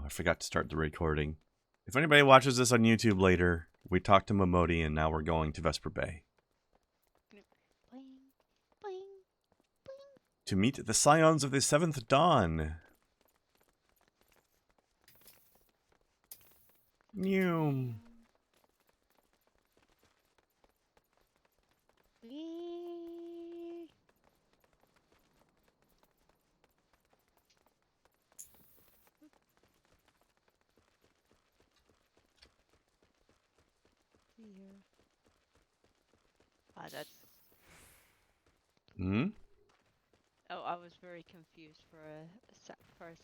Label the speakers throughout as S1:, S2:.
S1: I forgot to start the recording. If anybody watches this on YouTube later, we talked to Momodi and now we're going to Vesper Bay.
S2: Boing, boing, boing.
S1: To meet the Scions of the Seventh Dawn. New.
S2: Wee. Here. Ah, that's.
S1: Hmm?
S2: Oh, I was very confused for a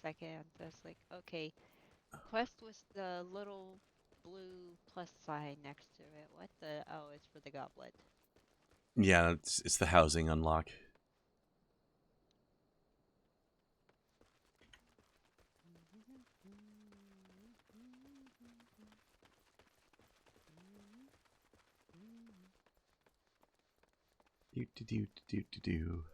S2: second. I was like, okay, quest was the little blue plus sign next to it. What the? Oh, it's for the goblet.
S1: Yeah, it's the housing unlock. Do.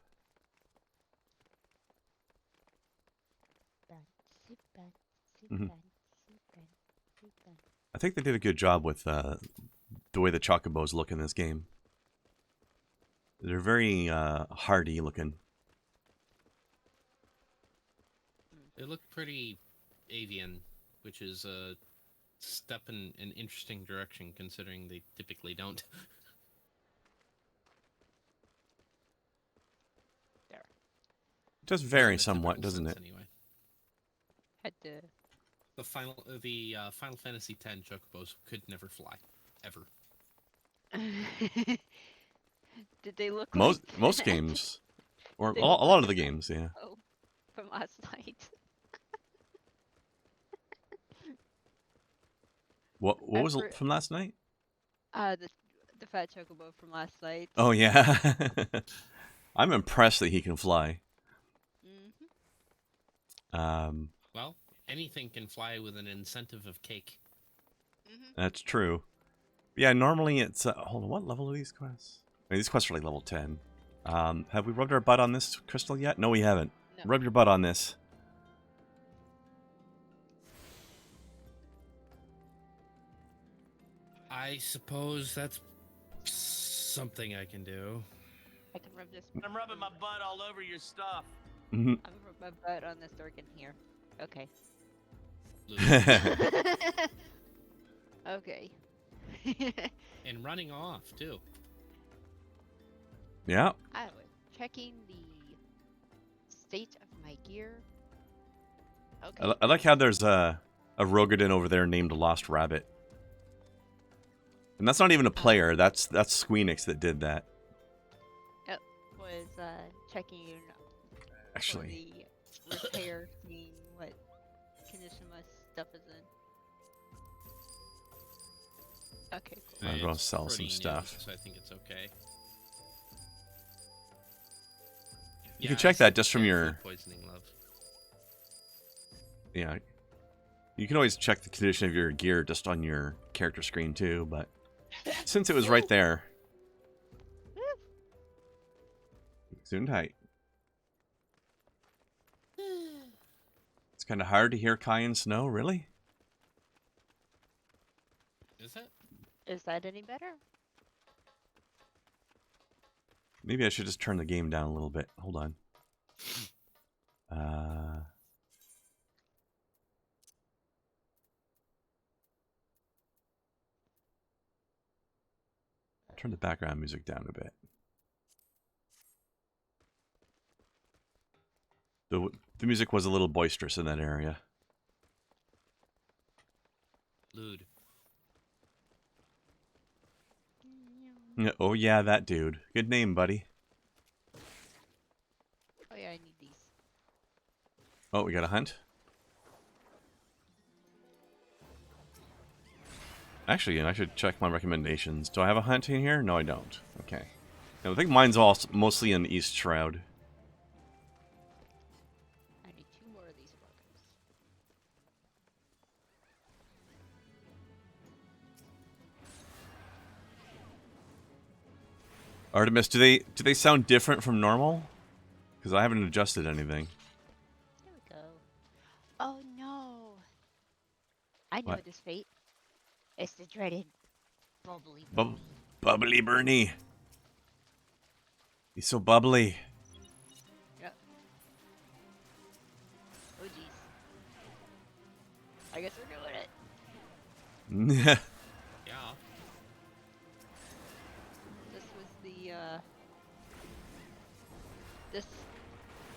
S1: Mhm. I think they did a good job with the way the chocobos look in this game. They're very hardy looking.
S3: They look pretty avian, which is a step in an interesting direction considering they typically don't.
S2: There.
S1: It does vary
S3: In the
S1: somewhat,
S3: typical
S1: doesn't
S3: sense,
S1: it?
S3: Anyway,
S2: Had to.
S3: the Final Fantasy X chocobos could never fly, ever.
S2: Did they look
S1: Most
S2: like
S1: games, or
S2: They
S1: a
S2: look
S1: lot
S2: like
S1: of the games, yeah.
S2: Oh, from last night.
S1: What was
S2: Effort.
S1: from last night?
S2: The fat chocobo from last night.
S1: Oh yeah. I'm impressed that he can fly.
S3: Well, anything can fly with an incentive of cake.
S1: That's true. Yeah, normally it's hold on, what level are these quests? I mean, these quests are like level 10. Have we rubbed our butt on this crystal yet? No, we haven't.
S2: No.
S1: Rub your butt on this.
S3: I suppose that's something I can do.
S2: I can rub this.
S4: I'm rubbing my butt all over your stuff.
S1: Mhm.
S2: I'm gonna rub my butt on this organ here. Okay. Okay.
S3: And running off, too.
S1: Yeah.
S2: I was checking the state of my gear. Okay.
S1: I like how there's a Rogadin over there named Lost Rabbit. And that's not even a player. That's Squeenix that did that.
S2: Was checking
S1: Actually.
S2: for the repair, seeing what condition my stuff is in. Okay, cool.
S1: I'm gonna
S3: It's
S1: sell some
S3: pretty new,
S1: stuff.
S3: so I think it's okay.
S1: You can check that just from
S3: food
S1: your...
S3: poisoning, love.
S1: Yeah. You can always check the condition of your gear just on your character screen too, but since it was right there. Soon tight. It's kind of hard to hear Kai and Snow, really?
S3: Is it?
S2: Is that any better?
S1: Maybe I should just turn the game down a little bit. Hold on. Turn the background music down a bit. The music was a little boisterous in that area.
S3: Lewd.
S1: Oh yeah, that dude. Good name, buddy.
S2: Oh yeah, I need these.
S1: Oh, we got a hunt? Actually, I should check my recommendations. Do I have a hunt in here? No, I don't. Okay. I think mine's all mostly in East Shroud.
S2: I need 2 more of these organs.
S1: Artemis, do they sound different from normal? Because I haven't adjusted anything.
S2: There we go. Oh no! I know
S1: What?
S2: this fate. It's the dreaded bubbly.
S1: Bub bubbly Bernie. He's so bubbly.
S2: Yep. Oh jeez. I guess we're doing it.
S3: Yeah.
S2: This was the this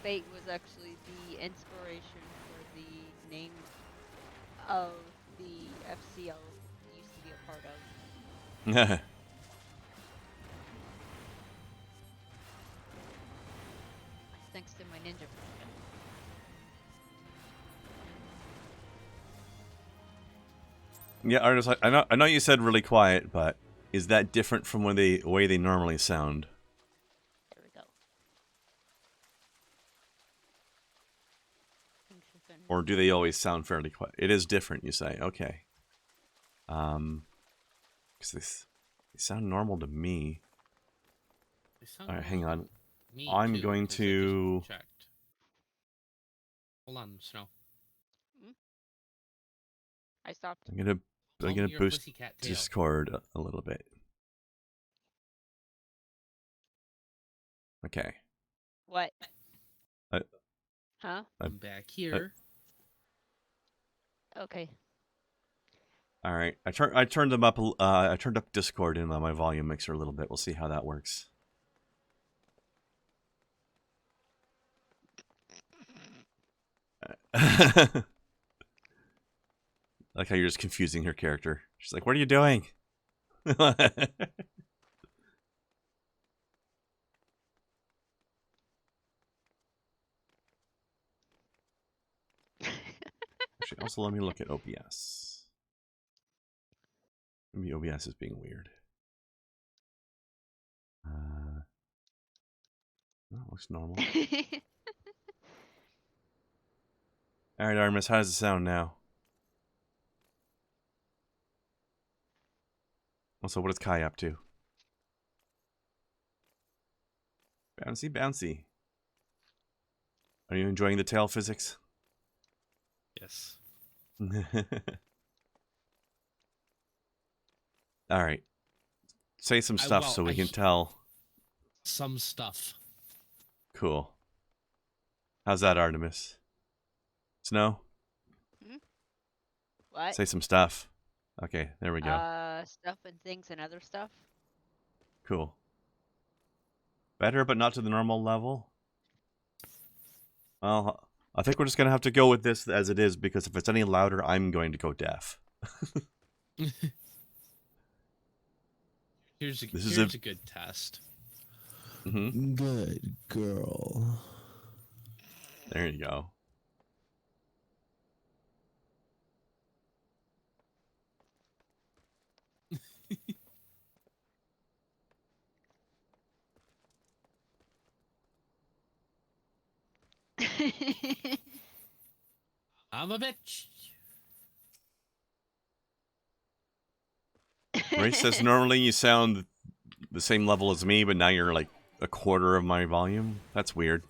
S2: fate was actually the inspiration for the name of the FCL used to be a part of. Thanks to my ninja friend.
S1: Yeah, artist. I know you said really quiet, but is that different from when the way they normally sound?
S2: There we go. Things have been
S1: Or do they always sound fairly quiet? It is different, you say. Okay. Because they sound normal to me.
S3: They sound
S1: All right, hang on.
S3: me
S1: I'm
S3: too,
S1: going
S3: 'cause I
S1: to.
S3: just checked. Hold on, Snow.
S2: I stopped.
S1: I'm gonna
S3: Tell me your
S1: boost
S3: pussycat tail.
S1: Discord a little bit. Okay.
S2: What?
S1: I-
S2: Huh?
S3: I'm back here.
S2: Okay.
S1: All right. I turned them up. I turned up Discord in my volume mixer a little bit. We'll see how that works. Like how you're just confusing her character. She's like, "What are you doing?" Actually, also let me look at OBS. Maybe OBS is being weird. That looks normal. All right, Artemis, how does it sound now? Also, what is Kai up to? Bouncy, bouncy. Are you enjoying the tail physics?
S3: Yes.
S1: All right. Say some stuff so we can tell.
S3: Some stuff.
S1: Cool. How's that, Artemis? Snow?
S2: What?
S1: Say some stuff. Okay, there we go.
S2: Stuff and things and other stuff.
S1: Cool. Better, but not to the normal level? Well, I think we're just going to have to go with this as it is, because if it's any louder, I'm going to go deaf.
S3: Here's a good test.
S1: Mm-hmm.
S5: Good girl.
S1: There you go.
S3: I'm a bitch.
S1: Ray says normally you sound the same level as me, but now you're like a quarter of my volume. That's weird.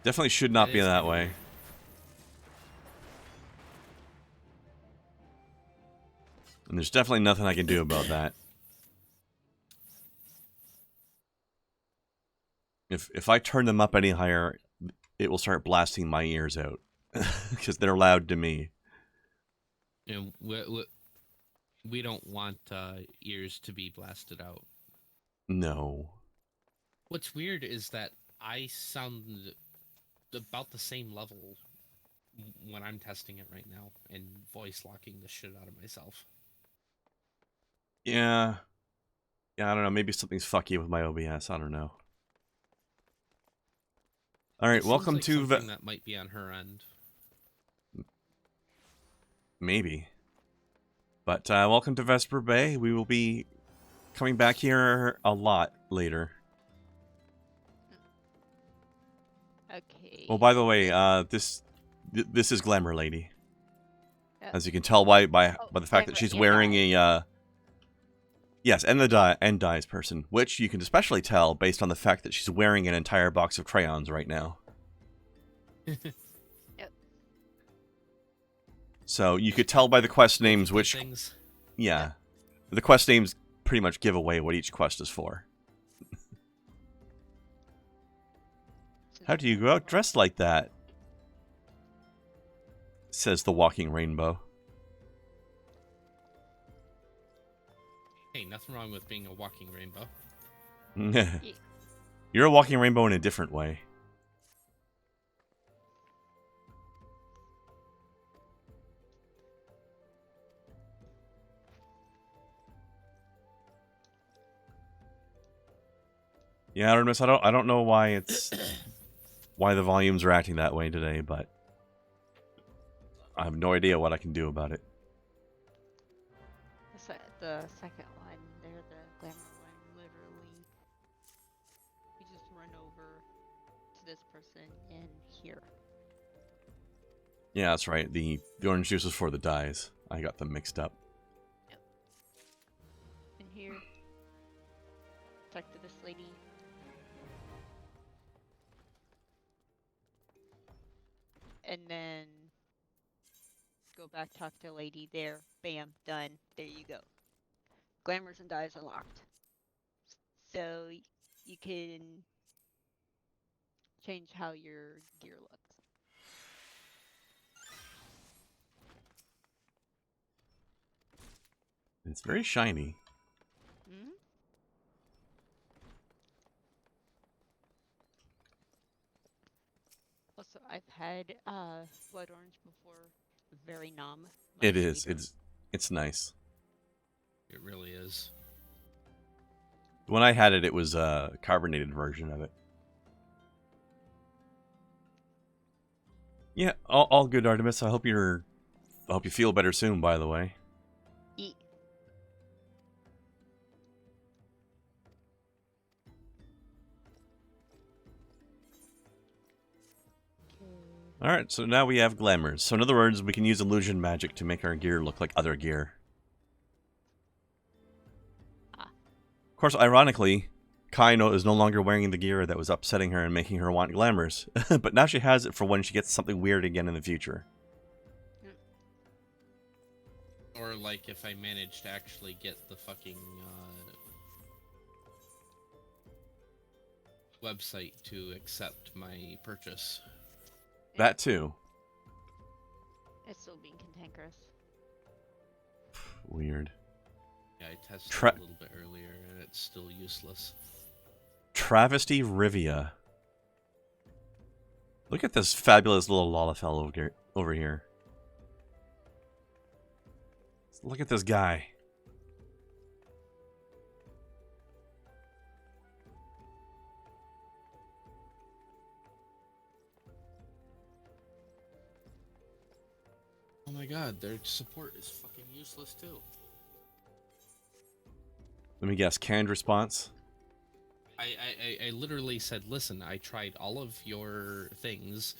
S1: Definitely should not be that way. And there's definitely nothing I can do about that. If I turn them up any higher, it will start blasting my ears out. Because they're loud to me.
S3: You know, we don't want ears to be blasted out.
S1: No.
S3: What's weird is that I sound about the same level when I'm testing it right now and voice locking the shit out of myself.
S1: Yeah. Yeah, I don't know. Maybe something's fucky with my OBS. I don't know. All right,
S3: It
S1: welcome
S3: seems like
S1: to...
S3: something that might be on her end.
S1: Maybe. But welcome to Vesper Bay. We will be coming back here a lot later.
S2: Okay.
S1: Oh, by the way, this is Glamour Lady. As you can tell by the fact that she's wearing a yes, and the dyes person, which you can especially tell based on the fact that she's wearing an entire box of crayons right now.
S2: Yep.
S1: So you could tell by the quest names which...
S3: things.
S1: Yeah. The quest names pretty much give away what each quest is for. How do you go out dressed like that? Says the walking rainbow.
S3: Hey, nothing wrong with being a walking rainbow.
S1: You're a walking rainbow in a different way. Yeah, Artemis, I don't know why it's why the volumes are acting that way today, but I have no idea what I can do about it.
S2: The second one there, the glamour one, literally, you just run over to this person and here.
S1: Yeah, that's right. The orange juice is for the dyes. I got them mixed up.
S2: Yep. And here, talk to this lady. And then go back, talk to a lady there. Bam, done. There you go. Glamours and dyes unlocked. So you can change how your gear looks.
S1: It's very shiny.
S2: Mm-hmm. Also, I've had blood orange before. Very numb.
S1: It is. It's nice.
S3: It really is.
S1: When I had it, it was a carbonated version of it. Yeah, all good, Artemis. I hope you feel better soon. By the way.
S2: Eat.
S1: Alright, so now we have glamours. So in other words, we can use illusion magic to make our gear look like other gear. Of course, ironically, Kai is no longer wearing the gear that was upsetting her and making her want glamours. But now she has it for when she gets something weird again in the future.
S3: Or like if I manage to actually get the fucking website to accept my purchase.
S1: That too.
S2: It's still being cantankerous.
S1: Weird.
S3: Yeah, I tested it a little bit earlier and it's still useless.
S1: Travesty Rivia. Look at this fabulous little Lalafell over here. Look at this guy.
S3: Oh my god, their support is fucking useless too.
S1: Let me guess, canned response?
S3: I literally said, listen, I tried all of your things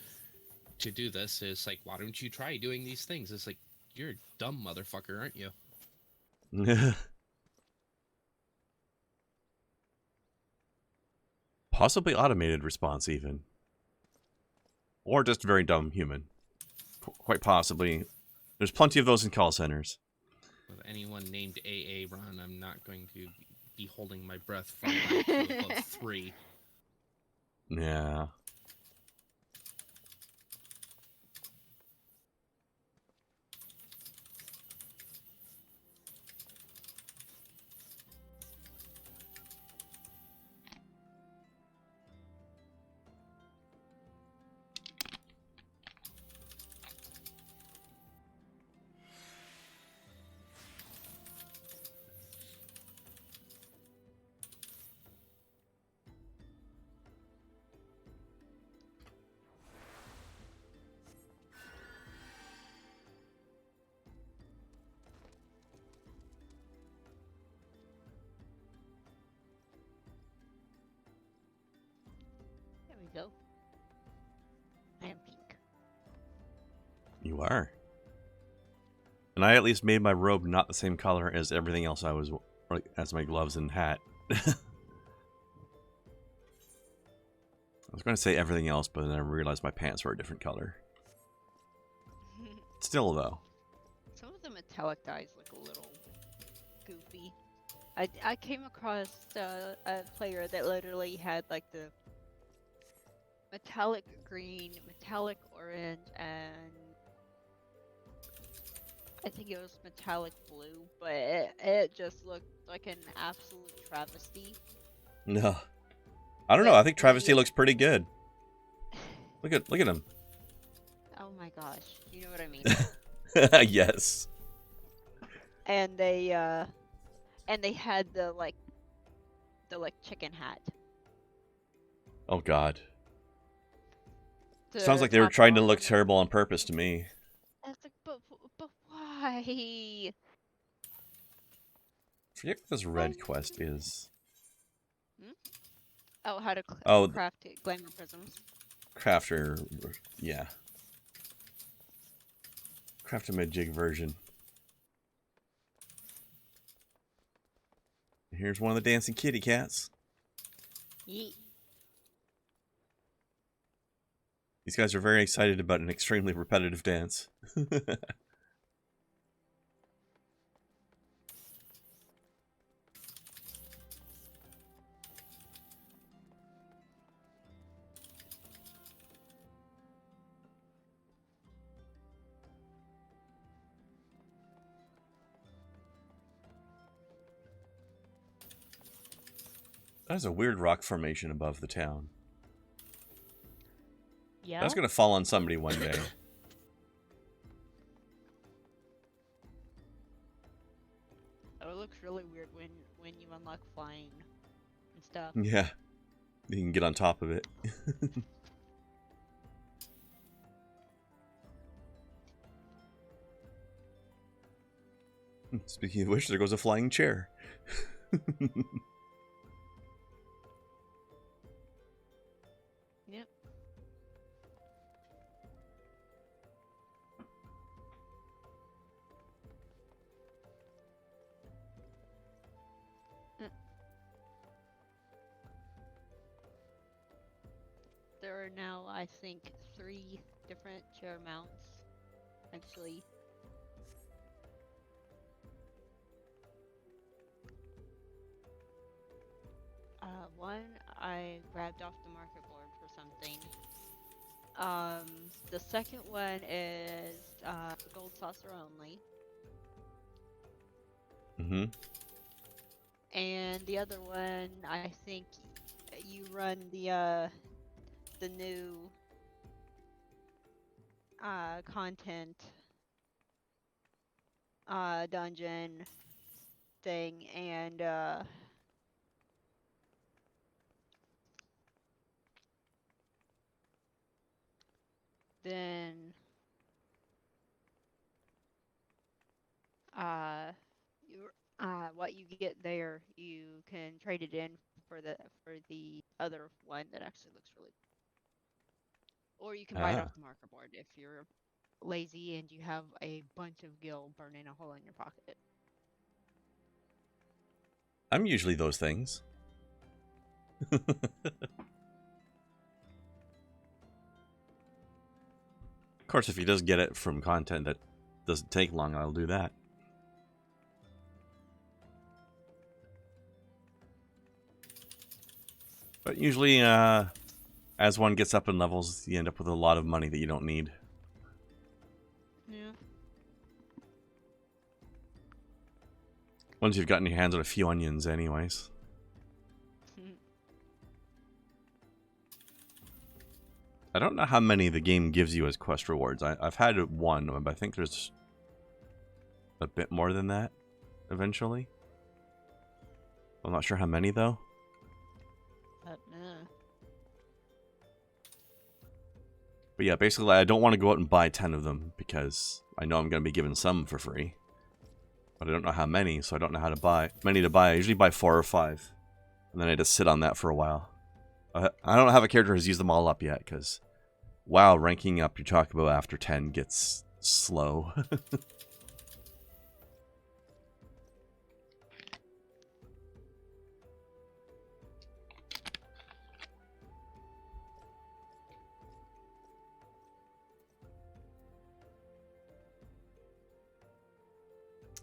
S3: to do this. It's like, why don't you try doing these things? It's like, you're a dumb motherfucker, aren't you?
S1: Possibly automated response, even. Or just very dumb human. Quite possibly. There's plenty of those in call centers.
S3: With anyone named AA Ron, I'm not going to be holding my breath from 9 to above 3.
S1: Yeah.
S2: There we go. I am pink.
S1: You are. And I at least made my robe not the same color as everything else I was, like, as my gloves and hat. I was going to say everything else, but then I realized my pants were a different color. Still, though.
S2: metallic dyes look a little goofy. I came across a player that literally had like the metallic green, metallic orange, and I think it was metallic blue, but it just looked like an absolute travesty.
S1: No. I don't know. I think Travesty looks pretty good. Look at him.
S2: Oh my gosh, you know what I mean.
S1: Yes.
S2: And they had the chicken hat.
S1: Oh God.
S2: To
S1: Sounds like they were
S2: top
S1: trying to
S2: off.
S1: look terrible on purpose to me.
S2: I was like, but why?
S1: I forget what this red quest is.
S2: Hmm? Oh, how to
S1: Oh,
S2: craft glamour prisms.
S1: Crafter, yeah. Craft a mid-jig version. Here's one of the dancing kitty cats.
S2: Yeet.
S1: These guys are very excited about an extremely repetitive dance. That is a weird rock formation above the town.
S2: Yeah.
S1: That's gonna fall on somebody one day.
S2: Oh, it looks really weird when you unlock flying and stuff.
S1: Yeah. You can get on top of it. Speaking of which, there goes a flying chair.
S2: Yep. There are now, I think, 3 different chair mounts, actually. One I grabbed off the market board for something. The second one is gold saucer only.
S1: Mm-hmm.
S2: And the other one, I think you run the new content dungeon thing, and then what you get there, you can trade it in for the other one that actually looks really cool. Or you can buy it off the marker board if you're lazy and you have a bunch of gil burning a hole in your pocket.
S1: I'm usually those things. Of course, if he does get it from content that doesn't take long, I'll do that. But usually, as one gets up in levels, you end up with a lot of money that you don't need.
S2: Yeah.
S1: Once you've gotten your hands on a few onions, anyways. I don't know how many the game gives you as quest rewards. I've had one, but I think there's a bit more than that eventually. I'm not sure how many, though. But yeah, basically, I don't want to go out and buy 10 of them because I know I'm going to be given some for free. But I don't know how many, so I don't know how to buy many to buy. I usually buy 4 or 5. And then I just sit on that for a while. I don't have a character who's used them all up yet, because wow, ranking up you talk about after 10 gets slow.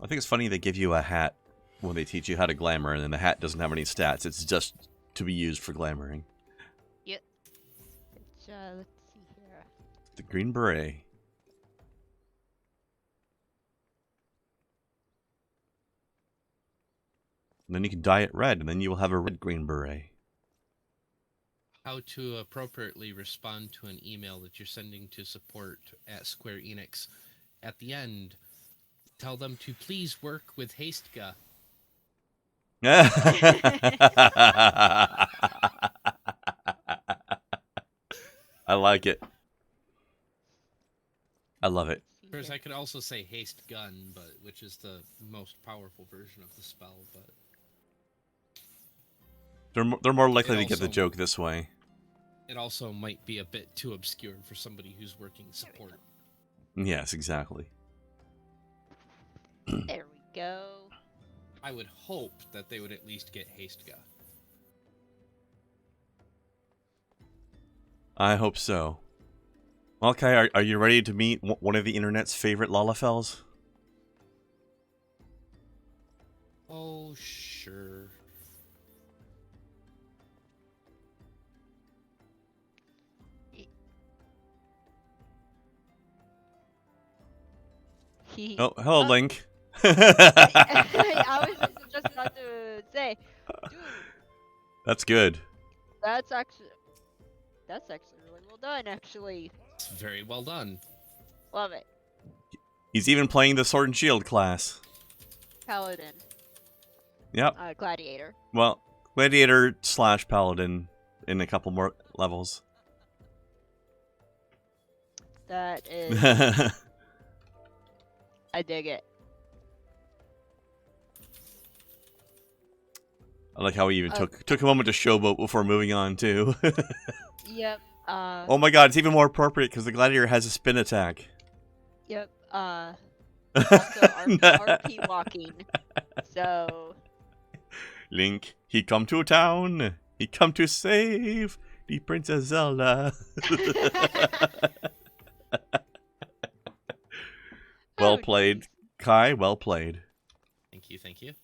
S1: I think it's funny they give you a hat when they teach you how to glamour, and then the hat doesn't have any stats. It's just to be used for glamoring.
S2: Yep. Let's see here.
S1: The green beret. And then you can dye it red, and then you will have a red green beret.
S3: How to appropriately respond to an email that you're sending to support at Square Enix. At the end, tell them to please work with Hastegha.
S1: I like it. I love it.
S2: Let's see
S3: Of course,
S2: here.
S3: I could also say haste gun, but which is the most powerful version of the spell, but
S1: They're more likely
S3: It
S1: to get the
S3: also-
S1: joke this way.
S3: it also might be a bit too obscure for somebody who's working support.
S1: Yes, exactly.
S2: There we go.
S3: I would hope that they would at least get Hastegha.
S1: I hope so. Well, Kai, are you ready to meet one of the internet's favorite Lalafels?
S3: Oh, sure.
S2: He.
S1: Oh, hello,
S2: Oh.
S1: Link.
S2: I was just about to say, dude,
S1: That's good.
S2: that's actually really well done. Actually,
S3: It's very well done.
S2: love it.
S1: He's even playing the Sword and Shield class.
S2: Paladin,
S1: Yep.
S2: gladiator.
S1: Well, Gladiator / Paladin in a couple more levels.
S2: That is, I dig it.
S1: I like how he even took a moment to showboat before moving on, too.
S2: Yep.
S1: Oh my god, it's even more appropriate because the Gladiator has a spin attack.
S2: Yep. Also RP walking. So.
S1: Link, he come to town. He come to save the Princess Zelda. Well
S2: Oh,
S1: played,
S2: jeez.
S1: Kai. Well played.
S3: Thank you, thank you.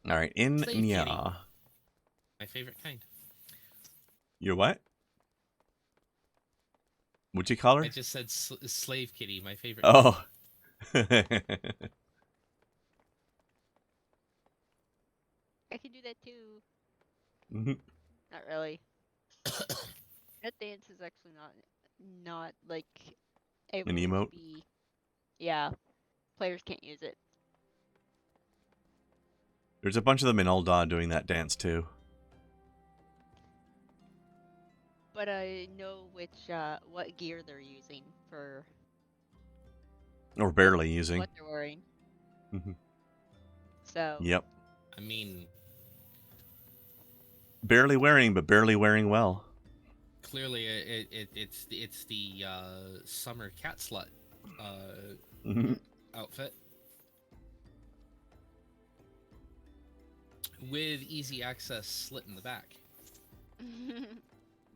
S1: All right, in
S3: Slave kitty.
S1: Nya.
S3: My favorite kind.
S1: You're what? What'd you call her?
S3: I just said slave kitty, my favorite.
S1: Oh.
S2: I can do that too.
S1: Mhm.
S2: Not really. That dance is actually not like able
S1: An
S2: to
S1: emote?
S2: be. Yeah, players can't use it.
S1: There's a bunch of them in Ul'dah doing that dance too.
S2: But I know what gear they're using for
S1: Or barely using.
S2: what they're wearing.
S1: Mhm.
S2: So.
S1: Yep.
S3: I mean,
S1: Barely wearing, but barely wearing well.
S3: clearly it's the summer cat slut
S1: Mhm.
S3: outfit with easy access slit in the back.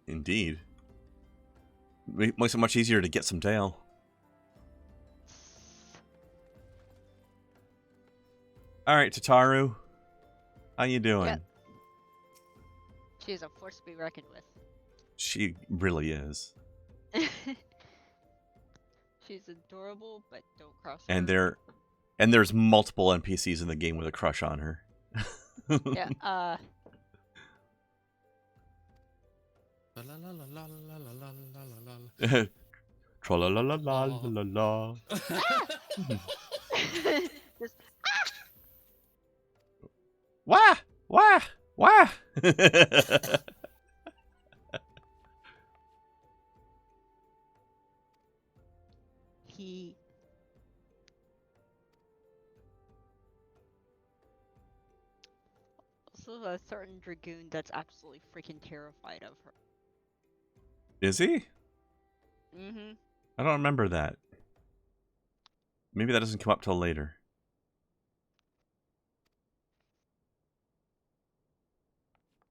S1: Indeed. Makes it much easier to get some tail. All right, Tataru. How you doing?
S2: Yep. She's a force to be reckoned with.
S1: She really is.
S2: She's adorable, but don't cross
S1: And
S2: her.
S1: there's multiple NPCs in the game with a crush on her.
S2: Yeah.
S3: La la la la la la la la la la.
S1: Tra la la la la la la.
S2: Just
S1: Wah! Wah! Wah!
S2: he. Also, a certain dragoon that's absolutely freaking terrified of her.
S1: Is he?
S2: Mm-hmm.
S1: I don't remember that. Maybe that doesn't come up till later.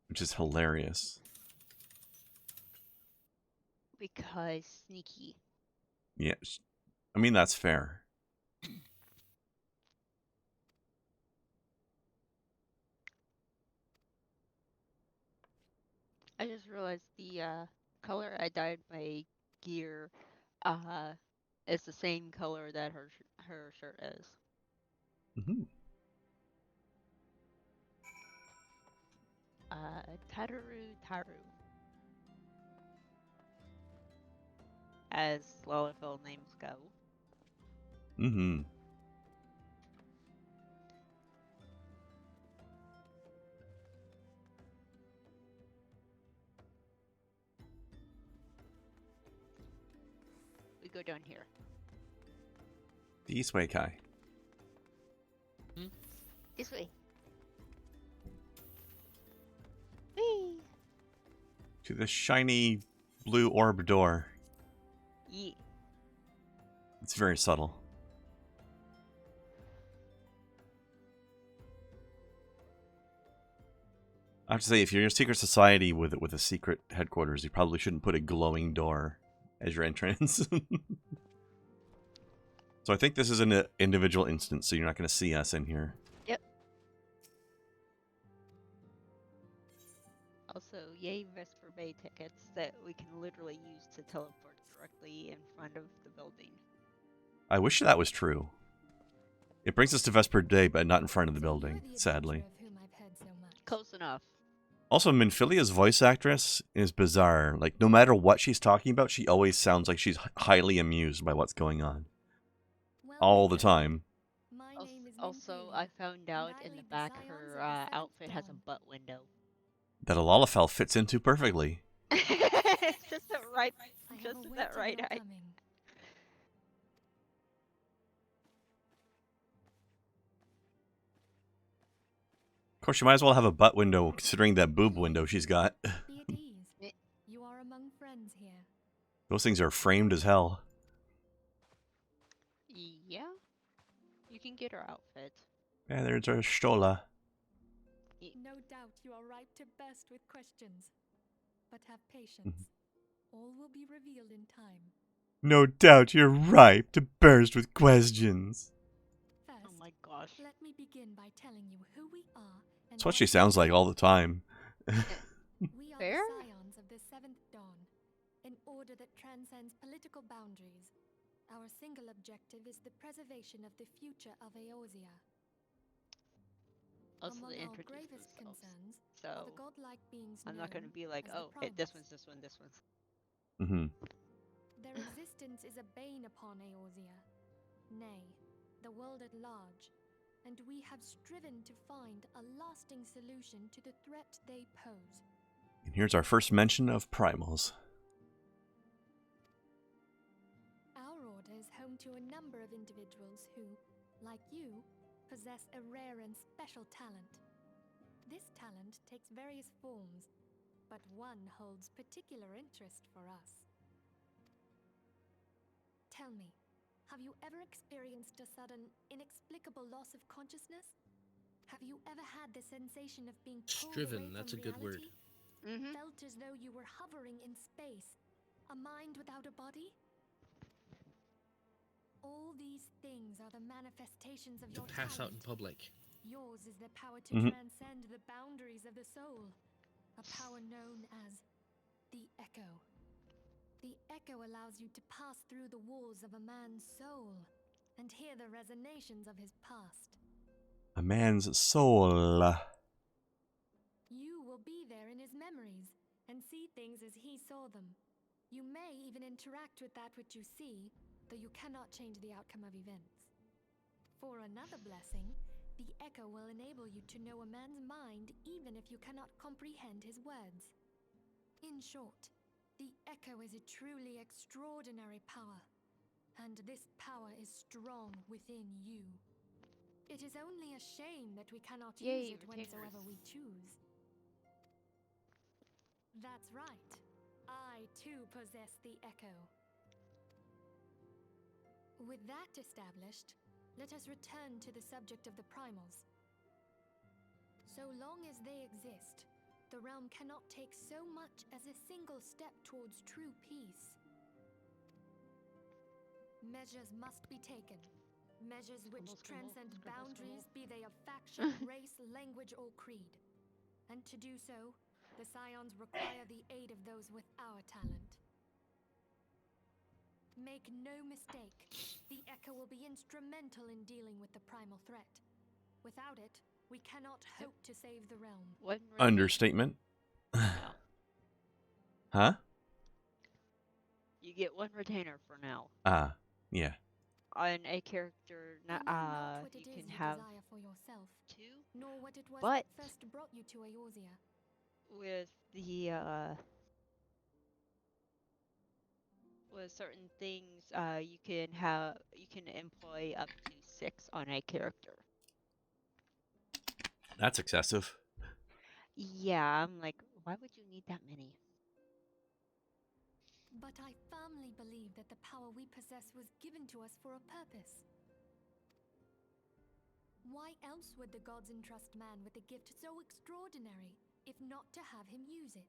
S1: Which is hilarious.
S2: Because sneaky.
S1: Yeah. I mean, that's fair.
S2: I just realized the color I dyed my gear is the same color that her shirt is.
S1: Mhm.
S2: Taru. As Lalafell names go.
S1: Mhm.
S2: We go down here.
S1: This way, Kai.
S2: This way. Whee!
S1: To the shiny blue orb door.
S2: Yeah.
S1: It's very subtle. I have to say, if you're in a secret society with a secret headquarters, you probably shouldn't put a glowing door as your entrance. So I think this is an individual instance, so you're not going to see us in here.
S2: Yep. Also, yay Vesper Bay tickets that we can literally use to teleport directly in front of the building.
S1: I wish that was true. It brings us to Vesper Day, but not in front of the building, sadly.
S2: Close enough.
S1: Also, Minfilia's voice actress is bizarre. Like, no matter what she's talking about, she always sounds like she's highly amused by what's going on. All the time.
S2: Also, I found out in the back her outfit has a butt window.
S1: That a Lalafell fits into perfectly.
S2: It's just that right height.
S1: Of course, she might as well have a butt window, considering that boob window she's got.
S6: Be at ease. You are among friends here.
S1: Those things are framed as hell.
S2: Yeah. You can get her outfit.
S1: Yeah, there's our Stola.
S6: No doubt you are ripe to burst with questions. But have patience. All will be revealed in time.
S1: No doubt you're ripe to burst with questions.
S2: Oh
S6: First,
S2: my gosh.
S6: let me begin by telling you who we are and
S1: That's what she sounds like all the time.
S6: We are
S2: Fair?
S6: the scions of the Seventh Dawn, an order that transcends political boundaries. Our single objective is the preservation of the future of Eorzea.
S2: Also,
S6: Among
S2: they
S6: our
S2: introduce
S6: gravest
S2: themselves.
S6: concerns are
S2: So,
S6: the godlike beings
S2: I'm not going to
S6: known
S2: be like,
S6: as the
S2: oh, hey, this
S6: Primals.
S2: one's this one, this one's.
S6: Their existence is a bane upon Eorzea, nay, the world at large, and we have striven to find a lasting solution to the threat they pose.
S1: And here's our first mention of primals.
S6: Our order is home to a number of individuals who, like you, possess a rare and special talent. This talent takes various forms, but one holds particular interest for us. Tell me, have you ever experienced a sudden, inexplicable loss of consciousness? Have you ever had the sensation of being pulled
S3: Striven,
S6: away
S3: that's
S6: from
S3: a good word.
S6: reality?
S2: Mm-hmm.
S6: Felt as though you were hovering in space, a mind without a body? All these things are the manifestations of
S3: To
S6: your
S3: pass out in
S6: talent.
S3: public.
S6: Yours is the power to
S1: Mhm.
S6: transcend the boundaries of the soul, a power known as the Echo. The Echo allows you to pass through the walls of a man's soul and hear the resonations of his past.
S1: A man's soul.
S6: You will be there in his memories and see things as he saw them. You may even interact with that which you see, though you cannot change the outcome of events. For another blessing, the Echo will enable you to know a man's mind even if you cannot comprehend his words. In short, the Echo is a truly extraordinary power, and this power is strong within you. It is only a shame that we cannot
S2: Yay,
S6: use it whensoever we choose. That's right. I too possess the Echo. With that established, let us return to the subject of the primals. So long as they exist, the realm cannot take so much as a single step towards true peace. Measures must be taken. Measures which
S2: Scribble, scribble,
S6: transcend
S2: scribble,
S6: boundaries,
S2: scribble.
S6: be they of faction, race, language, or creed. And to do so, The Scions require the aid of those with our talent. Make no mistake, the Echo will be instrumental in dealing with the primal threat. Without it, we cannot hope to save the realm.
S1: Understatement.
S2: No.
S1: Huh?
S2: You get one retainer for now.
S1: Ah, yeah.
S2: On a character,
S6: You know not what
S2: you
S6: it is
S2: can
S6: you
S2: have
S6: desire for yourself,
S2: 2,
S6: nor what it was
S2: but
S6: that first brought you to Eorzea.
S2: with the with certain things, you can employ up to 6 on a character.
S1: That's excessive.
S2: Yeah, I'm like, why would you need that many?
S6: But I firmly believe that the power we possess was given to us for a purpose. Why else would the gods entrust man with a gift so extraordinary, if not to have him use it?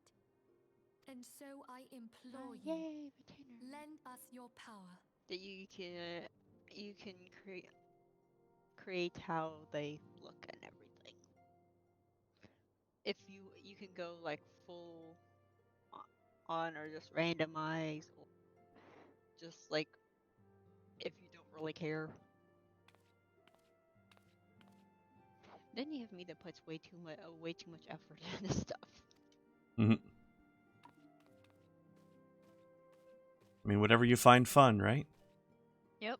S6: And so I implore you,
S2: Yay, retainer.
S6: lend us your power.
S2: That you can create how they look and everything. If you can go like full on or just randomize, or just like if you don't really care. Then you have me that puts way too much effort into stuff.
S1: Mm-hmm. I mean, whatever you find fun, right?
S2: Yep.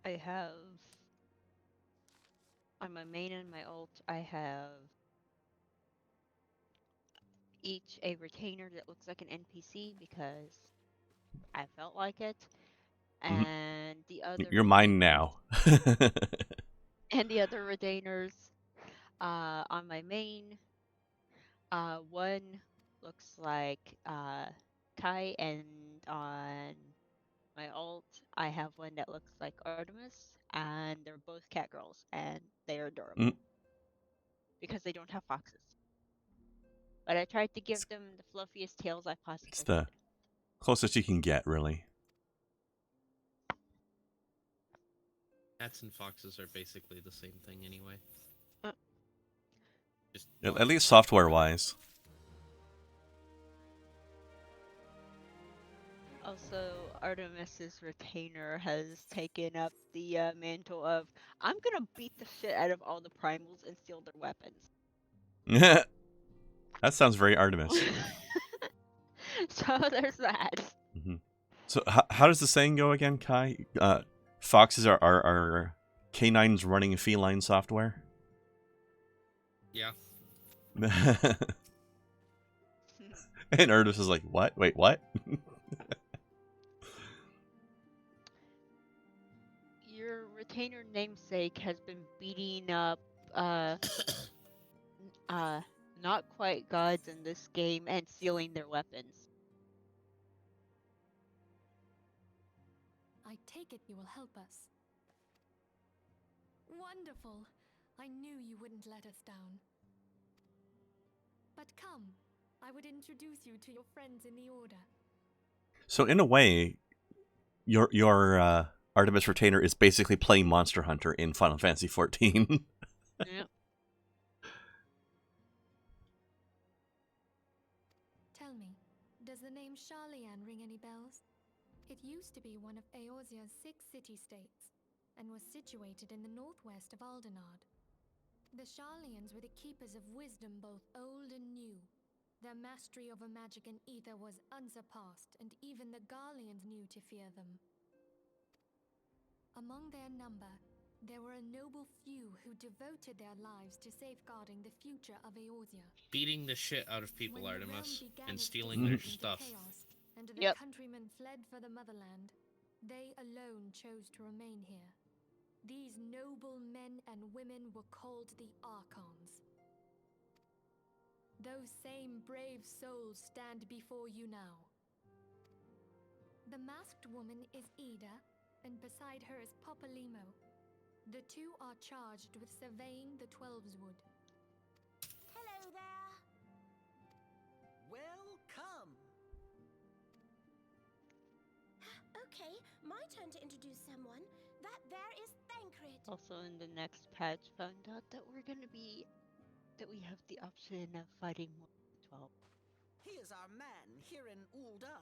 S2: I have on my main and my ult, I have each a retainer that looks like an NPC because I felt like it, and the other
S1: You're mine
S2: retainers-
S1: now.
S2: and the other retainers on my main, one looks like Kai, and on my ult, I have one that looks like Artemis, and they're both cat girls, and they are adorable because they don't have foxes. But I tried to give them the fluffiest tails I possibly
S1: It's the
S2: could.
S1: closest you can get, really.
S3: Cats and foxes are basically the same thing anyway. Just
S1: At least software-wise.
S2: Also, Artemis's retainer has taken up the mantle of, I'm gonna beat the shit out of all the primals and steal their weapons.
S1: That sounds very Artemis.
S2: So there's that.
S1: Mm-hmm. So how does the saying go again, Kai? Foxes are canines running feline software?
S3: yeah.
S1: And Artemis is like, what? Wait, what?
S2: Your retainer namesake has been beating up not quite gods in this game and stealing their weapons.
S6: I take it you will help us. Wonderful! I knew you wouldn't let us down. But come, I would introduce you to your friends in the Order.
S1: So in a way, your Artemis retainer is basically playing Monster Hunter in Final Fantasy XIV.
S2: Yep.
S6: Tell me, does the name Sharlayan ring any bells? It used to be one of Eorzea's 6 city-states, and was situated in the northwest of Aldenard. The Sharlayans were the keepers of wisdom both old and new. Their mastery over magic and ether was unsurpassed, and even the Garleans knew to fear them. Among their number, there were a noble few who devoted their lives to safeguarding the future of Eorzea.
S3: Beating the shit out of people,
S6: When the
S3: Artemis,
S6: realm began
S3: and
S6: its
S3: stealing
S6: descent
S3: their
S6: into
S3: stuff.
S6: chaos, and the
S2: Yep.
S6: countrymen fled for the motherland, they alone chose to remain here. These noble men and women were called the Archons. Those same brave souls stand before you now. The masked woman is Ida, and beside her is Popalimo. The two are charged with surveying the Twelveswood.
S7: Hello there. Welcome. Okay, my turn to introduce someone. That there is Thancred.
S2: Also, in the next patch, found out that we have the option of fighting more than 12.
S8: He is our man here in Ulda,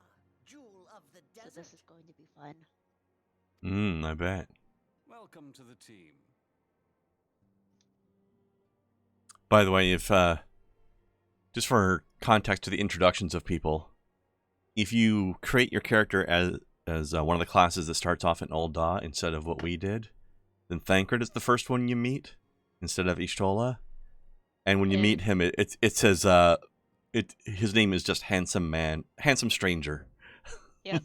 S8: jewel of the
S2: So
S8: desert.
S2: this is going to be fun.
S1: I bet.
S9: Welcome to the team.
S1: By the way, if just for context to the introductions of people, if you create your character as one of the classes that starts off in Ulda instead of what we did, then Thancred is the first one you meet instead of Ishtola. And when you meet him, it says his name is just handsome stranger.
S2: Yep.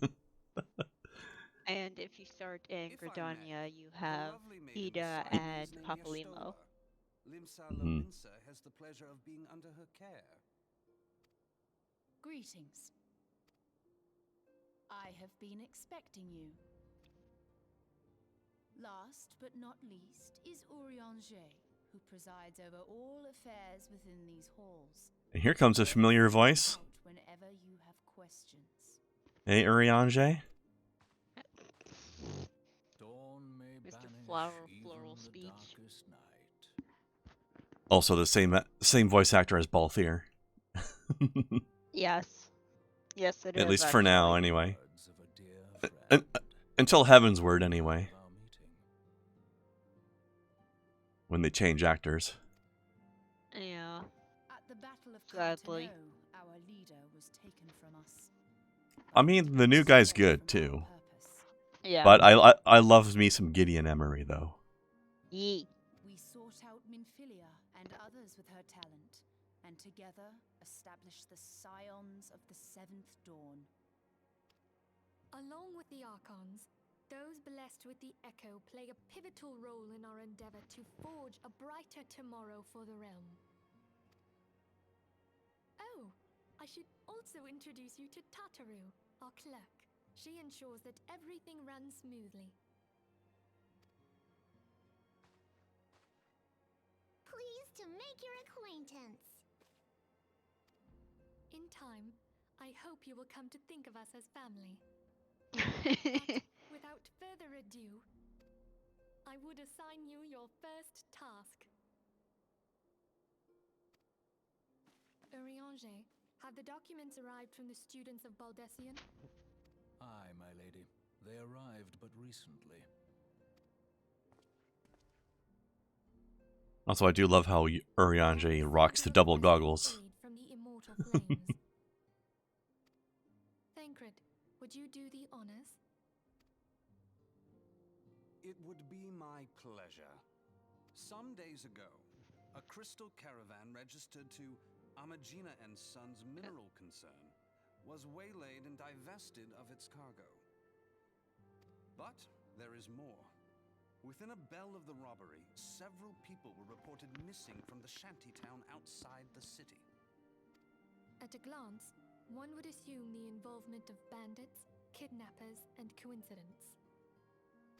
S2: And if you start in Gridania, you have Ida and Papalimo.
S9: Limsa
S1: Mhm.
S9: Lominsa has the pleasure of being under her care.
S10: Greetings. I have been expecting you. Last but not least is Urianger, who presides over all affairs within these halls.
S1: And here comes a familiar voice.
S10: Whenever you have questions.
S1: Hey, Urianger.
S2: Mr. Floral Speech.
S1: Also the same voice actor as Balthier.
S2: Yes. Yes, it is.
S1: At least for now,
S2: actually.
S1: anyway. Until Heaven's Word, anyway. When they change actors.
S2: Yeah.
S10: At the Battle of
S2: Sadly.
S10: Cartano, our leader was taken from us.
S1: I mean, the new guy's good too.
S2: Yeah.
S1: But I love me some Gideon Emery though.
S2: Yee.
S10: We sought out Minfilia and others with her talent, and together established the Scions of the Seventh Dawn.
S6: Along with the Archons, those blessed with the Echo play a pivotal role in our endeavor to forge a brighter tomorrow for the realm. Oh, I should also introduce you to Tataru, our clerk. She ensures that everything runs smoothly.
S7: Pleased to make your acquaintance.
S6: In time, I hope you will come to think of us as family. Without further ado, I would assign you your first task. Urianger, have the documents arrived from the students of Baldessian?
S5: Aye, my lady. They arrived but recently.
S1: Also, I do love how Urianger rocks the double goggles.
S6: From the immortal flames. Thancred, would you do the honors?
S9: It would be my pleasure. Some days ago, a crystal caravan registered to Amagina and Sons mineral concern was waylaid and divested of its cargo. But there is more. Within a bell of the robbery, several people were reported missing from the shantytown outside the city.
S6: At a glance, one would assume the involvement of bandits, kidnappers, and coincidence.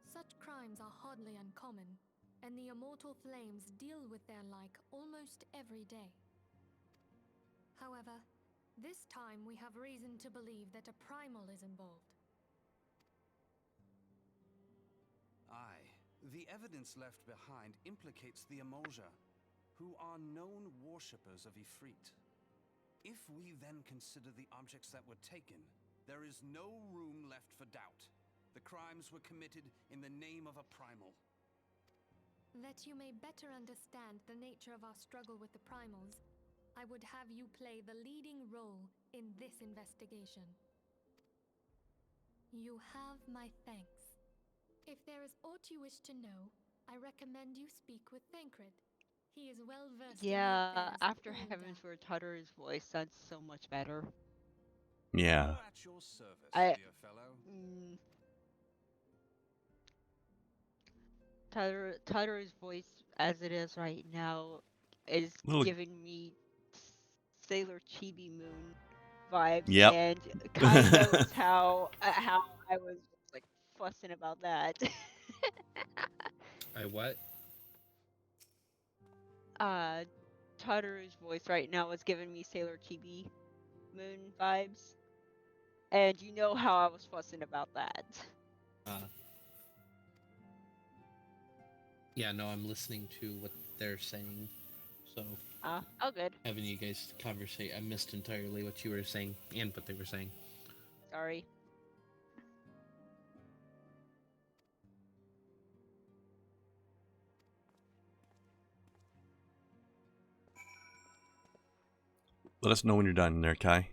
S6: Such crimes are hardly uncommon, and the immortal flames deal with their like almost every day. However, this time we have reason to believe that a primal is involved.
S9: Aye, the evidence left behind implicates the Emolja, who are known worshippers of Ifrit. If we then consider the objects that were taken, there is no room left for doubt. The crimes were committed in the name of a primal.
S6: That you may better understand the nature of our struggle with the primals, I would have you play the leading role in this investigation. You have my thanks. If there is aught you wish to know, I recommend you speak with Thancred. He is well versed in the
S2: Yeah,
S6: affairs of
S2: after
S6: Ulda.
S2: Heaven's Word, Tataru's voice sounds so much better.
S1: Yeah.
S9: We're at your service, dear fellow.
S2: Tataru's voice, as it is right now, is
S1: Little-
S2: giving me Sailor Chibi Moon vibes,
S1: Yep.
S2: and kind knows how I was like fussing about that.
S3: I what?
S2: Tataru's voice right now is giving me Sailor Chibi Moon vibes, and you know how I was fussing about that.
S3: Yeah, no, I'm listening to what they're saying. So,
S2: oh, good.
S3: having you guys conversate, I missed entirely what you were saying and what they were saying.
S2: Sorry.
S1: Let us know when you're done there, Kai.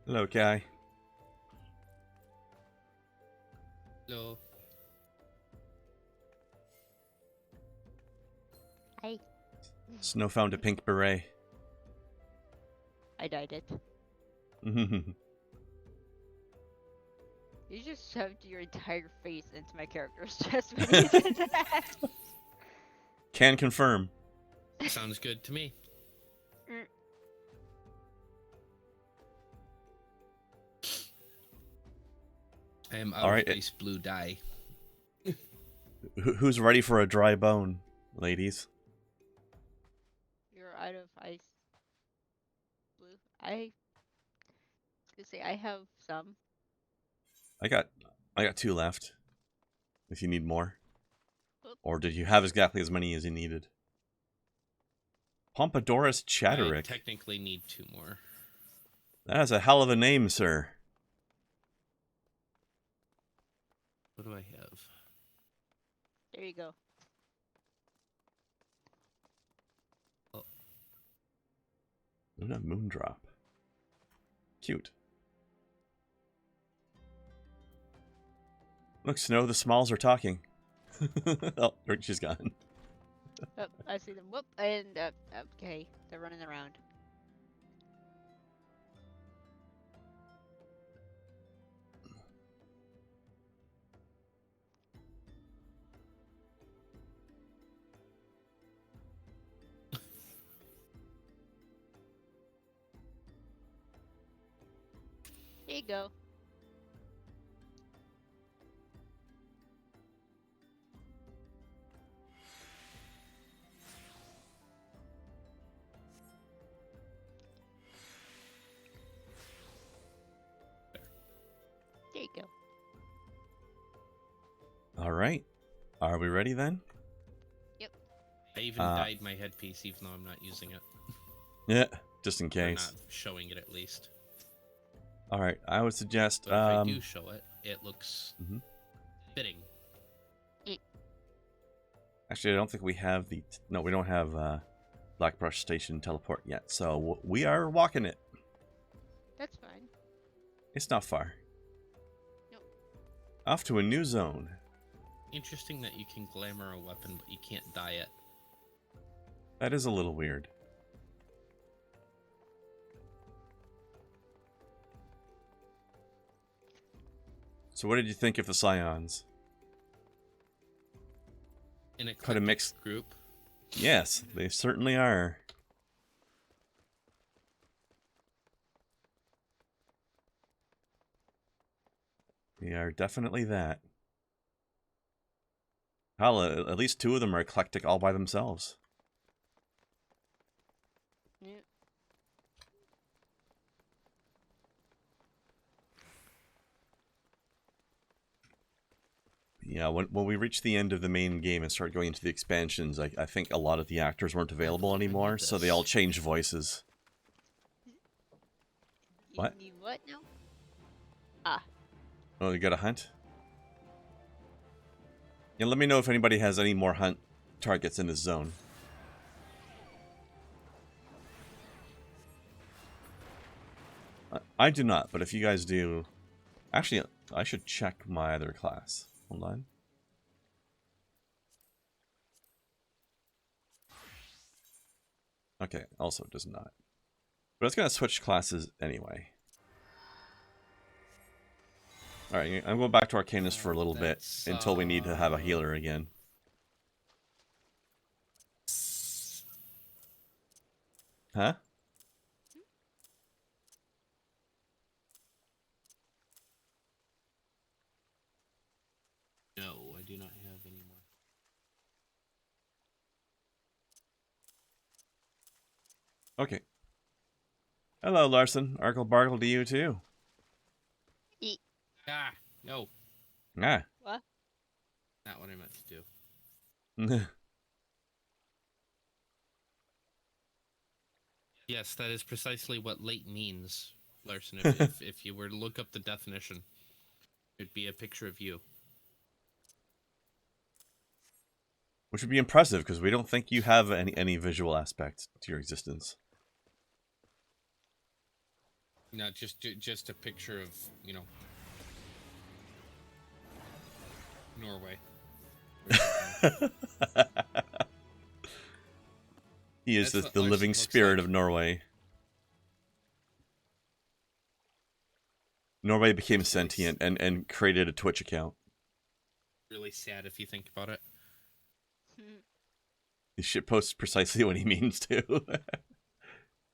S1: Hello, Kai.
S3: Hello.
S2: Hi.
S1: Snow found a pink beret.
S2: I dyed it. You just shoved your entire face into my character's chest when you did that.
S1: Can confirm.
S3: Sounds good to me. I am out
S1: All
S3: of
S1: right.
S3: ice blue dye.
S1: Who's ready for a dry bone, ladies?
S2: You're out of ice blue. I was gonna say I have some.
S1: I got 2 left. If you need more.
S2: Oop.
S1: Or did you have exactly as many as you needed? Pompadourus
S3: I
S1: Chatterick.
S3: technically need 2 more.
S1: That's a hell of a name, sir.
S3: What do I have?
S2: There you go.
S1: Luna Moondrop. Cute. Look, Snow, the Smalls are talking. Oh, she's gone.
S2: Oh, I see them. Whoop, and okay, they're running around. There you go. There you go.
S1: All right. Are we ready then?
S2: Yep.
S3: I even dyed my headpiece even though I'm not using it.
S1: Yeah, just in
S3: Or
S1: case.
S3: not showing it at least.
S1: All right, I would suggest.
S3: But if I do show it, it looks fitting.
S1: Actually, I don't think we have the. No, we don't have Blackbrush Station teleport yet, so we are walking it.
S2: That's fine.
S1: It's not far.
S2: Nope.
S1: Off to a new zone.
S3: Interesting that you can glamour a weapon, but you can't dye it.
S1: That is a little weird. So what did you think of the Scions?
S3: In a
S1: Quite a mixed
S3: group.
S1: Yes, they certainly are. They are definitely that. Hell, at least 2 of them are eclectic all by themselves.
S2: Yep.
S1: Yeah, when we reached the end of the main game and started going into the expansions, I think a lot of the actors weren't available anymore, so they all changed voices. What?
S2: You what now? Ah.
S1: Oh, you got a hunt? Yeah, let me know if anybody has any more hunt targets in this zone. I do not, but if you guys do... Actually, I should check my other class. Hold on. Okay, also does not. But it's going to switch classes anyway. Alright, I'm going back to Arcanist for a little bit until we need to have a healer again. Huh?
S3: No, I do not have any more.
S1: Okay. Hello, Larson. Arkle Bargle to you too.
S3: Ah, no.
S1: Ah.
S2: What?
S3: Not what I meant to do. Yes, that is precisely what late means, Larson. If you were to look up the definition, it'd be a picture of you.
S1: Which would be impressive, because we don't think you have any visual aspect to your existence.
S3: No, just a picture of, you know, Norway.
S1: He is the living spirit of Norway. Norway became sentient and created a Twitch account.
S3: Really sad if you think about it.
S1: He shit posts precisely what he means to.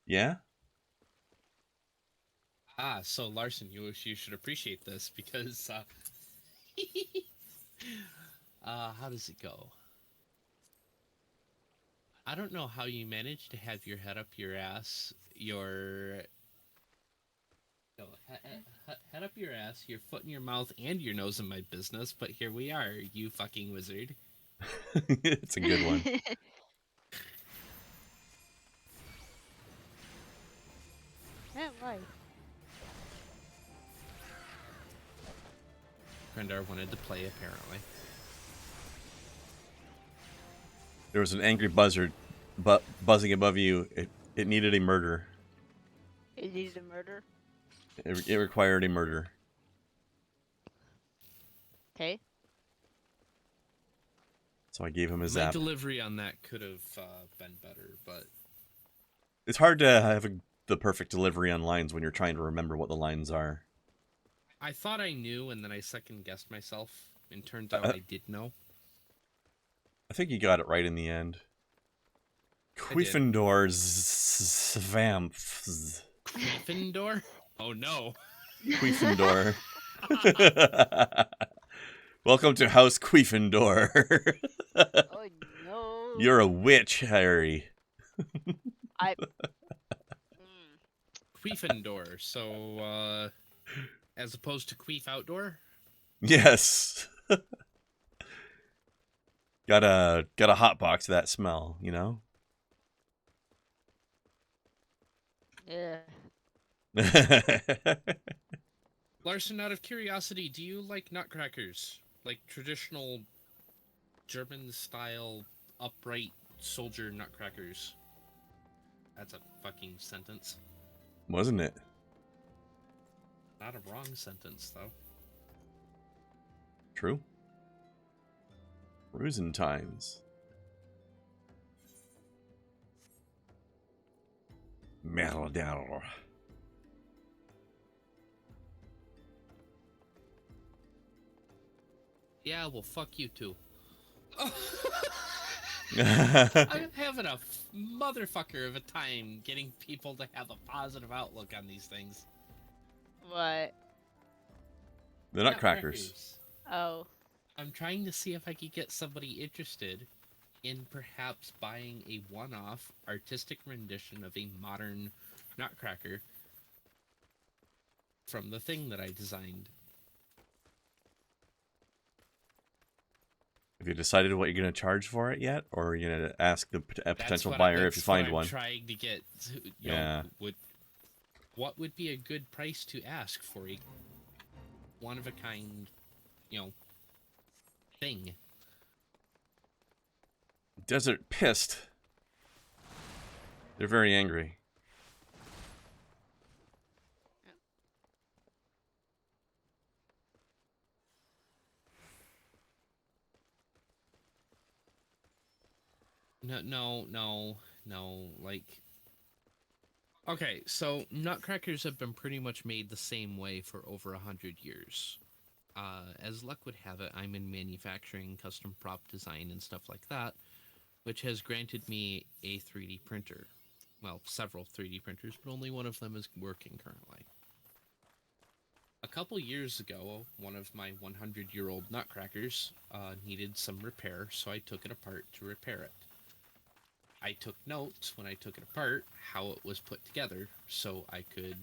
S1: Yeah?
S3: Ah, so Larson, you should appreciate this, because How does it go? I don't know how you manage to have your head up your ass, head up your ass, your foot in your mouth, and your nose in my business, but here we are, you fucking wizard.
S1: It's a good one.
S2: Yeah, why?
S3: Krendar wanted to play, apparently.
S1: There was an angry buzzard buzzing above you. It needed a murder.
S2: It needs a murder?
S1: It required a murder.
S2: Okay.
S1: So I gave him a
S3: My
S1: zap.
S3: delivery on that could have been better, but...
S1: It's hard to have the perfect delivery on lines when you're trying to remember what the lines are.
S3: I thought I knew, and then I second-guessed myself, and turns out I did know.
S1: I think you got it right in the end. Quiffendor Svamp.
S3: Gryffindor? Oh no.
S1: Quiffendor. Welcome to House Quiffendor.
S2: Oh no.
S1: You're a witch, Harry.
S3: Queefendor, so, as opposed to Queef Outdoor?
S1: Yes. Gotta hotbox that smell, you know?
S2: Yeah.
S3: Larson, out of curiosity, do you like nutcrackers? Like traditional German-style upright soldier nutcrackers? That's a fucking sentence.
S1: Wasn't it?
S3: Not a wrong sentence, though.
S1: True. Cruising times. Metal down.
S3: Yeah, well, fuck you too. I'm having a motherfucker of a time getting people to have a positive outlook on these things.
S2: What?
S1: The nutcrackers.
S2: Oh.
S3: I'm trying to see if I could get somebody interested in perhaps buying a one-off artistic rendition of a modern nutcracker from the thing that I designed.
S1: Have you decided what you're going to charge for it yet? Or are you going to ask a potential buyer if you find one?
S3: I'm trying to get,
S1: yeah.
S3: What would be a good price to ask for a one-of-a-kind, thing?
S1: Desert pissed. They're very angry.
S3: No, like... Okay, so nutcrackers have been pretty much made the same way for over 100 years. As luck would have it, I'm in manufacturing, custom prop design, and stuff like that, which has granted me a 3D printer. Well, several 3D printers, but only one of them is working currently. A couple years ago, one of my 100-year-old nutcrackers needed some repair, so I took it apart to repair it. I took notes when I took it apart, how it was put together, so I could,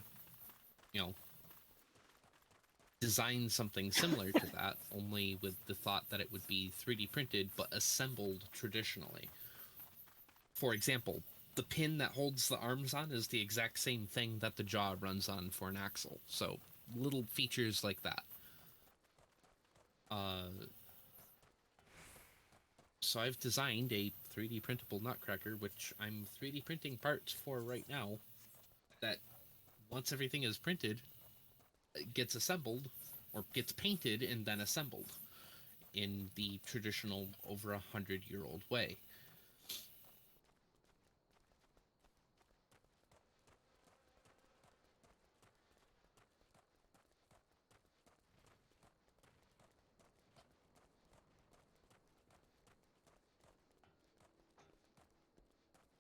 S3: design something similar to that, only with the thought that it would be 3D printed, but assembled traditionally. For example, the pin that holds the arms on is the exact same thing that the jaw runs on for an axle, so little features like that. So I've designed a 3D printable nutcracker, which I'm 3D printing parts for right now, that once everything is printed, it gets assembled, or gets painted and then assembled in the traditional over 100-year-old way.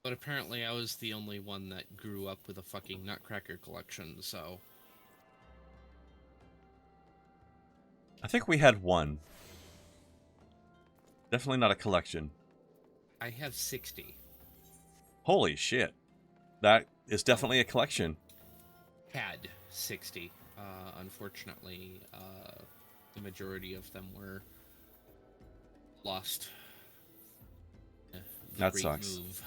S3: But apparently I was the only one that grew up with a fucking nutcracker collection, so...
S1: I think we had one. Definitely not a collection.
S3: I have 60.
S1: Holy shit. That is definitely a collection.
S3: Had 60. Unfortunately, the majority of them were lost.
S1: That sucks.
S3: Move.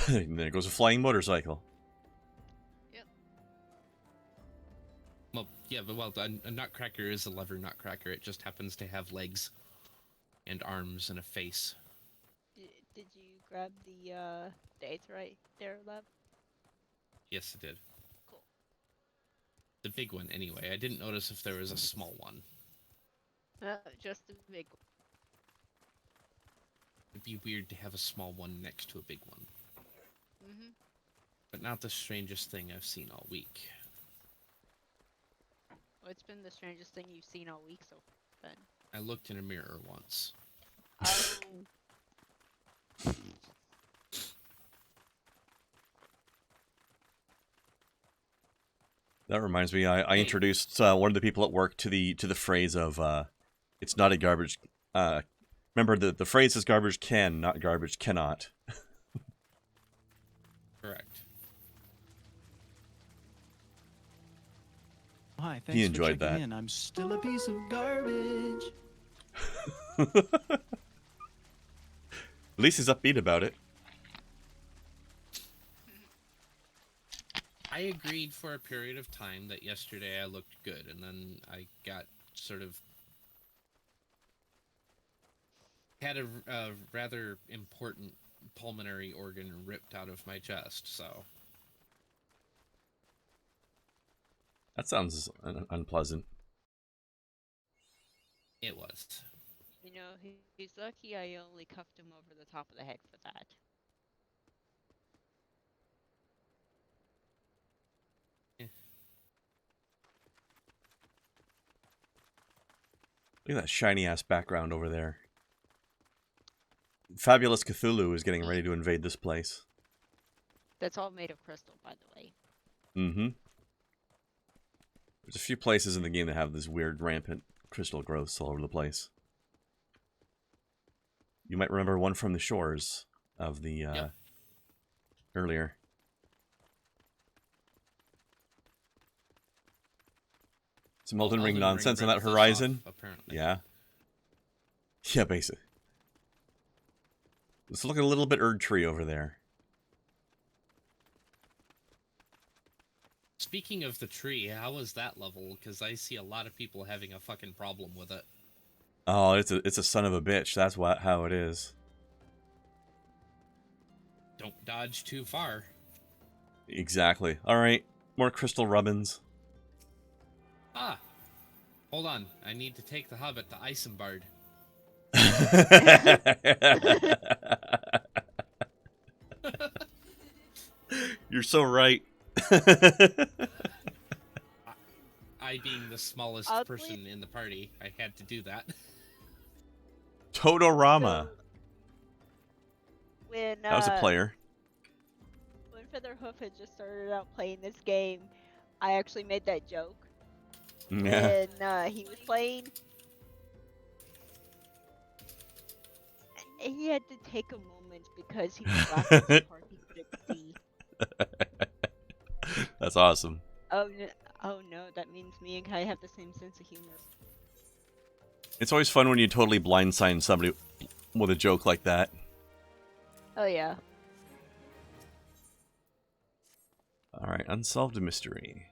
S1: And there goes a flying motorcycle.
S2: Yep.
S3: Well, yeah, but a nutcracker is a lever nutcracker. It just happens to have legs and arms and a face.
S2: Did you grab the Aetheryte there, Lev?
S3: Yes, it did.
S2: Cool.
S3: The big one, anyway. I didn't notice if there was a small one.
S2: Just the big one.
S3: It'd be weird to have a small one next to a big one.
S2: Mm-hmm.
S3: But not the strangest thing I've seen all week.
S2: What's been the strangest thing you've seen all week so far, then?
S3: I looked in a mirror once.
S2: Oh.
S1: That reminds me, I introduced one of the people at work to the phrase of it's not a garbage. Remember the phrase is garbage can, not garbage cannot.
S3: Correct.
S5: Hi, thanks
S1: He enjoyed
S5: for checking
S1: that.
S5: in. I'm still a piece of garbage.
S1: At least he's upbeat about it.
S3: I agreed for a period of time that yesterday I looked good, and then I got sort of had a rather important pulmonary organ ripped out of my chest, so...
S1: That sounds unpleasant.
S3: It was.
S2: You know, he's lucky I only cuffed him over the top of the head for that.
S1: Look at that shiny ass background over there. Fabulous Cthulhu is getting ready to invade this place.
S2: That's all made of crystal, by the way.
S1: Mm-hmm. There's a few places in the game that have this weird rampant crystal growths all over the place. You might remember one from the shores of the earlier. Some Elden Ring nonsense on that horizon.
S3: Apparently.
S1: Yeah. Yeah, basically. Let's look at a little bit Erd Tree over there.
S3: Speaking of the tree, how was that level? Because I see a lot of people having a fucking problem with it.
S1: Oh, it's a son of a bitch. That's how it is.
S3: Don't dodge too far.
S1: Exactly. All right, more crystal rubbins.
S3: Ah, hold on. I need to take the Hobbit to Isambard.
S1: You're so right.
S3: I being the smallest person in the party, I had to do that.
S1: Todorama.
S2: So, when
S1: That was a player.
S2: When Featherhoof had just started out playing this game, I actually made that joke.
S1: Yeah.
S2: And he was playing, and he had to take a moment because he was laughing so hard he couldn't see.
S1: That's awesome.
S2: Oh no, that means me and Kai have the same sense of humor.
S1: It's always fun when you totally blindside somebody with a joke like that.
S2: Oh yeah.
S1: Alright, unsolved mystery.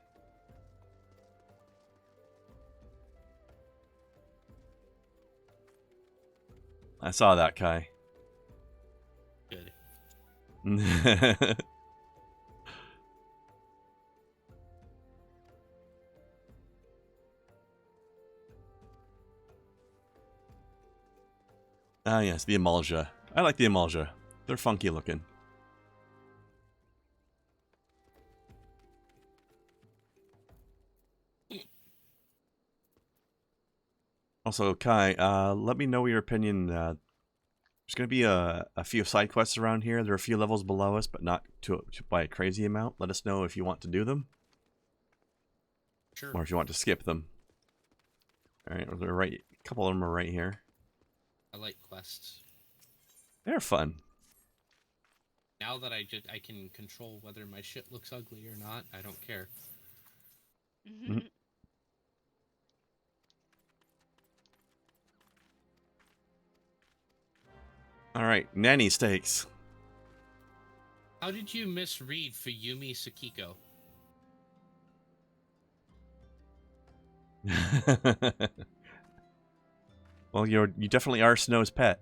S1: I saw that, Kai.
S3: Good.
S1: Ah, yes, the Emulsia. I like the Emulsia. They're funky looking. Also, Kai, let me know your opinion There's going to be a few side quests around here. There are a few levels below us, but not by a crazy amount. Let us know if you want to do them.
S3: Sure.
S1: Or if you want to skip them. Alright, they're right. A couple of them are right here.
S3: I like quests.
S1: They're fun.
S3: Now that I can control whether my shit looks ugly or not, I don't care.
S1: Mhm. Alright, nanny steaks.
S3: How did you misread Fuyumi Tsukiko?
S1: Well, you definitely are Snow's pet.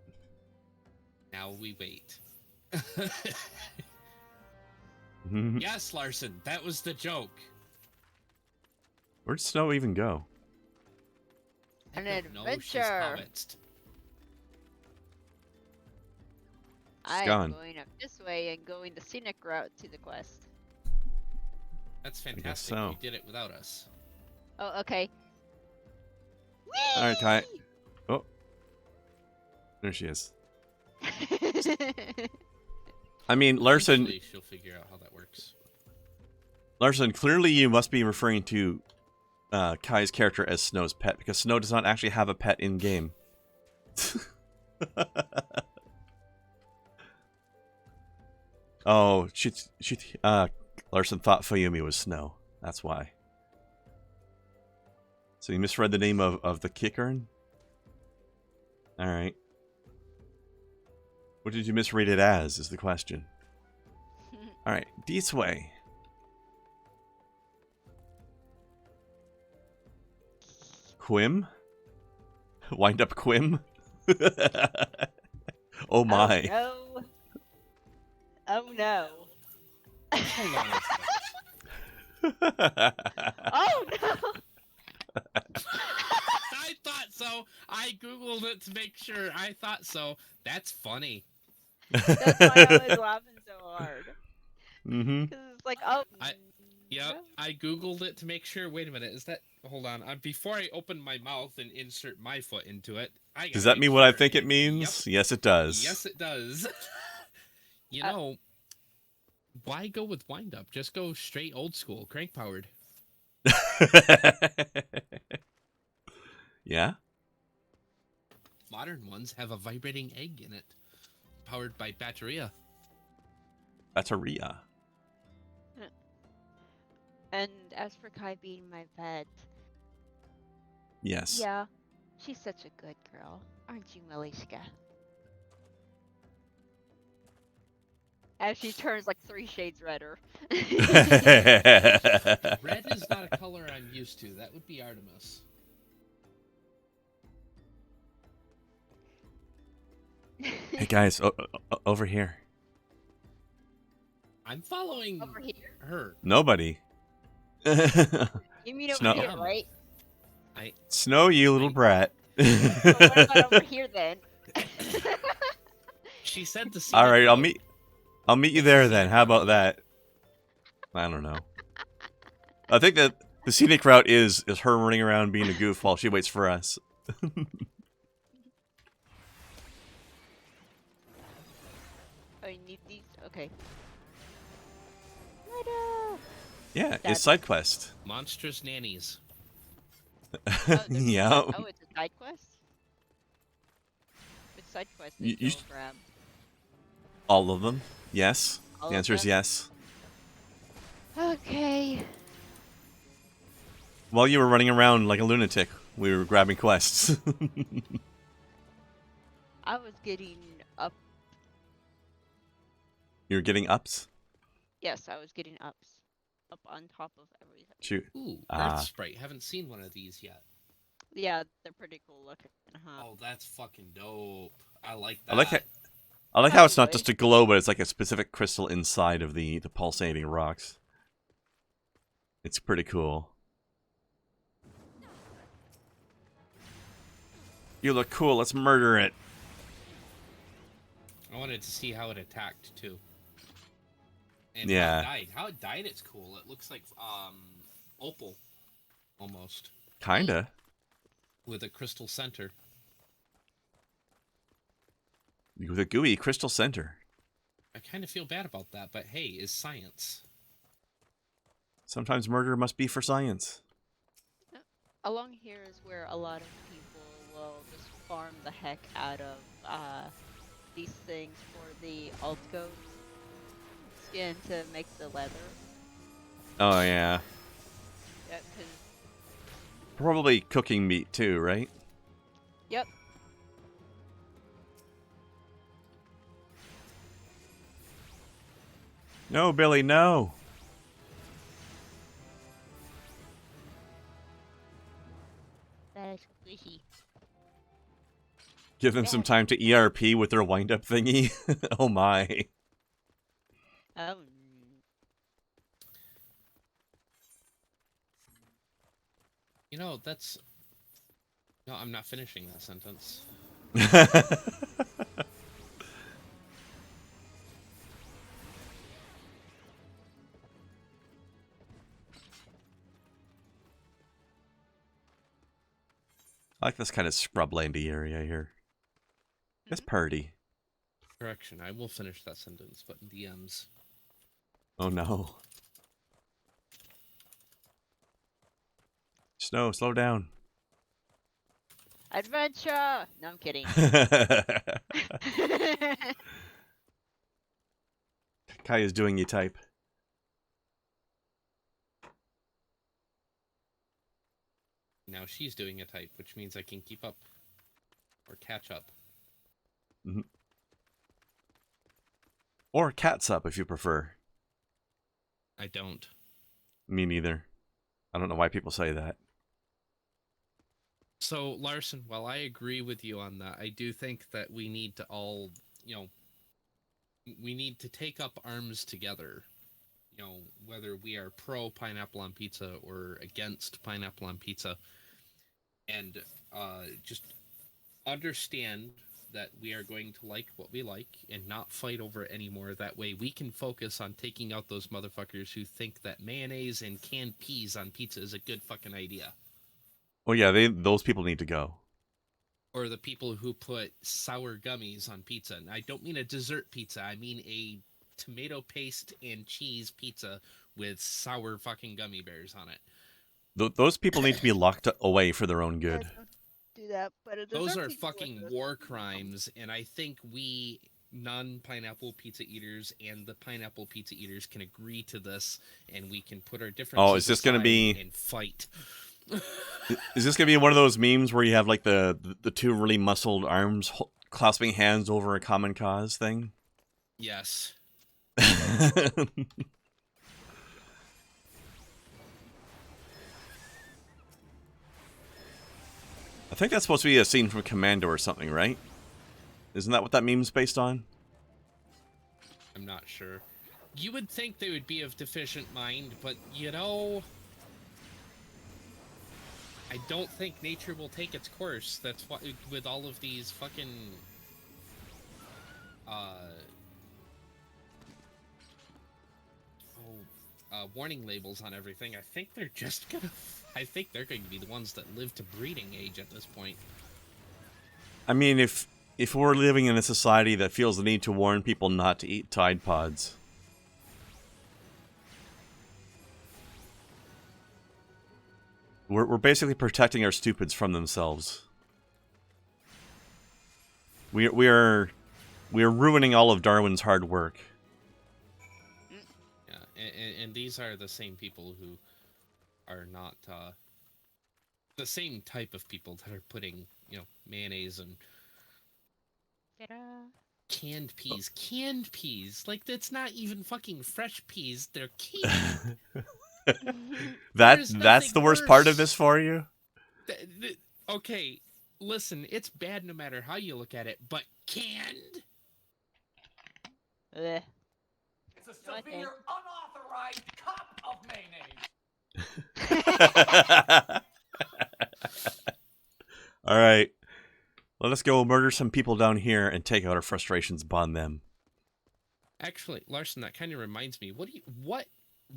S3: Now we wait.
S1: Mhm.
S3: Yes, Larson, that was the joke.
S1: Where'd Snow even go?
S2: An
S3: I don't know, she's
S2: adventure.
S3: hobbitsed.
S2: I am
S1: gone.
S2: going up this way and going the scenic route to the quest.
S3: That's
S1: guess
S3: fantastic.
S1: so.
S3: You did it without us.
S2: Oh, okay.
S1: Alright, Kai. Oh. There she is. I mean, Larson,
S3: Eventually she'll figure out how that works.
S1: Larson, clearly you must be referring to Kai's character as Snow's pet, because Snow does not actually have a pet in-game. Oh, Larson thought Fuyumi was Snow. That's why. So you misread the name of the Kickern? Alright. What did you misread it as, is the question. Alright, this way. Quim? Wind up Quim? Oh my.
S2: Oh no. Oh no.
S3: Hold on a second.
S2: Oh no.
S3: I thought so. I googled it to make sure. I thought so. That's funny.
S2: That's why I was laughing so hard.
S1: Mm-hmm.
S2: Because it's like, oh.
S3: Yep, I googled it to make sure. Wait a minute, is that? Hold on. Before I open my mouth and insert my foot into it,
S1: Does that mean what I think it means?
S3: Yep.
S1: Yes, it does.
S3: Yes, it does. You know, why go with wind up? Just go straight old school, crank powered.
S1: Yeah?
S3: Modern ones have a vibrating egg in it, powered by batteria.
S1: Batteria.
S2: And as for Kai being my pet,
S1: Yes.
S2: yeah, she's such a good girl, aren't you, Malishka? As she turns like 3 shades redder.
S3: Red is not a color I'm used to. That would be Artemis.
S1: Hey guys, over here.
S3: I'm following
S2: Over here?
S3: her.
S1: Nobody.
S2: You mean over
S1: Snow.
S2: here, right?
S1: Snow, you little brat.
S2: Well, what about over here then?
S3: She said the
S1: All right, I'll meet you there then. How about that? I don't know. I think that the scenic route is her running around being a goof while she waits for us.
S2: Oh, you need these? Okay. Ta-da!
S1: Yeah, it's side quest.
S3: Monstrous nannies.
S1: Yeah.
S2: Oh, it's a side quest? Which side quest did
S1: You
S2: you grab?
S1: All of them? Yes.
S2: All
S1: The
S2: of
S1: answer is
S2: them?
S1: yes.
S2: Okay.
S1: While you were running around like a lunatic, we were grabbing quests.
S2: I was getting up.
S1: You were getting ups?
S2: Yes, I was getting ups. Up on top of everything.
S1: Shoot.
S3: Ooh, Earth Sprite. Haven't seen one of these yet.
S2: Yeah, they're pretty cool looking.
S3: Oh, that's fucking dope. I like that.
S1: I like how it's not just a glow, but it's like a specific crystal inside of the pulsating rocks. It's pretty cool. You look cool, let's murder it.
S3: I wanted to see how it attacked too. And
S1: Yeah.
S3: how it died. How it died, it's cool. It looks like opal, almost.
S1: Kinda.
S3: With a crystal center.
S1: With a gooey crystal center.
S3: I kind of feel bad about that, but hey, is science.
S1: Sometimes murder must be for science.
S2: Along here is where a lot of people will just farm the heck out of these things for the alt goat skin to make the leather.
S1: Oh, yeah.
S2: Yeah, 'cause
S1: Probably cooking meat, too, right?
S2: yep.
S1: No, Billy, no.
S2: That is squishy.
S1: Give them some time to ERP with their wind-up thingy. Oh, my.
S2: Oh.
S3: You know, that's... No, I'm not finishing that sentence.
S1: I like this kind of scrublandy area here. It's pretty.
S3: Correction, I will finish that sentence, but in DMs.
S1: Oh, no. Snow, slow down.
S2: Adventure! No, I'm kidding.
S1: Kai is doing you type.
S3: Now she's doing a type, which means I can keep up. Or catch up.
S1: Mm-hmm. Or cat's up, if you prefer.
S3: I don't.
S1: Me neither. I don't know why people say that.
S3: So, Larson, while I agree with you on that, I do think that we need to all, we need to take up arms together. Whether we are pro pineapple on pizza or against pineapple on pizza. And just understand that we are going to like what we like and not fight over it anymore. That way we can focus on taking out those motherfuckers who think that mayonnaise and canned peas on pizza is a good fucking idea.
S1: Oh yeah, those people need to go.
S3: Or the people who put sour gummies on pizza. And I don't mean a dessert pizza. I mean a tomato paste and cheese pizza with sour fucking gummy bears on it.
S1: Those people need to be locked away for their own good.
S2: Do that, but
S3: those are fucking war crimes, and I think we non-pineapple pizza eaters and the pineapple pizza eaters can agree to this, and we can put our differences
S1: is this going to be
S3: and fight.
S1: Is this going to be one of those memes where you have like the two really muscled arms clasping hands over a common cause thing?
S3: Yes.
S1: I think that's supposed to be a scene from Commando or something, right? Isn't that what that meme's based on?
S3: I'm not sure. You would think they would be of deficient mind, but I don't think nature will take its course. That's why, with all of these fucking warning labels on everything, I think they're going to be the ones that live to breeding age at this point.
S1: I mean, if we're living in a society that feels the need to warn people not to eat Tide Pods, we're basically protecting our stupids from themselves. We are ruining all of Darwin's hard work.
S3: And these are the same people who are not the same type of people that are putting, mayonnaise and canned peas. Canned peas, like that's not even fucking fresh peas. They're canned.
S1: That's the worst part of this for you?
S3: Okay, listen, it's bad no matter how you look at it, but canned?
S4: It's a severe unauthorized cup of mayonnaise.
S1: All right. Let us go murder some people down here and take out our frustrations upon them.
S3: Actually, Larson, that kind of reminds me. What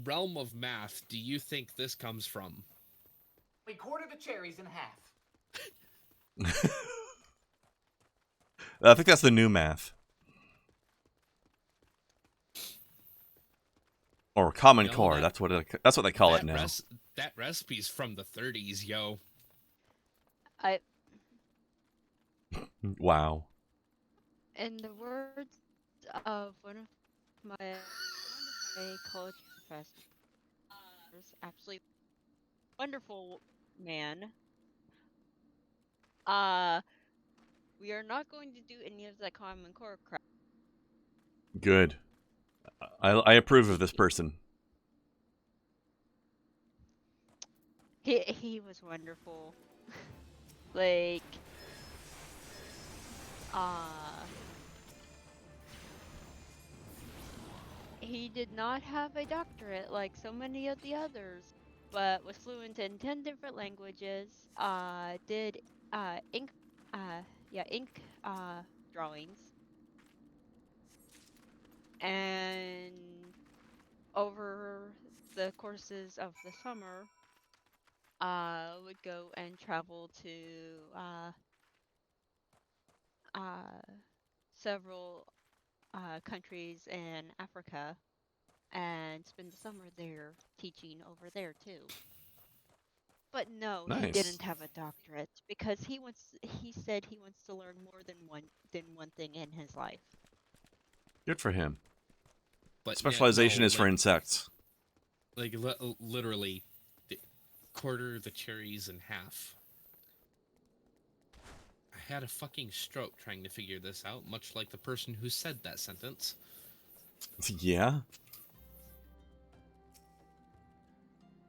S3: realm of math do you think this comes from?
S4: We quarter the cherries in half.
S1: I think that's the new math. Or Common
S3: You know,
S1: Core. That's what they call it now.
S3: That recipe's from the 30s, yo.
S1: Wow.
S2: In the words of one of my college professors, actually wonderful man, we are not going to do any of that Common Core crap.
S1: Good. I approve of this person.
S2: He was wonderful. Like, he did not have a doctorate like so many of the others, but was fluent in 10 different languages. Did ink drawings, and over the courses of the summer, would go and travel to several countries in Africa and spend the summer there teaching over there too. But no, he
S1: Nice.
S2: didn't have a doctorate because he said he wants to learn more than one thing in his life.
S1: Good for him.
S3: But
S1: Specialization is for insects.
S3: Like literally, quarter the cherries in half. I had a fucking stroke trying to figure this out, much like the person who said that sentence.
S1: Yeah.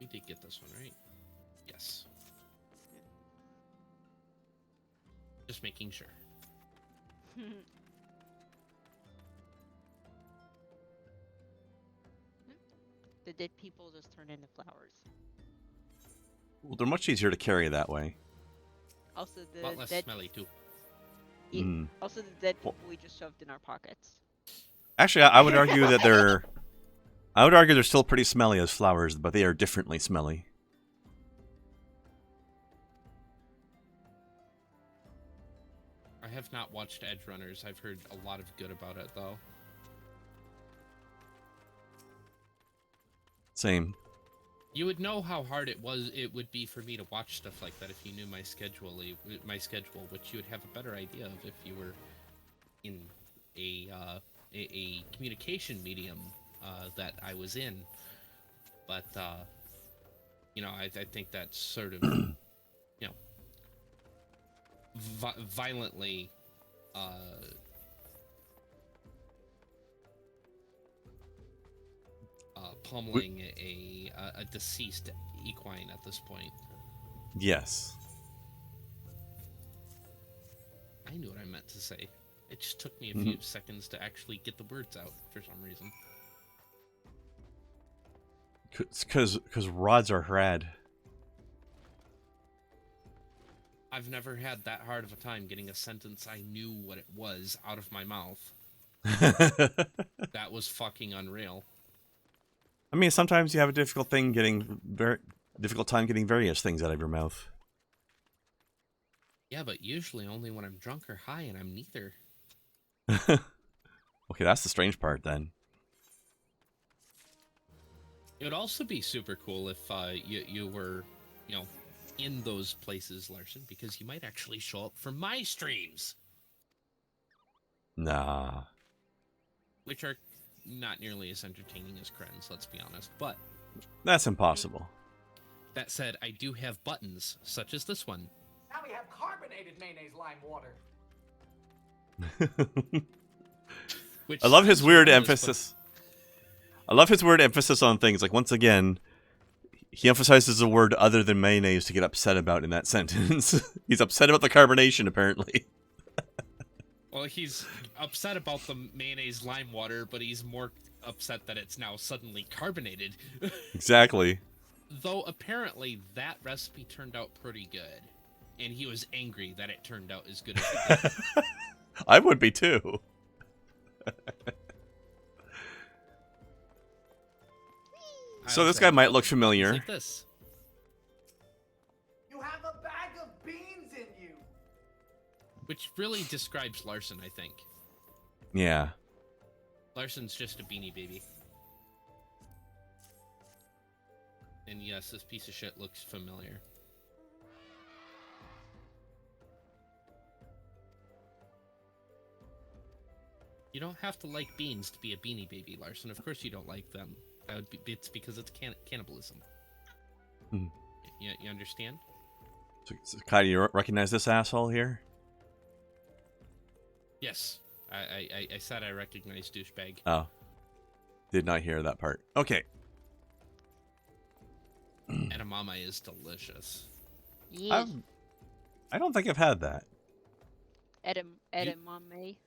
S3: We did get this one right. Yes. Just making sure.
S2: The dead people just turn into flowers.
S1: Well, they're much easier to carry that way.
S2: Also, the
S3: A lot less
S2: dead.
S3: smelly too.
S2: Yeah, also, the dead people we just shoved in our pockets.
S1: Actually, I would argue that they're. I would argue they're still pretty smelly as flowers, but they are differently smelly.
S3: I have not watched Edge Runners. I've heard a lot of good about it, though.
S1: Same.
S3: You would know how hard it would be for me to watch stuff like that if you knew my schedule, which you would have a better idea of if you were in a communication medium that I was in. But you know, I think that's sort of you know violently pummeling a deceased equine at this point.
S1: Yes.
S3: I knew what I meant to say. It just took me a few seconds to actually get the words out for some reason.
S1: Because rods are rad.
S3: I've never had that hard of a time getting a sentence I knew what it was out of my mouth. That was fucking unreal.
S1: I mean, sometimes you have a difficult time getting various things out of your mouth.
S3: Yeah, but usually only when I'm drunk or high, and I'm neither.
S1: Okay, that's the strange part then.
S3: It would also be super cool if you were, you know, in those places, Larson, because you might actually show up for my streams.
S1: Nah.
S3: Which are not nearly as entertaining as Kren's, let's be honest, but...
S1: That's impossible.
S3: That said, I do have buttons, such as this one.
S4: Now we have carbonated mayonnaise lime water.
S1: I love his weird emphasis. I love his weird emphasis on things. Like, once again, he emphasizes a word other than mayonnaise to get upset about in that sentence. He's upset about the carbonation, apparently.
S3: Well, he's upset about the mayonnaise lime water, but he's more upset that it's now suddenly carbonated.
S1: Exactly.
S3: Though apparently that recipe turned out pretty good, and he was angry that it turned out as good as it did.
S1: I would be too. So this guy might look familiar.
S3: Like this.
S4: You have a bag of beans in you.
S3: Which really describes Larson, I think.
S1: Yeah.
S3: Larson's just a beanie baby. And yes, this piece of shit looks familiar. You don't have to like beans to be a beanie baby, Larson. Of course you don't like them. That would be, it's because it's cannibalism.
S1: Hmm.
S3: You understand?
S1: So Kai, do you recognize this asshole here?
S3: Yes. I said I recognize douchebag.
S1: Oh. Did not hear that part. Okay.
S3: Edamame is delicious.
S2: Yeah.
S1: I don't think I've had that.
S2: Edamame.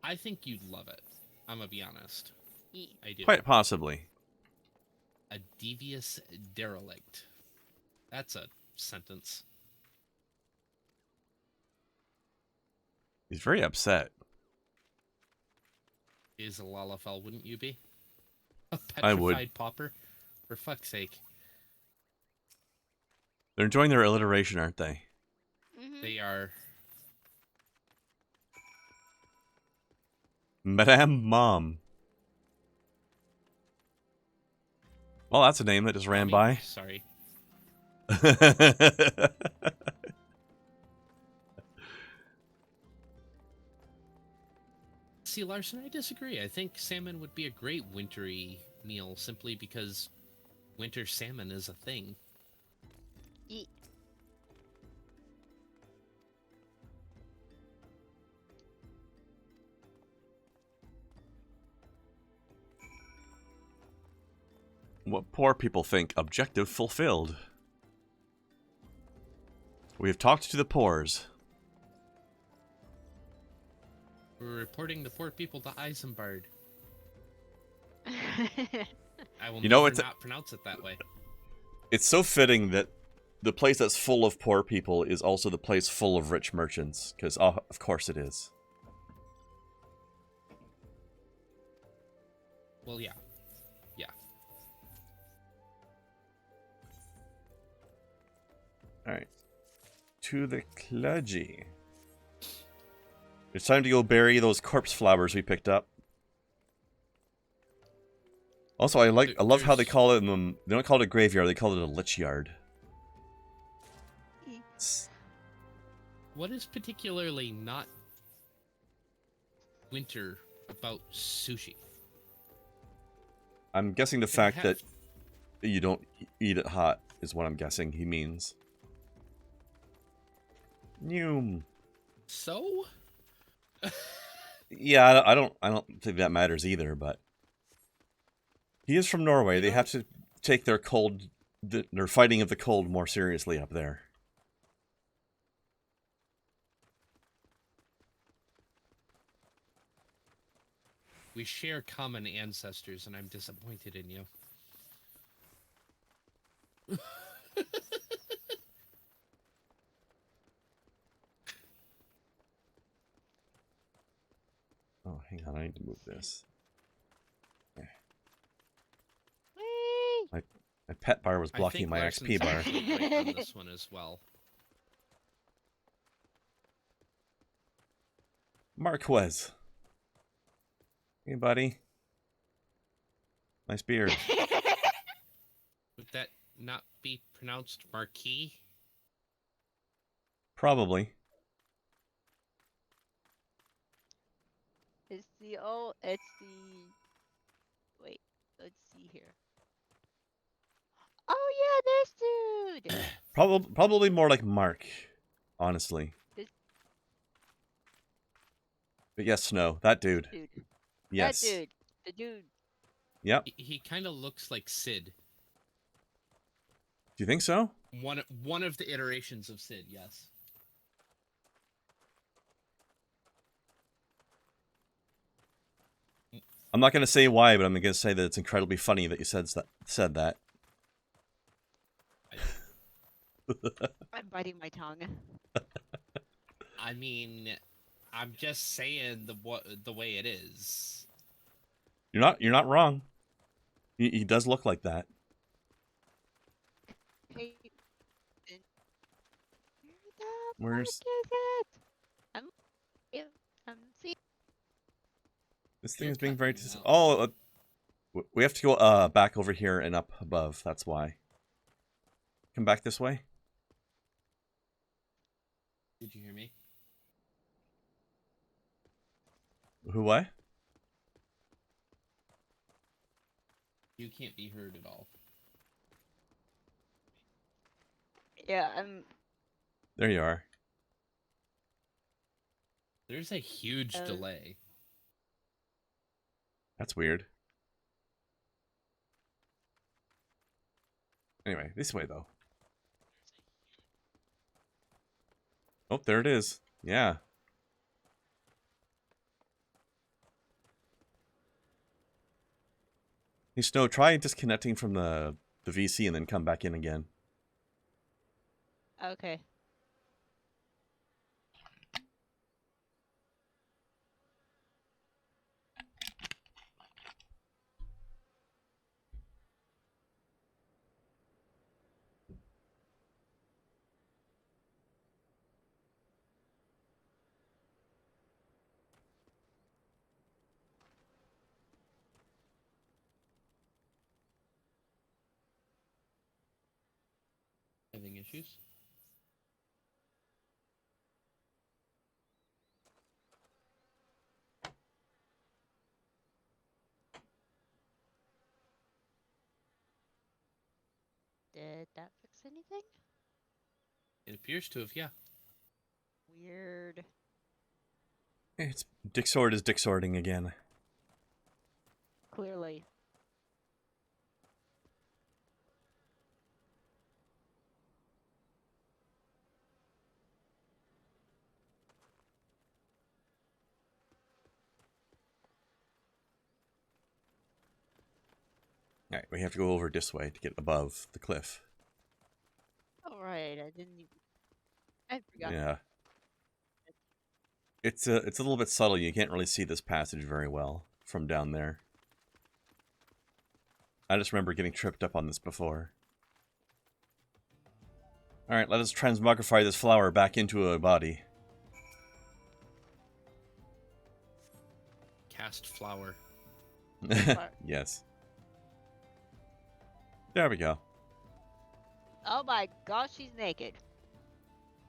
S3: I think you'd love it. I'm gonna be honest.
S2: Yeah.
S3: I do.
S1: Quite possibly.
S3: A devious derelict. That's a sentence.
S1: He's very upset.
S3: Is a Lalafell, wouldn't you be? A
S1: I would.
S3: petrified pauper? For fuck's sake.
S1: They're enjoying their alliteration, aren't they?
S2: Mm-hmm.
S3: They are.
S1: Madame Mom. Well, that's a name that just ran by.
S3: Sorry. See, Larson, I disagree. I think salmon would be a great wintry meal simply because winter salmon is a thing.
S2: Yeah.
S1: What poor people think, objective fulfilled. We have talked to the pores.
S3: We're reporting the poor people to Isambard. I will not pronounce it that way.
S1: It's so fitting that the place that's full of poor people is also the place full of rich merchants, because of course it is.
S3: Well, yeah. Yeah.
S1: Alright. To the clergy. It's time to go bury those corpse flowers we picked up. Also, I love how they call it. They don't call it a graveyard. They call it a lich yard.
S3: What is particularly not winter about sushi?
S1: I'm guessing the fact that you don't eat it hot is what I'm guessing he means.
S3: So?
S1: Yeah, I don't think that matters either, but he is from Norway. They have to take their their fighting of the cold more seriously up there.
S3: We share common ancestors, and I'm disappointed in you.
S1: Oh, hang on, I need to move this. Okay. My pet bar was blocking my XP bar.
S3: On this one as well.
S1: Marquez. Hey, buddy. Nice beard.
S3: Would that not be pronounced Marquis?
S1: Probably.
S2: It's the wait, let's see here. Oh yeah, this dude.
S1: Probably more like Mark, honestly. But yes, Snow, that dude. Yes.
S2: That dude. The dude.
S1: Yep.
S3: He kind of looks like Sid.
S1: Do you think so?
S3: One of the iterations of Sid, yes.
S1: I'm not going to say why, but I'm going to say that it's incredibly funny that you said that.
S2: I'm biting my tongue.
S3: I mean, I'm just saying the way it is.
S1: You're not wrong. He does look like that.
S2: Where the fuck is it?
S1: This thing is being very... Oh, we have to go back over here and up above. That's why. Come back this way.
S3: Did you hear me?
S1: Who, what?
S3: You can't be heard at all.
S2: Yeah, I'm.
S1: There you are.
S3: There's a huge delay.
S1: That's weird. Anyway, this way, though. Oh, there it is. Yeah. Hey, Snow, try disconnecting from the VC and then come back in again.
S2: Okay.
S3: Having issues?
S2: Did that fix anything?
S3: It appears to have, yeah.
S2: Weird.
S1: It's Dixord is Dixording again.
S2: Clearly.
S1: Alright, we have to go over this way to get above the cliff.
S2: Alright, I didn't even... I forgot.
S1: Yeah. It's a little bit subtle. You can't really see this passage very well from down there. I just remember getting tripped up on this before. Alright, let us transmogrify this flower back into a body.
S3: Cast flower.
S1: Yes. There we go.
S2: Oh my gosh, she's naked.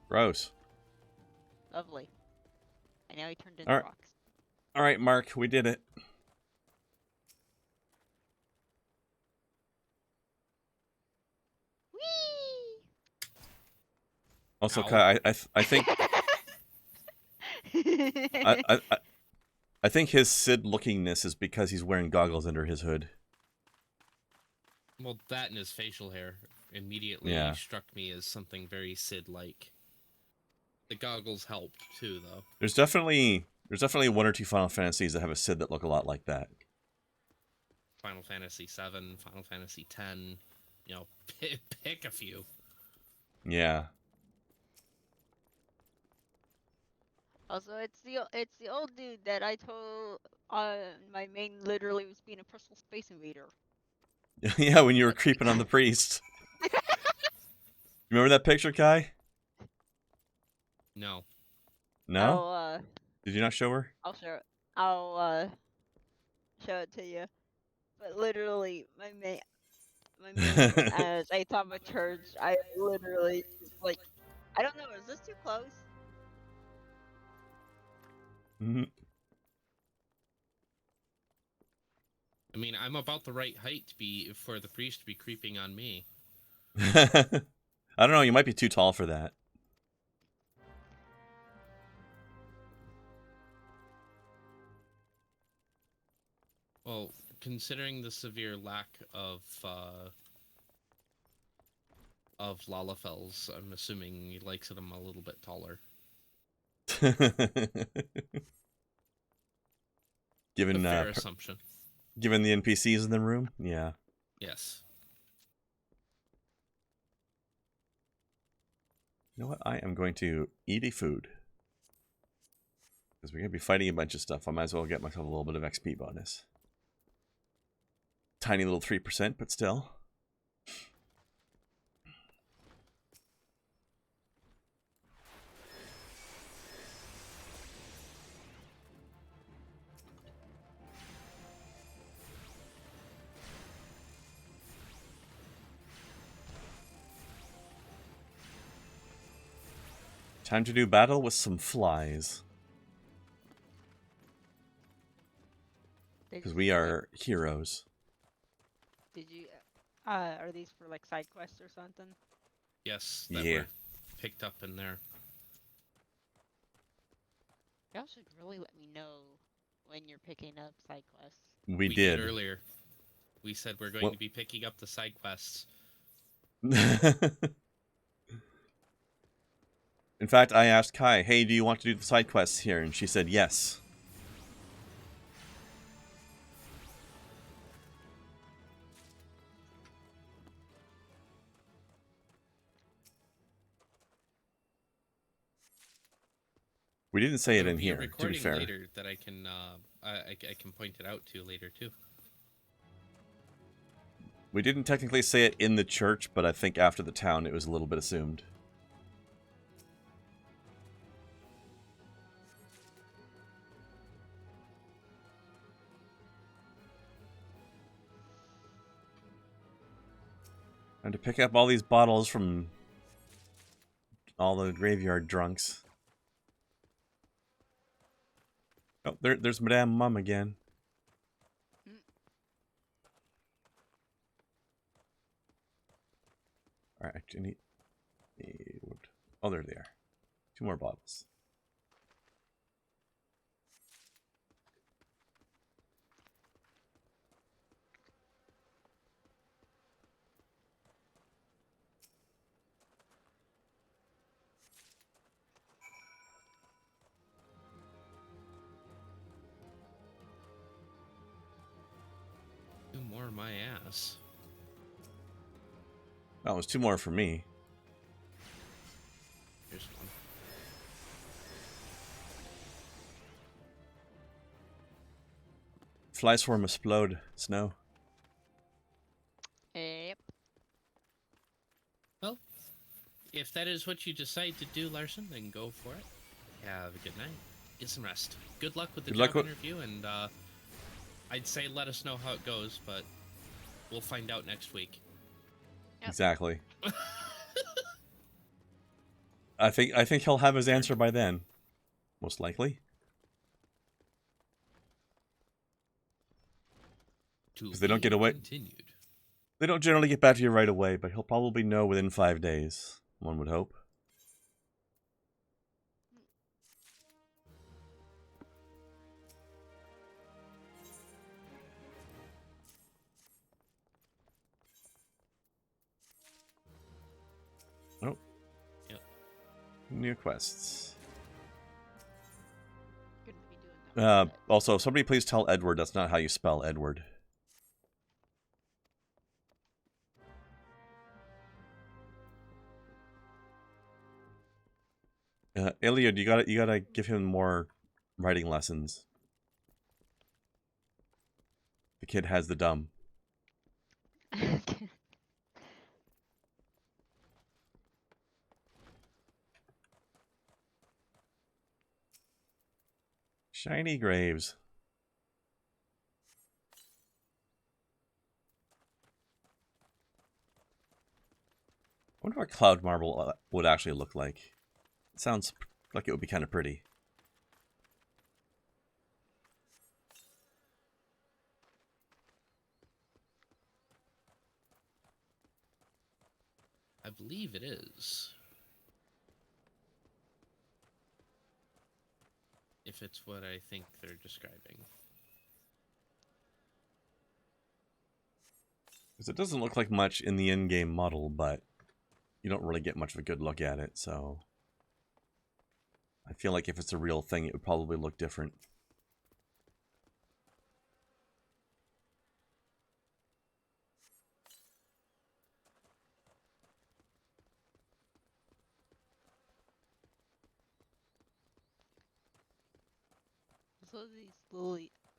S1: Gross.
S2: Lovely. And now he turned into
S1: Alright.
S2: rocks.
S1: Alright, Mark, we did it.
S2: Whee!
S1: Also,
S3: Ow.
S1: Kai, I think I think his Sid lookingness is because he's wearing goggles under his hood.
S3: Well, that and his facial hair immediately
S1: Yeah.
S3: struck me as something very Sid-like. The goggles helped too, though.
S1: There's definitely one or two Final Fantasies that have a Sid that look a lot like that.
S3: Final Fantasy VII, Final Fantasy X, you know, pick a few.
S1: Yeah.
S2: Also, it's the old dude that I told my main literally was being a personal space invader.
S1: Yeah, when you were creeping on the priest. Remember that picture, Kai?
S3: No.
S1: No?
S2: I'll,
S1: Did you not show her?
S2: I'll show it. I'll show it to you. But literally, my main as I thought my church, I literally like, I don't know, is this too close?
S1: Mhm.
S3: I mean, I'm about the right height to be for the priest to be creeping on me.
S1: I don't know, you might be too tall for that.
S3: Well, considering the severe lack of Lalafels, I'm assuming he likes them a little bit taller.
S1: Given
S3: A fair assumption.
S1: Given the NPCs in the room, yeah.
S3: Yes.
S1: You know what? I am going to eat a food. Because we're going to be fighting a bunch of stuff. I might as well get myself a little bit of XP bonus. Tiny little 3%, but still. Time to do battle with some flies. Because we are heroes.
S2: Did you? Are these for like side quests or something?
S3: Yes, that
S1: Yeah.
S3: were picked up in there.
S2: Y'all should really let me know when you're picking up side quests.
S1: We
S3: did
S1: did.
S3: earlier. We said we're going to be picking up the side quests.
S1: In fact, I asked Kai, hey, do you want to do the side quests here? And she said yes. We didn't say it
S3: There'll
S1: in
S3: be
S1: here,
S3: a
S1: to be
S3: recording
S1: fair.
S3: later that I can point it out to later too.
S1: We didn't technically say it in the church, but I think after the town it was a little bit assumed. And to pick up all these bottles from all the graveyard drunks. Oh, there's Madame Mum again. Alright, I need... Oh, there they are. 2 more bottles.
S3: Two more my ass.
S1: That was 2 more for me.
S3: Here's one.
S1: Fly swarm explode. Snow.
S2: Yep.
S3: Well, if that is what you decide to do, Larson, then go for it. Have a good night. Get some rest. Good luck with the job interview, and I'd say let us know how it goes, but we'll find out next week.
S2: Yep.
S1: Exactly. I think he'll have his answer by then. Most likely. Because they don't get away.
S3: Continued.
S1: They don't generally get back to you right away, but he'll probably know within 5 days. One would hope. Oh.
S3: Yep.
S1: New quests.
S2: Couldn't be doing that.
S1: Also, somebody please tell Edward that's not how you spell Edward. Iliad, you gotta give him more writing lessons. The kid has the dumb. Shiny graves. I wonder what cloud marble would actually look like. It sounds like it would be kind of pretty.
S3: I believe it is. If it's what I think they're describing.
S1: Because it doesn't look like much in the in-game model, but you don't really get much of a good look at it, so... I feel like if it's a real thing, it would probably look different.
S2: So these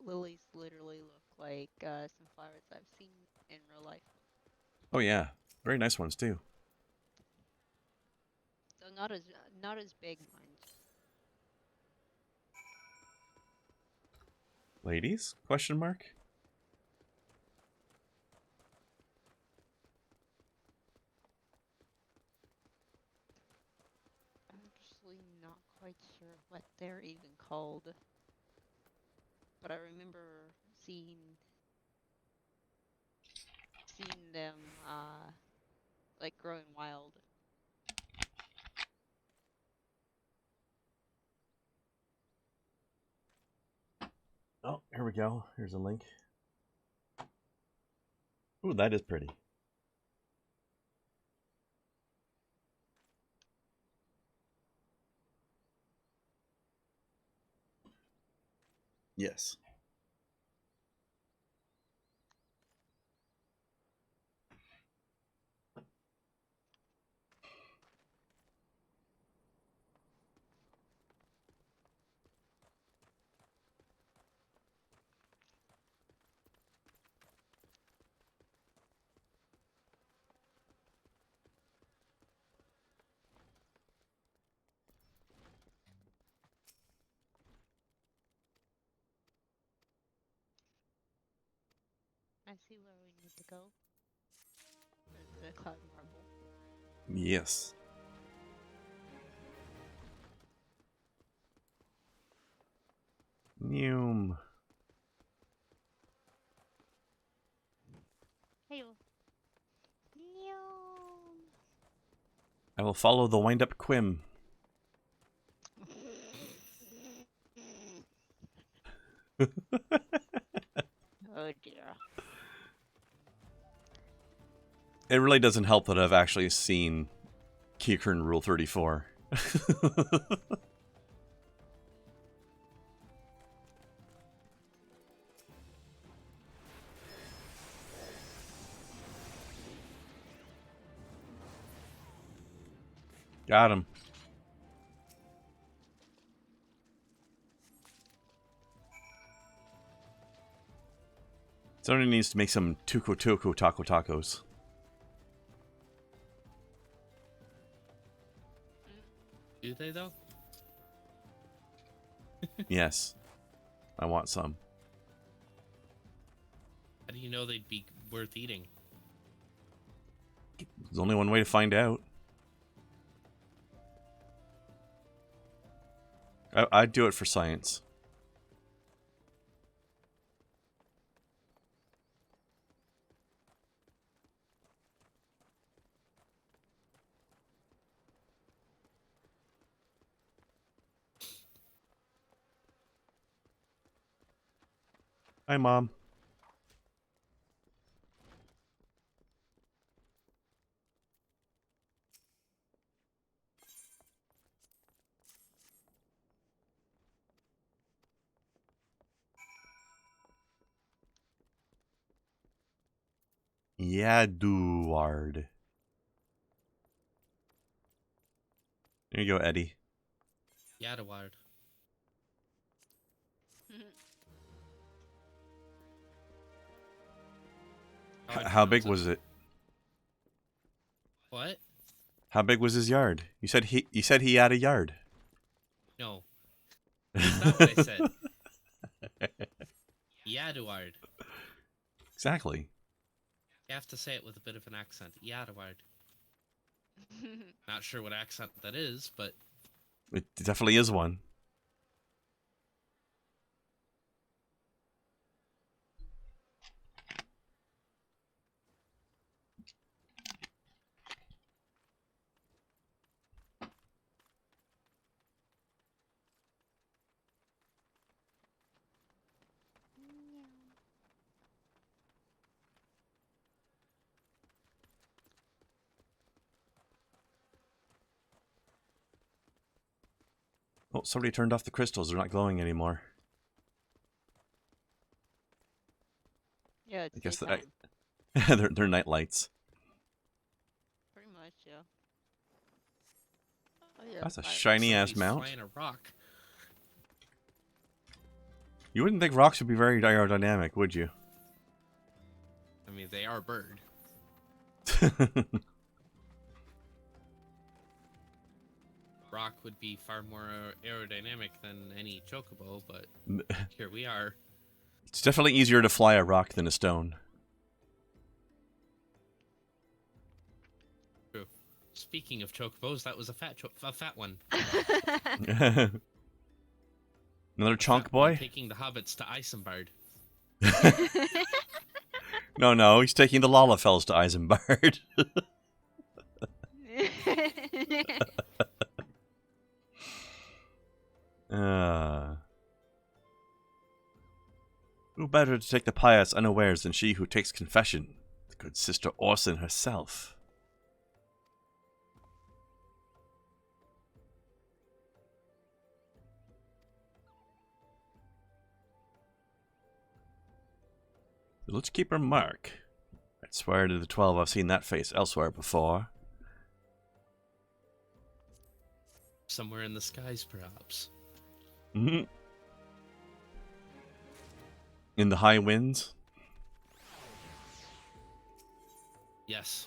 S2: lilies literally look like some flowers I've seen in real life.
S1: Oh yeah, very nice ones too.
S2: So not as big, mind.
S1: Ladies? Question mark?
S2: I'm just actually not quite sure what they're even called. But I remember seeing them like growing wild.
S1: Oh, here we go. Here's a link. Ooh, that is pretty. Yes.
S2: I see where we need to go. The cloud marble.
S1: Yes. Neum.
S2: Hey.
S1: I will follow the wind-up Quim.
S2: Oh dear.
S1: It really doesn't help that I've actually seen Keycurn Rule 34. Got him. Somebody needs to make some tuco taco tacos.
S3: Do they though?
S1: Yes. I want some.
S3: How do you know they'd be worth eating?
S1: There's only one way to find out. I'd do it for science. Hi, Mom. Yeah, Duard. There you go, Eddie.
S3: Yadaward.
S1: How big was it?
S3: What?
S1: How big was his yard? You said he had a yard.
S3: No. That's not what I said. Yadaward.
S1: Exactly.
S3: You have to say it with a bit of an accent. Yadaward. Not sure what accent that is, but...
S1: It definitely is one. Oh, somebody turned off the crystals. They're not glowing anymore.
S2: Yeah, it's
S1: I guess
S2: daytime.
S1: they're night lights.
S2: Pretty much, yeah. Oh, yeah,
S1: That's a
S2: fire.
S1: shiny ass
S3: Somebody's
S1: mount.
S3: flying a rock.
S1: You wouldn't think rocks would be very aerodynamic, would you?
S3: I mean, they are bird. Rock would be far more aerodynamic than any chocobo, but here we are.
S1: It's definitely easier to fly a rock than a stone.
S3: True. Speaking of chocobos, that was a fat one.
S1: Another
S3: A
S1: chonk
S3: fat one
S1: boy?
S3: taking the hobbits to Isambard.
S1: No, he's taking the Lalafells to Isambard. Who better to take the pious unawares than she who takes confession? The good sister Orson herself. Let's keep her mark. I'd swear to the 12 I've seen that face elsewhere before.
S3: Somewhere in the skies, perhaps.
S1: Mm-hmm. In the high winds?
S3: Yes.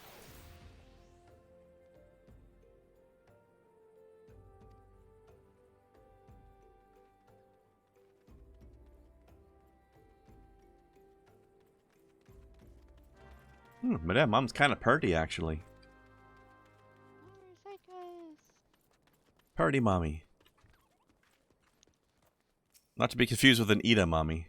S1: But that mom's kind of purty, actually. Purty mommy. Not to be confused with an Ida mommy.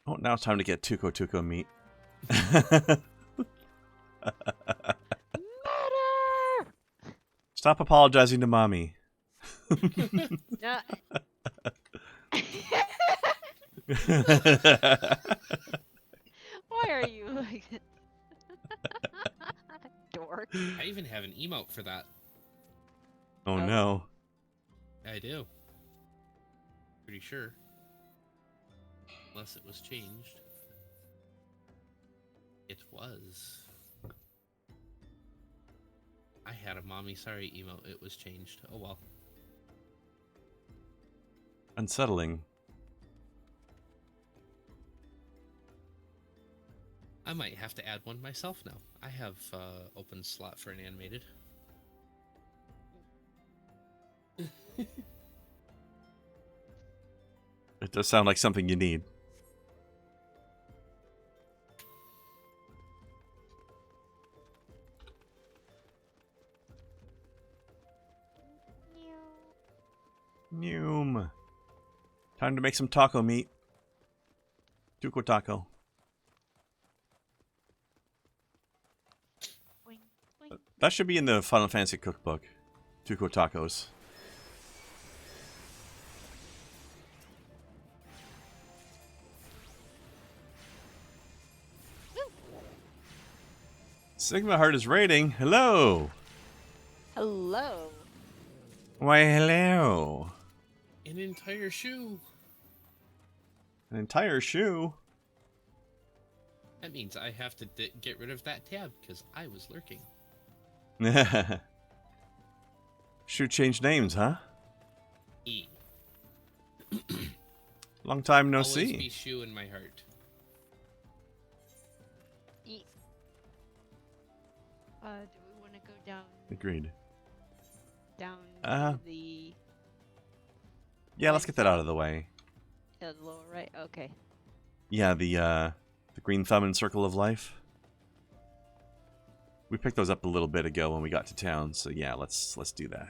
S1: Oh, now it's time to get Tuco meat. Stop apologizing to mommy.
S2: Why are you like this? Dork.
S3: I even have an emote for that.
S1: Oh no.
S3: I do. Pretty sure. Unless it was changed. It was. I had a mommy sorry emote. It was changed. Oh well.
S1: Unsettling.
S3: I might have to add one myself now. I have open slot for an animated.
S1: It does sound like something you need. Noom. Time to make some taco meat. Tuco taco. That should be in the Final Fantasy cookbook. Tuco tacos. Sigma Heart is raiding. Hello.
S2: Hello.
S1: Why, hello.
S3: An entire shoe.
S1: An entire shoe?
S3: That means I have to get rid of that tab because I was lurking.
S1: Shoe changed names, huh?
S3: E.
S1: Long time no
S3: Always
S1: see.
S3: be shoe in my heart.
S2: E. Do we want to go down?
S1: Agreed.
S2: Down the.
S1: Yeah, let's get that out of the way.
S2: The lower right. Okay.
S1: Yeah, the green thumb and circle of life. We picked those up a little bit ago when we got to town, so yeah, let's do that.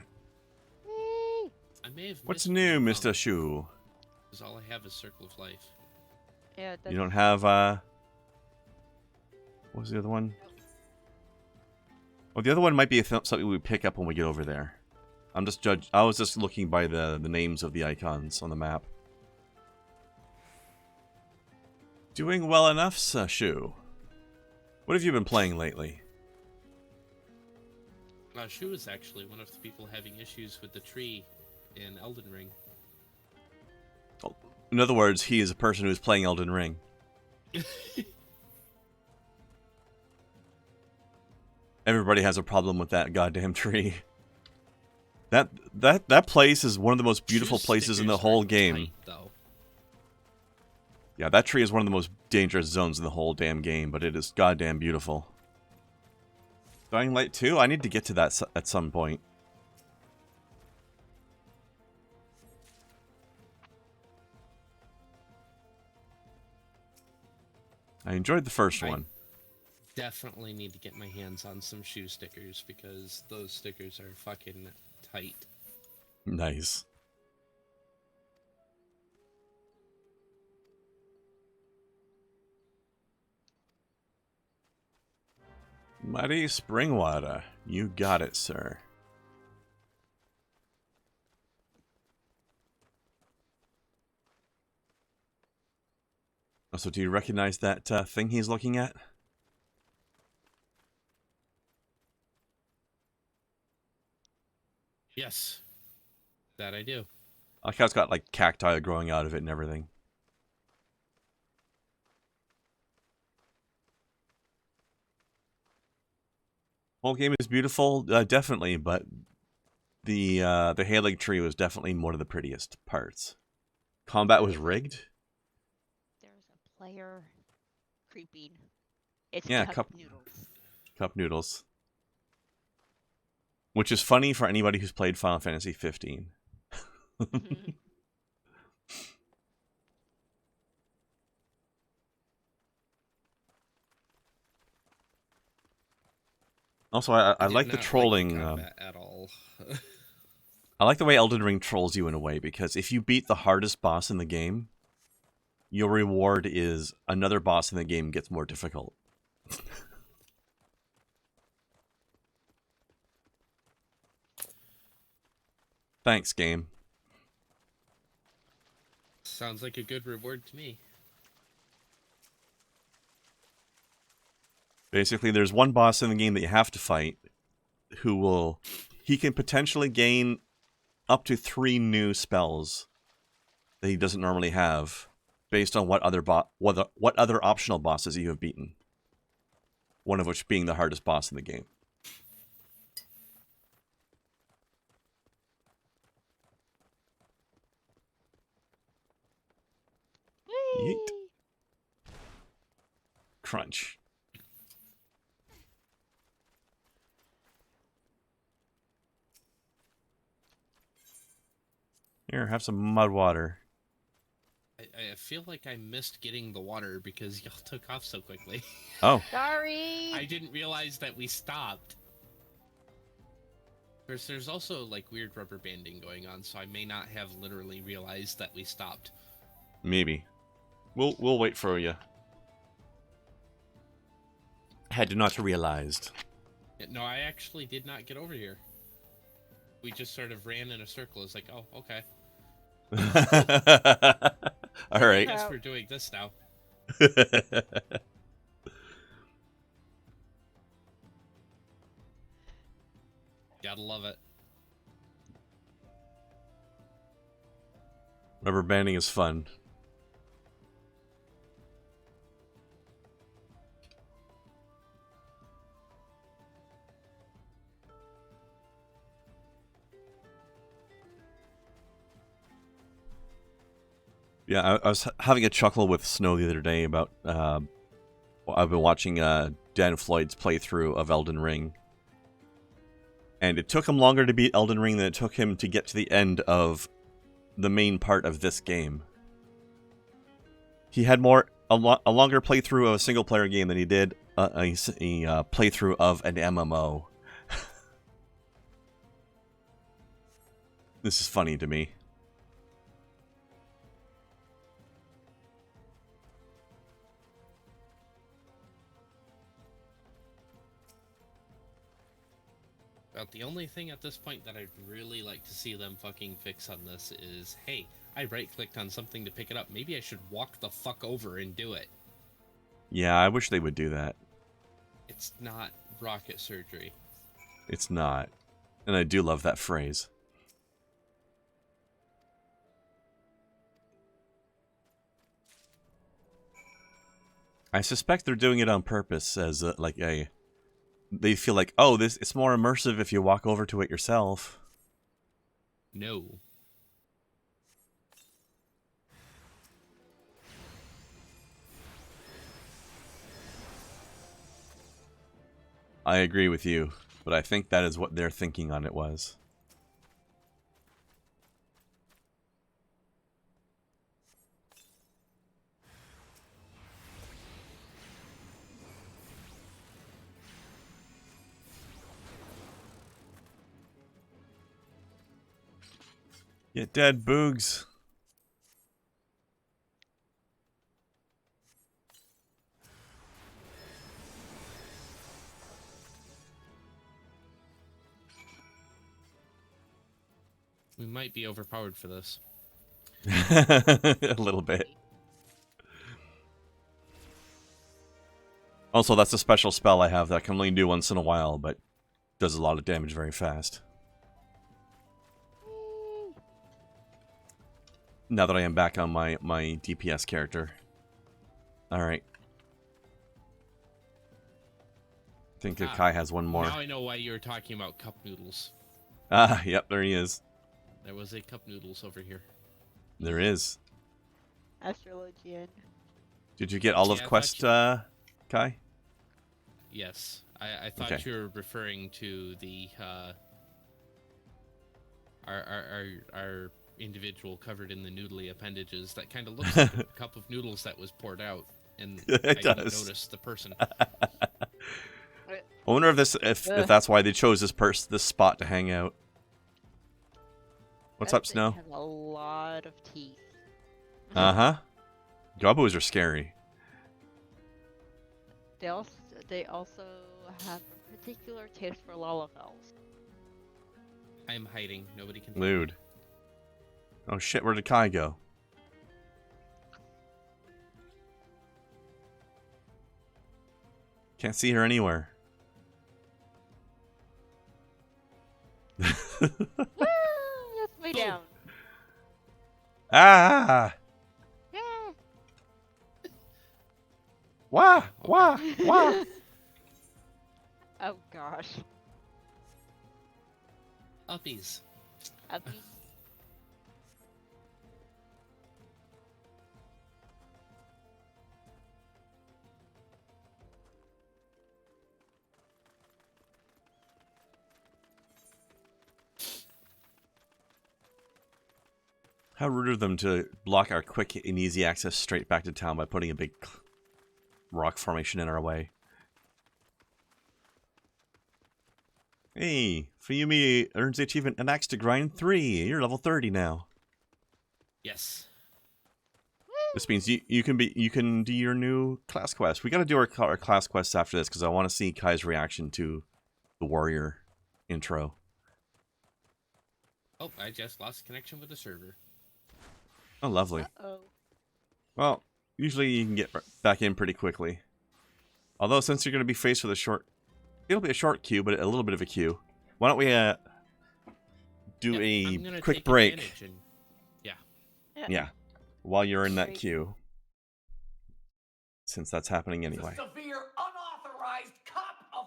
S3: I may have
S1: What's
S3: missed
S1: new,
S3: one.
S1: Mr. Shoe?
S3: Because all I have is Circle of Life.
S2: Yeah.
S1: You don't have what was the other one? Oh, the other one might be something we pick up when we get over there. I was just looking by the names of the icons on the map. Doing well enough, Shu. What have you been playing lately?
S3: Shu is actually one of the people having issues with the tree in Elden Ring.
S1: Oh, in other words, he is a person who's playing Elden Ring. Everybody has a problem with that goddamn tree. That place is one of the most beautiful places in the whole game.
S3: Tight, though.
S1: Yeah, that tree is one of the most dangerous zones in the whole damn game, but it is goddamn beautiful. Dying Light 2? I need to get to that at some point. I enjoyed the first one.
S3: Definitely need to get my hands on some shoe stickers because those stickers are fucking tight.
S1: Nice. Muddy spring water. You got it, sir. Also, do you recognize that thing he's looking at?
S3: Yes. That I do.
S1: I like how it's got like cacti growing out of it and everything. Whole game is beautiful, definitely, but the hailing tree was definitely one of the prettiest parts. Combat was rigged.
S2: There's a player creeping. It's
S1: Yeah,
S2: cup noodles.
S1: Cup noodles. Which is funny for anybody who's played Final Fantasy 15. Also, I like the trolling.
S3: At all.
S1: I like the way Elden Ring trolls you in a way, because if you beat the hardest boss in the game, your reward is another boss in the game gets more difficult. Thanks, game.
S3: Sounds like a good reward to me.
S1: Basically, there's one boss in the game that you have to fight he can potentially gain up to 3 new spells that he doesn't normally have based on what other optional bosses you have beaten. One of which being the hardest boss in the game. Yeet. Crunch. Here, have some mud water.
S3: I feel like I missed getting the water because y'all took off so quickly.
S1: Oh.
S2: Sorry!
S3: I didn't realize that we stopped. There's also like weird rubber banding going on, so I may not have literally realized that we stopped.
S1: Maybe. We'll wait for you. Had not realized.
S3: No, I actually did not get over here. We just sort of ran in a circle. It's like, oh, okay.
S1: All right.
S3: I guess we're doing this now. Gotta love it.
S1: Rubber banding is fun. Yeah, I was having a chuckle with Snow the other day about, I've been watching Dan Floyd's playthrough of Elden Ring. And it took him longer to beat Elden Ring than it took him to get to the end of the main part of this game. He had a longer playthrough of a single-player game than he did a playthrough of an MMO. This is funny to me.
S3: But the only thing at this point that I'd really like to see them fucking fix on this is, hey, I right-clicked on something to pick it up. Maybe I should walk the fuck over and do it.
S1: Yeah, I wish they would do that.
S3: It's not rocket surgery.
S1: It's not. And I do love that phrase. I suspect they're doing it on purpose as they feel like, oh, it's more immersive if you walk over to it yourself.
S3: No.
S1: I agree with you, but I think that is what their thinking on it was. Get dead, Boogs.
S3: We might be overpowered for this.
S1: A little bit. Also, that's a special spell I have that I can only do once in a while, but does a lot of damage very fast. Now that I am back on my DPS character. Alright. I think that Kai has one more.
S3: Now I know why you were talking about cup noodles.
S1: Ah, yep, there he is.
S3: There was a cup noodles over here.
S1: There is.
S2: Astrologian.
S1: Did you get all of quest, Kai?
S3: Yes. I thought
S1: Okay.
S3: you were referring to the our individual covered in the noodly appendages that kind of looks like a cup of noodles that was poured out, and I didn't notice the person.
S1: I wonder if that's why they chose this spot to hang out. What's up, Snow?
S2: Have a lot of teeth.
S1: Uh-huh. Gobos are scary.
S2: They also have a particular taste for Lalafels.
S3: I'm hiding. Nobody can.
S1: Lewd. Oh shit, where did Kai go? Can't see her anywhere.
S2: Woo! That's way down.
S1: Ah!
S2: Yeah.
S1: Wah! Wah! Wah!
S2: Oh gosh.
S3: Uppies.
S2: Uppies.
S1: How rude of them to block our quick and easy access straight back to town by putting a big rock formation in our way. Hey, Fuyumi earns the achievement An Axe to Grind 3. You're level 30 now.
S3: Yes.
S1: This means you can do your new class quest. We got to do our class quests after this because I want to see Kai's reaction to the warrior intro.
S3: Oh, I just lost connection with the server.
S1: Oh, lovely.
S2: Uh-oh.
S1: Well, usually you can get back in pretty quickly. Although, since you're going to be faced with it'll be a short queue, but a little bit of a queue. Why don't we do a quick break?
S3: And...
S1: Yeah, while you're in that queue, since that's happening anyway.
S4: It's a severe unauthorized cup of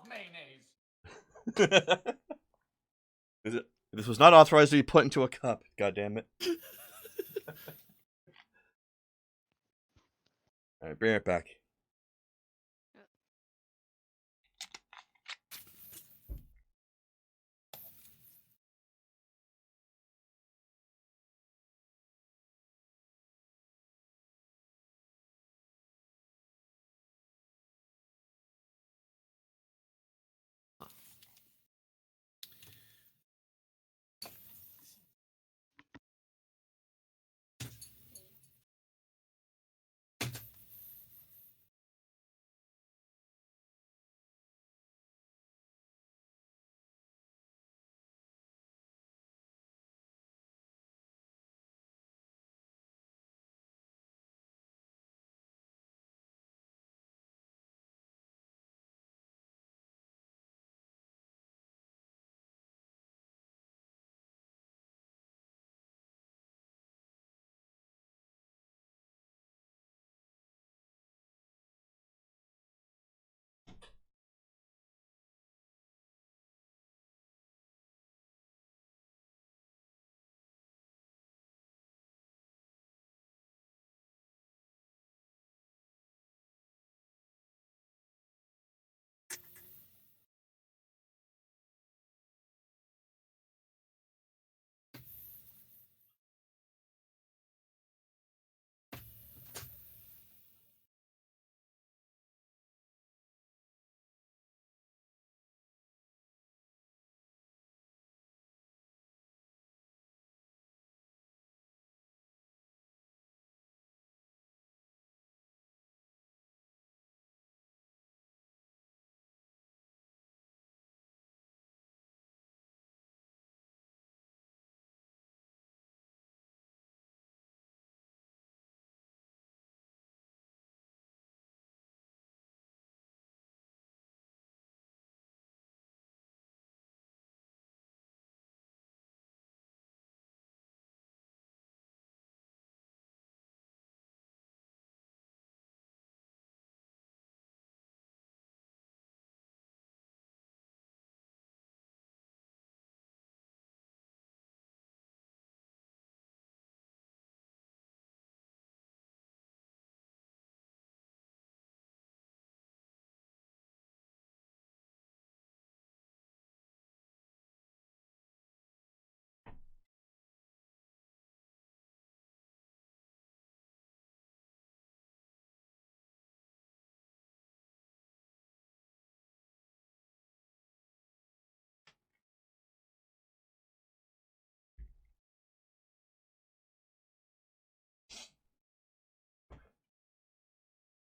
S4: mayonnaise.
S1: This was not authorized to be put into a cup. God damn it! All right, bring it back.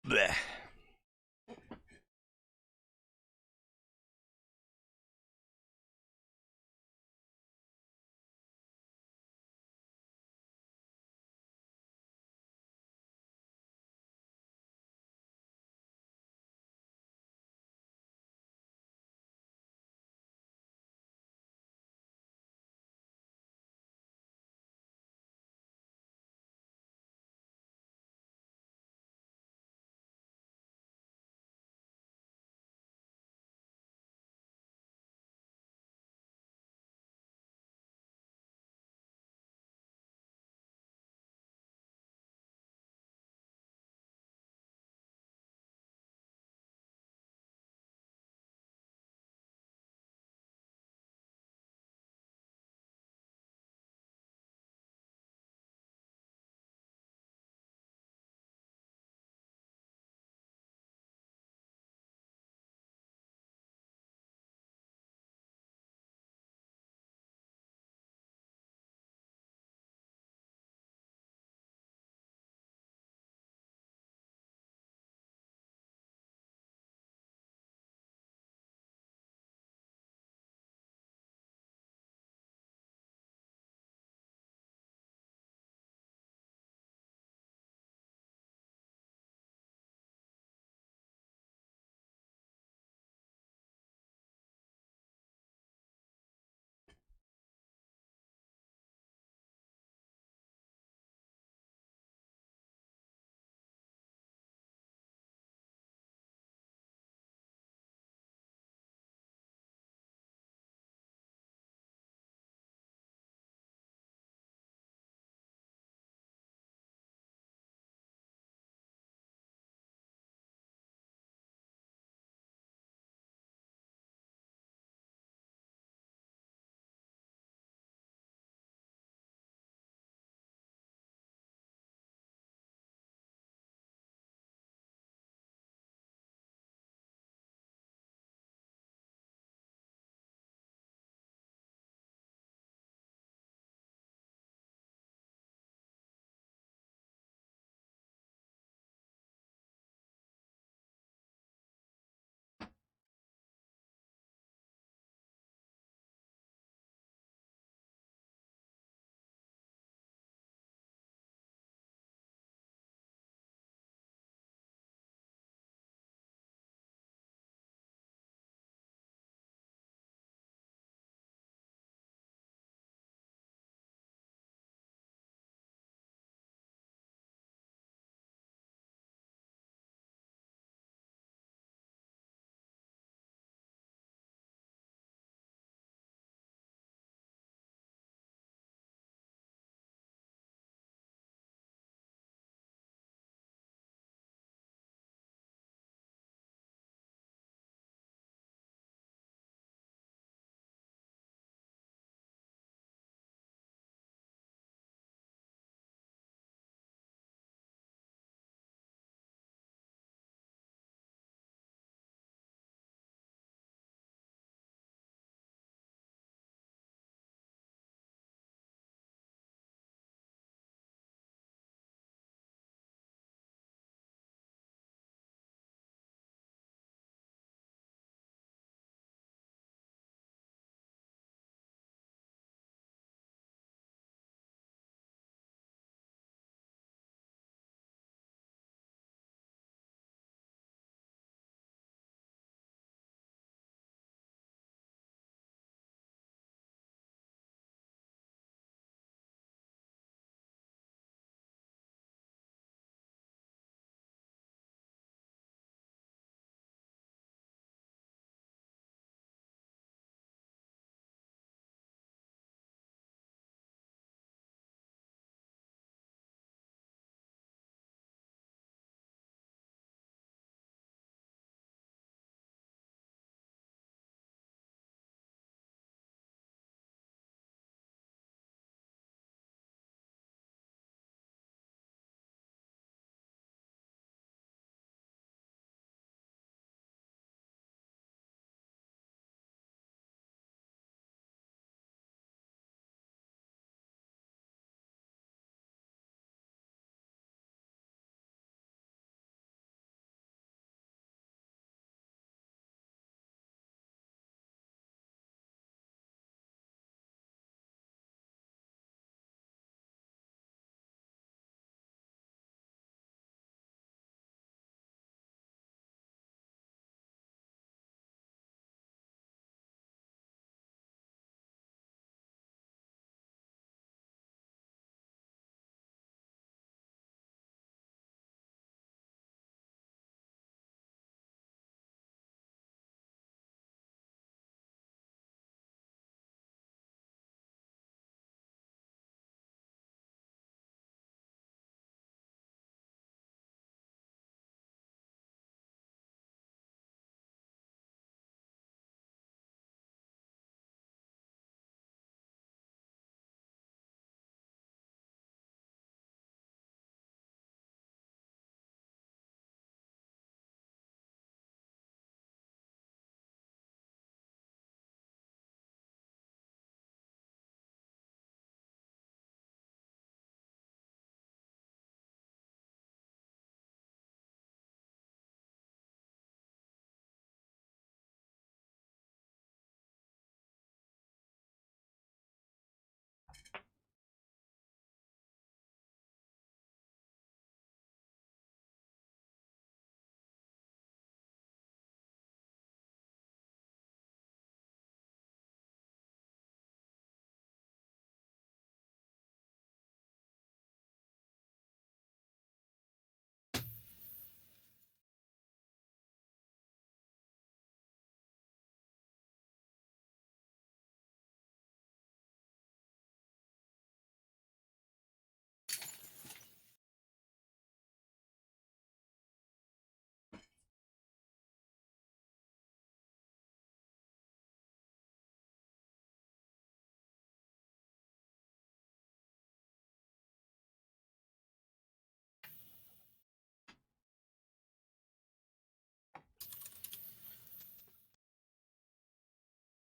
S1: Bleh.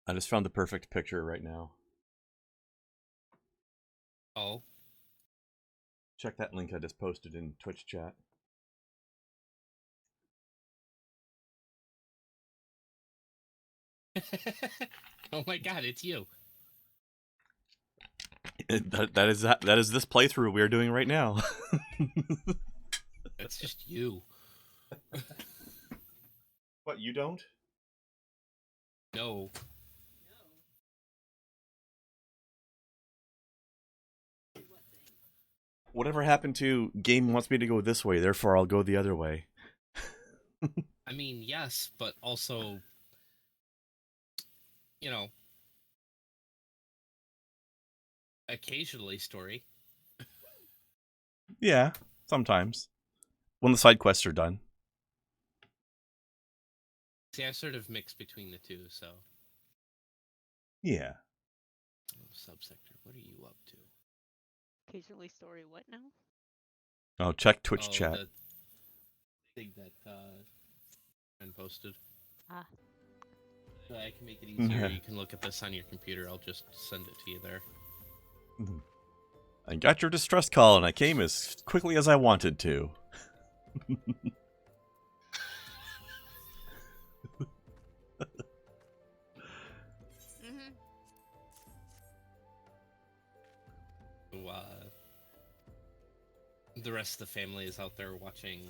S1: I just found the perfect picture right now.
S3: Oh.
S1: Check that link I just posted in Twitch chat.
S3: Oh my god, it's you.
S1: That is this playthrough we're doing right now.
S3: That's just you.
S1: What, you don't?
S3: No.
S1: Whatever happened to game wants me to go this way, therefore I'll go the other way.
S3: I mean, yes, but also, you know, occasionally story.
S1: Yeah, sometimes. When the side quests are done.
S3: See, I sort of mix between the two, so.
S1: Yeah.
S3: Oh, subsector, what are you up to?
S2: Occasionally story what now?
S1: Oh, check Twitch chat.
S3: The thing that Ben posted.
S2: Ah.
S3: So I can make it easier. You can look at this on your computer. I'll just send it to you there.
S1: I got your distress call and I came as quickly as I wanted to.
S3: So, the rest of the family is out there watching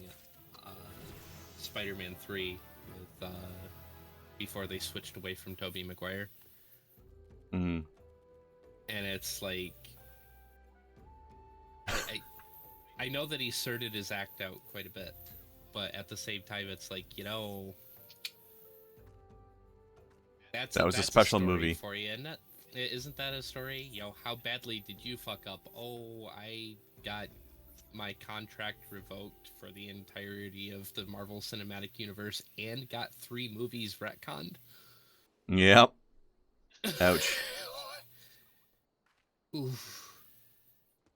S3: Spider-Man 3 with before they switched away from Tobey Maguire.
S1: Mm-hmm.
S3: And it's like I know that he sorted his act out quite a bit, but at the same time it's like, you know, that was a
S1: special
S3: story
S1: movie
S3: for you, isn't it? Isn't that a story? You know, how badly did you fuck up? Oh, I got my contract revoked for the entirety of the Marvel Cinematic Universe and got 3 movies retconned.
S1: Yep. Ouch.
S3: Oof.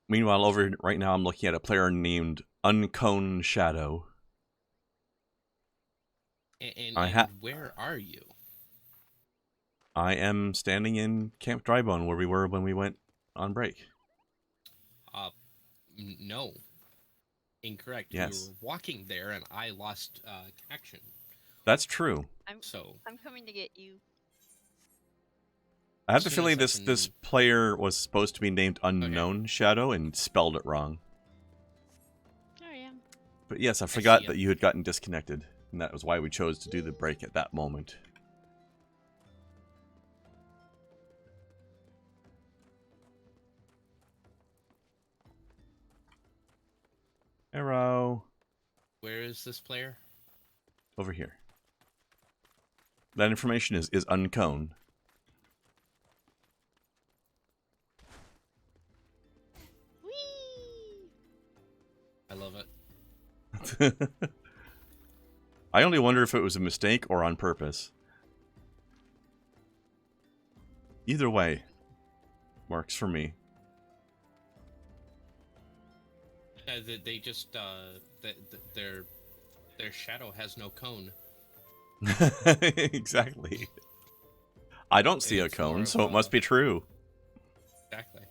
S1: Meanwhile, over right now, I'm looking at a player named Uncone Shadow.
S3: And where are you?
S1: I am standing in Camp Drybone, where we were when we went on break.
S3: No. Incorrect.
S1: Yes.
S3: We were walking there, and I lost connection.
S1: That's true.
S2: I'm coming to get you.
S1: I have the feeling this player was supposed to be named Unknown Shadow and spelled it wrong.
S2: Oh, yeah.
S1: But yes, I forgot that you had gotten disconnected, and that was why we chose to do the break at that moment. Arrow.
S3: Where is this player?
S1: Over here. That information is uncone.
S2: Whee!
S3: I love
S1: it. I only wonder if it was a mistake or on purpose. Either way, works for me.
S3: They just their shadow has no cone.
S1: Exactly. I don't see a cone, so it must be true.
S3: Exactly.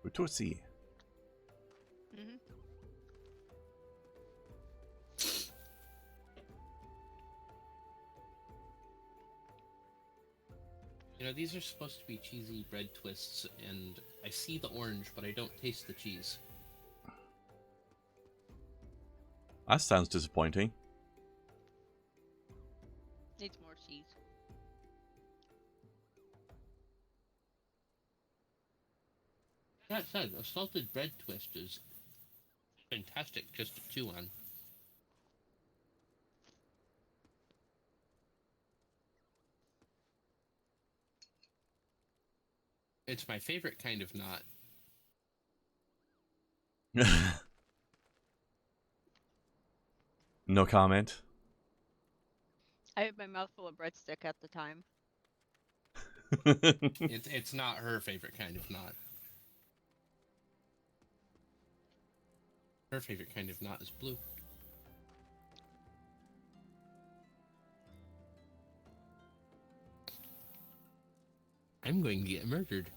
S1: Utosi.
S3: You know, these are supposed to be cheesy bread twists, and I see the orange, but I don't taste the cheese.
S1: That sounds disappointing.
S2: Needs more cheese.
S3: That said, a salted bread twist is fantastic just to chew on. It's my favorite kind of knot.
S1: No comment.
S2: I had my mouth full of breadstick at the time.
S3: It's not her favorite kind of knot. Her favorite kind of knot is blue. I'm going to get murdered.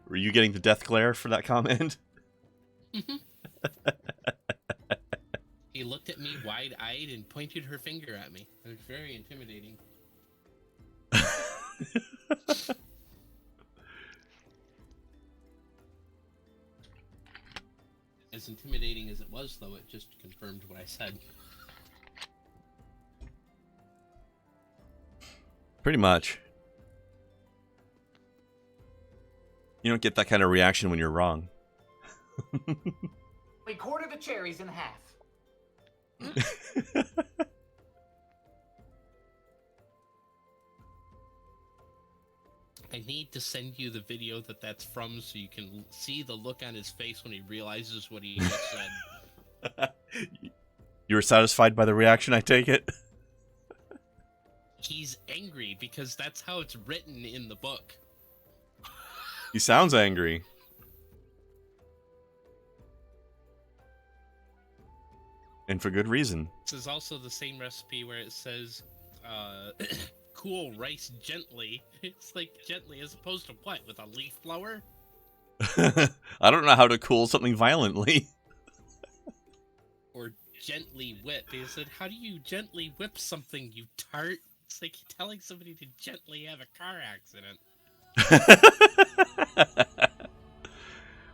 S1: Were you getting the death glare for that comment?
S3: He looked at me wide-eyed and pointed her finger at me. It was very intimidating. As intimidating as it was, though, it just confirmed what I said.
S1: Pretty much. You don't get that kind of reaction when you're wrong.
S4: We quarter the cherries in half.
S3: I need to send you the video that's from so you can see the look on his face when he realizes what he just said.
S1: You were satisfied by the reaction, I take it?
S3: He's angry because that's how it's written in the book.
S1: He sounds angry. And for good reason.
S3: This is also the same recipe where it says, cool rice gently. It's like gently as opposed to what? With a leaf blower?
S1: I don't know how to cool something violently.
S3: Or gently whip. He said, how do you gently whip something, you tart? It's like telling somebody to gently have a car accident.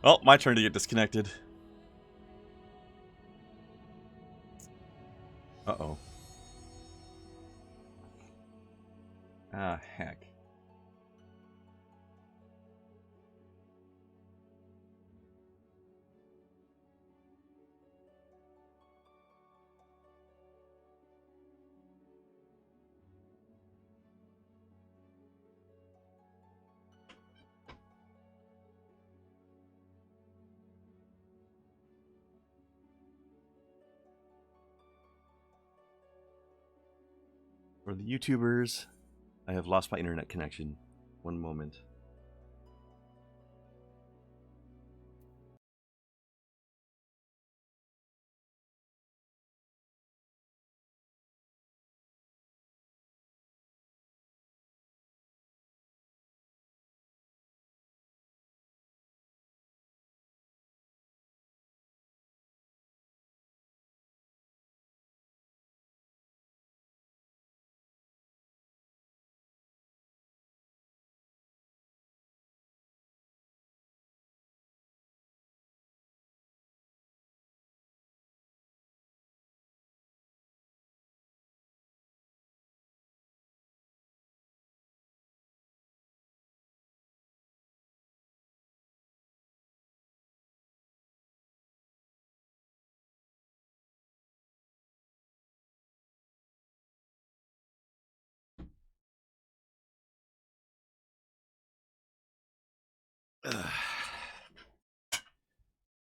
S1: Well, my turn to get disconnected. Uh-oh. Ah, heck. For the YouTubers, I have lost my internet connection. One moment.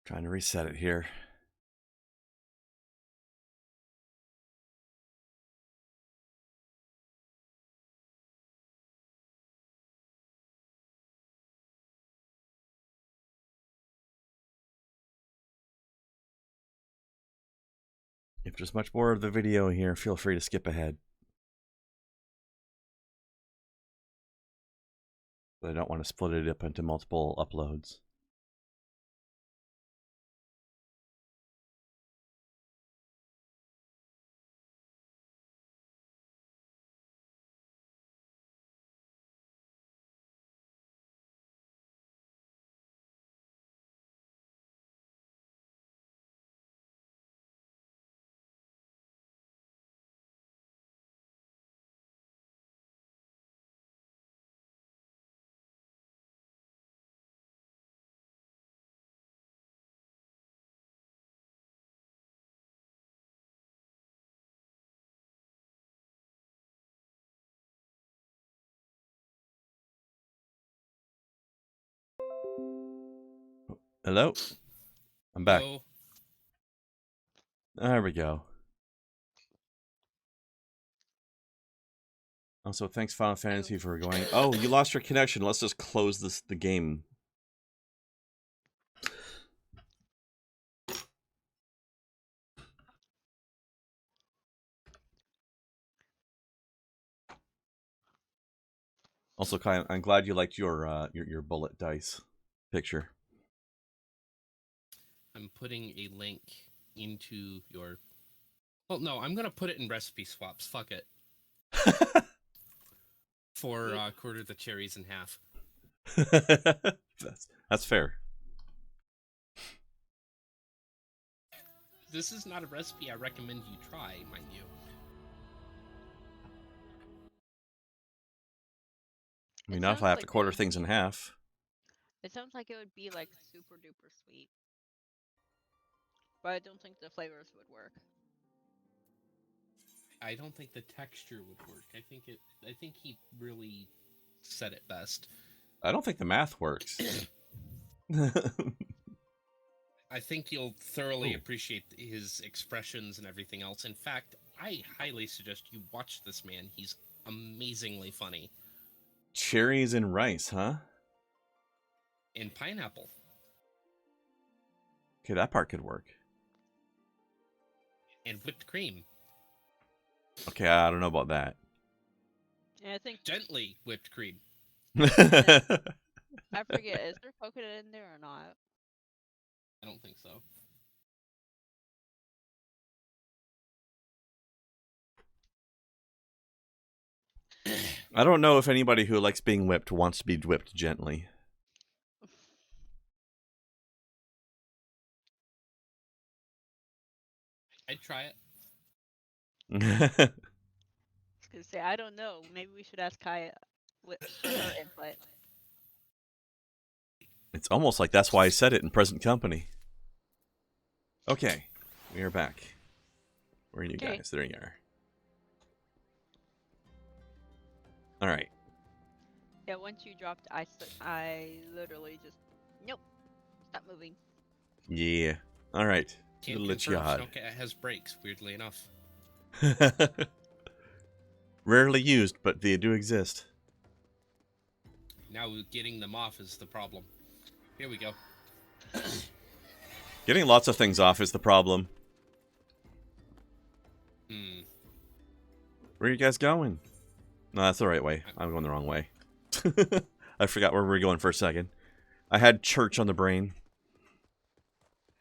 S1: Trying to reset it here. If there's much more of the video here, feel free to skip ahead. But I don't want to split it up into multiple uploads. Hello? I'm back.
S3: So,
S1: There we go. Also, thanks Final Fantasy for going. Oh, you lost your connection. Let's just close the game. Also, Kai, I'm glad you liked your bullet dice picture.
S3: I'm putting a link into your... Well, no, I'm going to put it in recipe swaps. Fuck it. For quarter the cherries in half.
S1: That's fair.
S3: This is not a recipe I recommend you try, mind you.
S1: I mean, not if I have to quarter things in half.
S2: It sounds like it would be like super duper sweet. But I don't think the flavors would work.
S3: I don't think the texture would work. I think he really said it best.
S1: I don't think the math works.
S3: I think you'll thoroughly appreciate his expressions and everything else. In fact, I highly suggest you watch this man. He's amazingly funny.
S1: Cherries and rice, huh?
S3: And pineapple.
S1: Okay, that part could work.
S3: And whipped cream.
S1: Okay, I don't know about that.
S2: Yeah, I think
S3: gently whipped cream.
S2: I forget, is there coconut in there or not?
S3: I don't think so.
S1: I don't know if anybody who likes being whipped wants to be whipped gently.
S3: I'd try it.
S2: I was gonna say, I don't know. Maybe we should ask Kai for her input.
S1: It's almost like that's why I said it in present company. Okay, we are back. Where are you guys? There you are. All right.
S2: Yeah, once you dropped, I literally just nope, stop moving.
S1: Yeah. All right.
S3: Can't confirm Snowcat has brakes, weirdly enough.
S1: Rarely used, but they do exist.
S3: Now getting them off is the problem. Here we go.
S1: Getting lots of things off is the problem. Where are you guys going? No, that's the right way. I'm going the wrong way. I forgot where we were going for a second. I had church on the brain.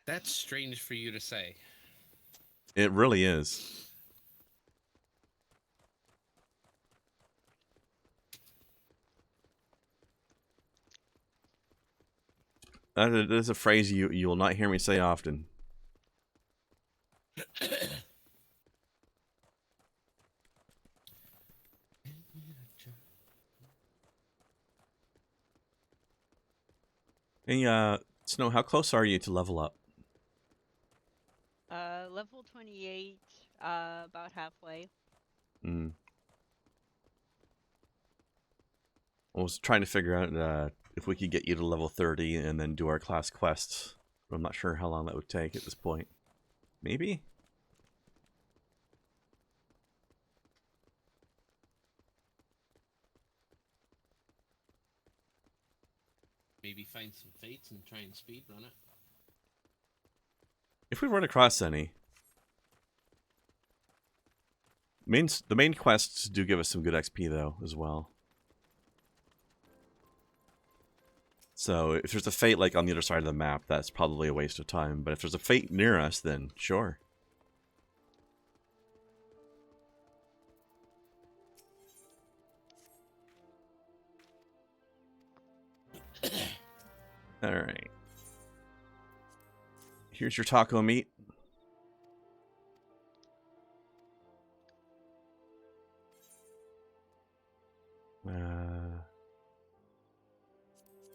S3: That's strange for you to say.
S1: It really is. That is a phrase you will not hear me say often. Hey, Snow, how close are you to level up?
S2: Level 28, about halfway.
S1: I was trying to figure out if we could get you to level 30 and then do our class quests. I'm not sure how long that would take at this point. Maybe?
S3: Maybe find some fates and try and speedrun it.
S1: If we run across any. The main quests do give us some good XP though, as well. So if there's a fate like on the other side of the map, that's probably a waste of time. But if there's a fate near us, then sure. Alright. Here's your taco meat.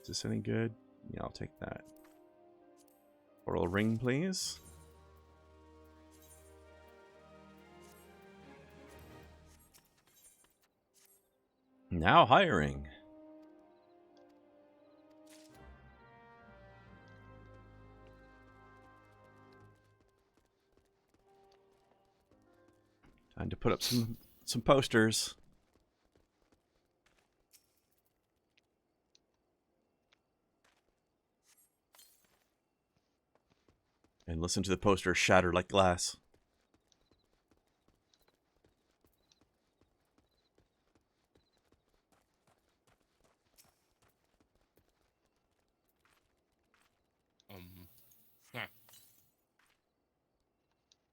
S1: Is this any good? Yeah, I'll take that. Oral ring, please. Now hiring. Time to put up some posters. And listen to the poster shatter like glass.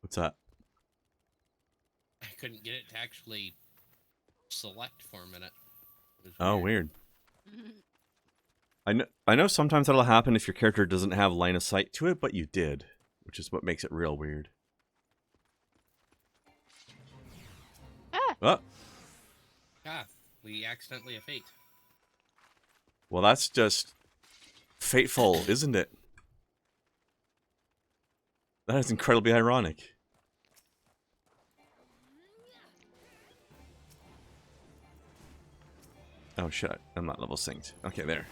S1: What's that?
S3: I couldn't get it to actually select for a minute.
S1: Oh, weird. I know sometimes that'll happen if your character doesn't have line of sight to it, but you did, which is what makes it real weird.
S2: Ah!
S1: Oh.
S3: Ah, we accidentally have fate.
S1: Well, that's just fateful, isn't it? That is incredibly ironic. Oh shit, I'm not level synced. Okay, there.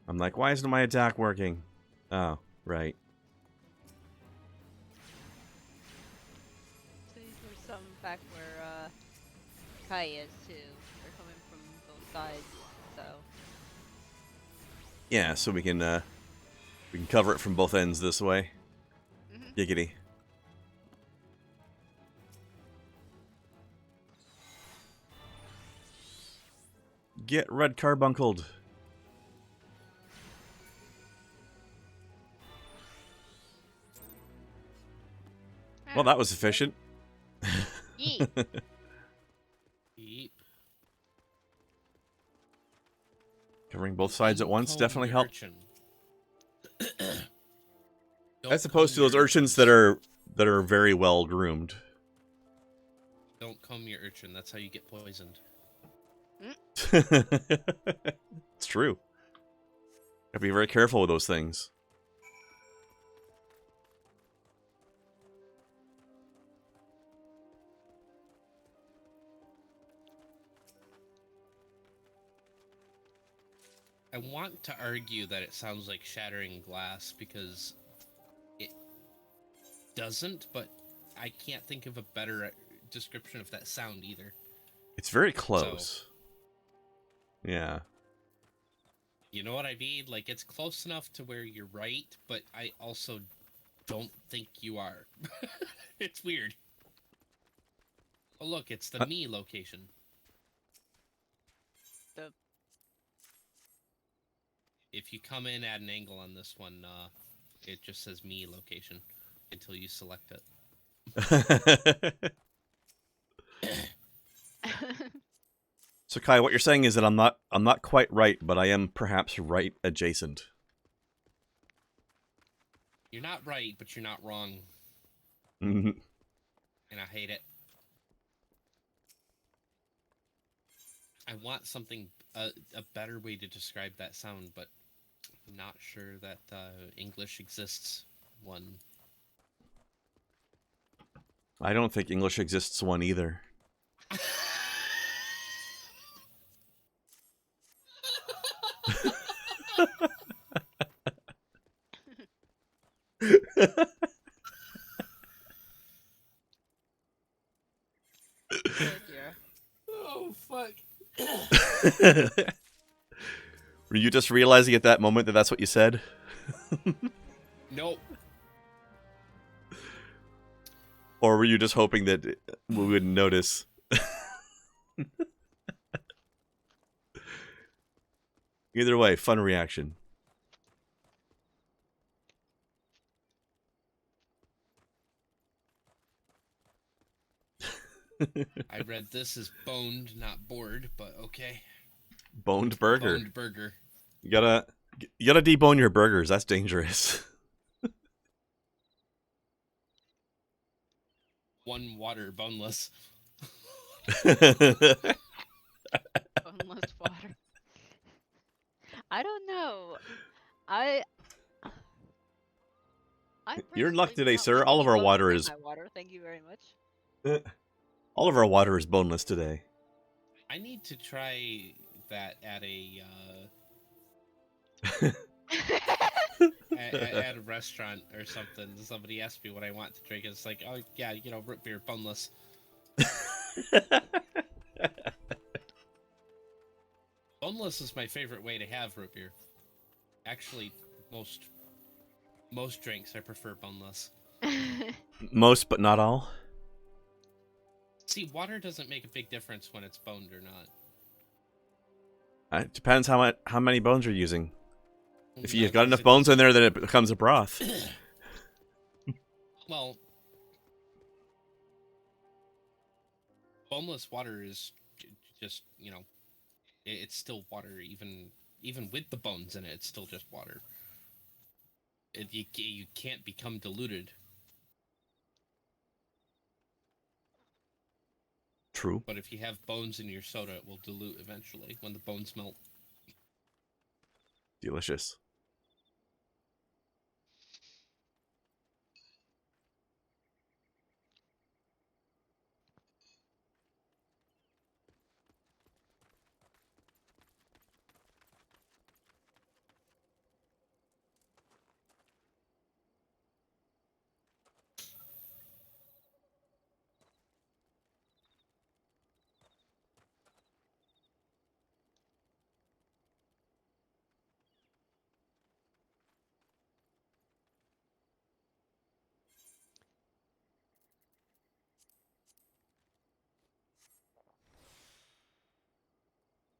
S1: I'm like, why isn't my attack working? Oh, right.
S2: So there's some back where Kai is too. They're coming from both sides, so.
S1: Yeah, so we can cover it from both ends this way. Giggity. Get red carbunkled. Well, that was efficient.
S2: Yeet.
S3: Yeep.
S1: Covering both sides at once definitely helps.
S3: Don't
S1: As opposed to
S3: comb
S1: those
S3: your
S1: urchins
S3: urchins.
S1: that are very well groomed.
S3: Don't comb your urchin. That's how you get poisoned.
S1: It's true. Gotta be very careful with those things.
S3: I want to argue that it sounds like shattering glass because it doesn't, but I can't think of a better description of that sound either.
S1: It's very close.
S3: So,
S1: yeah.
S3: You know what I mean? Like, it's close enough to where you're right, but I also don't think you are. It's weird. Oh, look, it's the me location. If you come in at an angle on this one, it just says me location until you select it.
S1: So Kai, what you're saying is that I'm not quite right, but I am perhaps right adjacent.
S3: You're not right, but you're not wrong.
S1: Mm-hmm.
S3: And I hate it. I want something, a better way to describe that sound, but I'm not sure that English exists one.
S1: I don't think English exists one either.
S3: Oh, fuck.
S1: Were you just realizing at that moment that that's what you said?
S3: Nope.
S1: Or were you just hoping that we wouldn't notice? Either way, fun reaction.
S3: I read this as boned, not bored, but okay.
S1: Boned burger.
S3: Boned burger.
S1: You gotta debone your burgers. That's dangerous.
S3: One water, boneless.
S2: Boneless water. I don't know.
S1: You're in luck today,
S2: not
S1: sir.
S2: one to
S1: All of our
S2: debone
S1: water
S2: my
S1: is
S2: water. Thank you very much.
S1: all of our water is boneless today.
S3: I need to try that at a At a restaurant or something, somebody asked me what I want to drink. It's like, oh yeah, root beer, boneless. Boneless is my favorite way to have root beer. Actually, most drinks I prefer boneless.
S1: Most, but not all.
S3: See, water doesn't make a big difference when it's boned or not.
S1: It depends how many bones you're using. If
S3: No,
S1: you've got
S3: 'cause
S1: enough
S3: it
S1: bones in
S3: doesn't-
S1: there, then it becomes a broth.
S3: Well, boneless water is just, it's still water. Even with the bones in it, it's still just water. You can't become diluted.
S1: True.
S3: But if you have bones in your soda, it will dilute eventually when the bones melt.
S1: Delicious.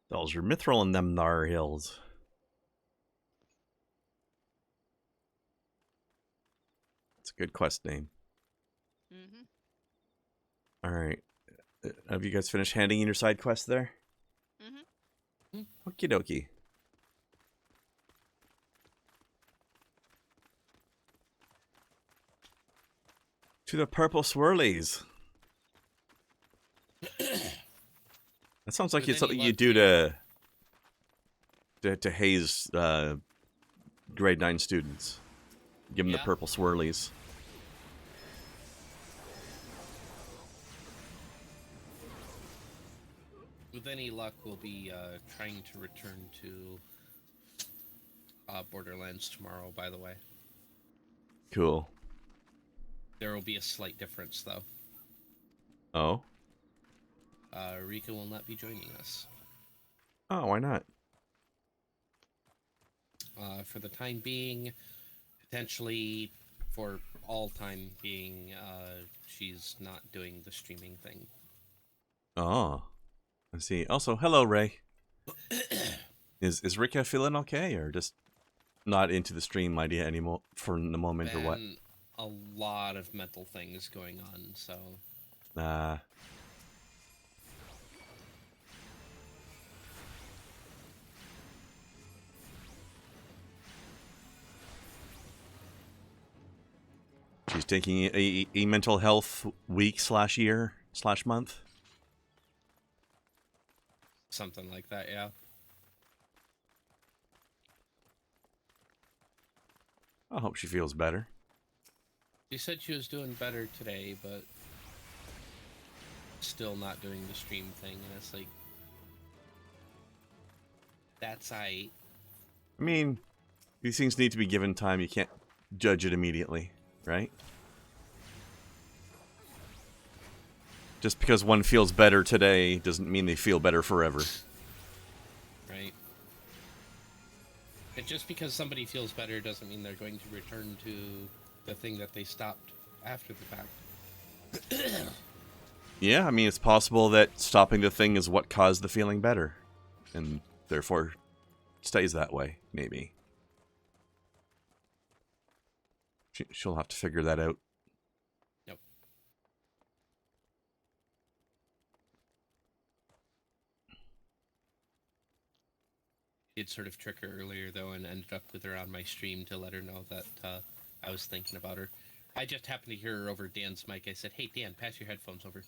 S1: Those are mithril in them thar hills. It's a good quest name.
S2: Mm-hmm.
S1: Alright. Have you guys finished handing in your side quest there?
S2: Mm-hmm.
S1: Okie dokie. To the purple swirlies. That sounds like
S3: With
S1: it's something
S3: any
S1: you
S3: luck,
S1: do to haze grade 9 students. Give them the
S3: Yeah.
S1: purple swirlies.
S3: With any luck, we'll be trying to return to Borderlands tomorrow, by the way.
S1: Cool.
S3: There will be a slight difference, though.
S1: Oh?
S3: Rika will not be joining us.
S1: Oh, why not?
S3: For the time being, potentially for all time being, she's not doing the streaming thing.
S1: Oh. I see. Also, hello, Ray. Is Rika feeling okay, or just not into the stream idea anymore for the moment, or what?
S3: A lot of mental things going on, so...
S1: She's taking a mental health week / year / month.
S3: Something like that, yeah.
S1: I hope she feels better.
S3: She said she was doing better today, but still not doing the stream thing, and it's like... That's I
S1: mean, these things need to be given time. You can't judge it immediately, right? Just because one feels better today doesn't mean they feel better forever.
S3: Right. And just because somebody feels better doesn't mean they're going to return to the thing that they stopped after the fact.
S1: Yeah, I mean, it's possible that stopping the thing is what caused the feeling better. And therefore stays that way, maybe. She'll have to figure that out.
S3: Yep. Did sort of trick her earlier, though, and ended up with her on my stream to let her know that I was thinking about her. I just happened to hear her over Dan's mic. I said, "Hey, Dan, pass your headphones over.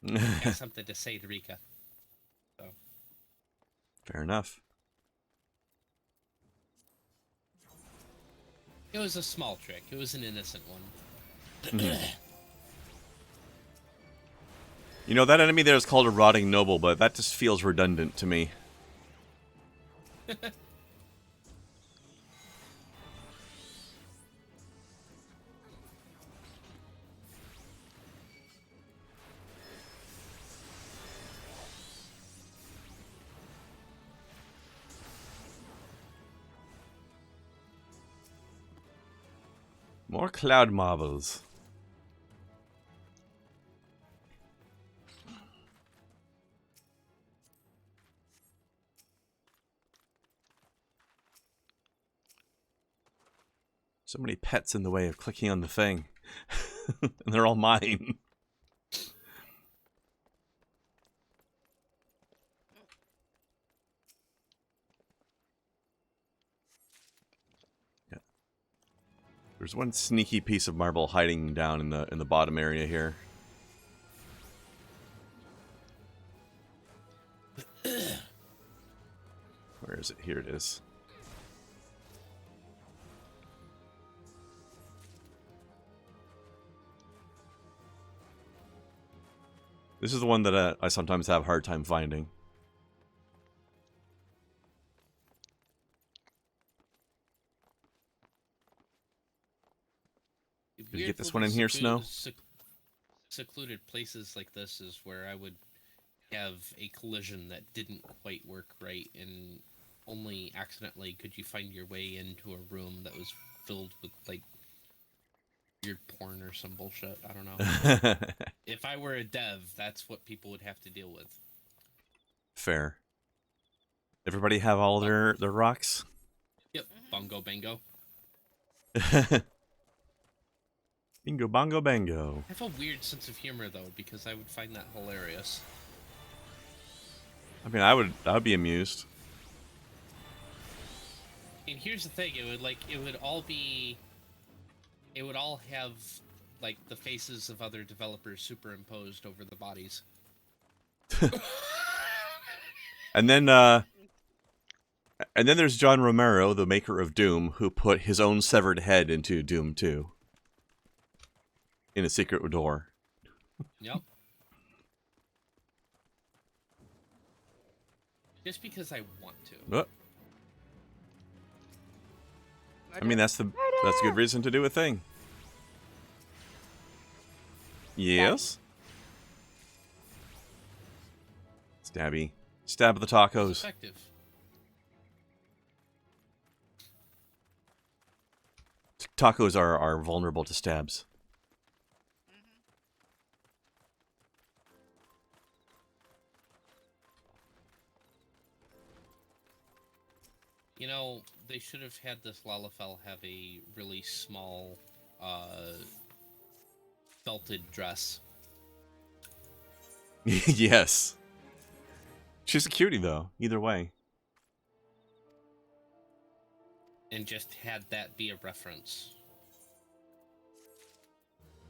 S3: I have something to say to Rika." So.
S1: Fair enough.
S3: It was a small trick. It was an innocent one.
S1: You know, that enemy there is called a Rotting Noble, but that just feels redundant to me. More cloud marbles. So many pets in the way of clicking on the thing. And they're all mine. Yeah. There's one sneaky piece of marble hiding down in the bottom area here. Where is it? Here it is. This is the one that I sometimes have a hard time finding. Did you get this one in here, Snow?
S3: Secluded places like this is where I would have a collision that didn't quite work right, and only accidentally could you find your way into a room that was filled with, like, weird porn or some bullshit. I don't know. If I were a dev, that's what people would have to deal with.
S1: Fair. Everybody have all their rocks?
S3: Yep. Bongo bango.
S1: Bingo bongo bango.
S3: I have a weird sense of humor though, because I would find that hilarious.
S1: I mean, I would be amused.
S3: And here's the thing, it would all have, like, the faces of other developers superimposed over the bodies.
S1: And then there's John Romero, the maker of Doom, who put his own severed head into Doom 2. In a secret door.
S3: Yep. Just because I want to.
S1: Oh. I mean, that's a good reason to do a thing. Yes. Stabby. Stab the tacos.
S3: Effective.
S1: Tacos are vulnerable to stabs.
S3: You know, they should have had this Lalafell have a really small, belted dress.
S1: Yes. She's a cutie, though, either way.
S3: And just had that be a reference.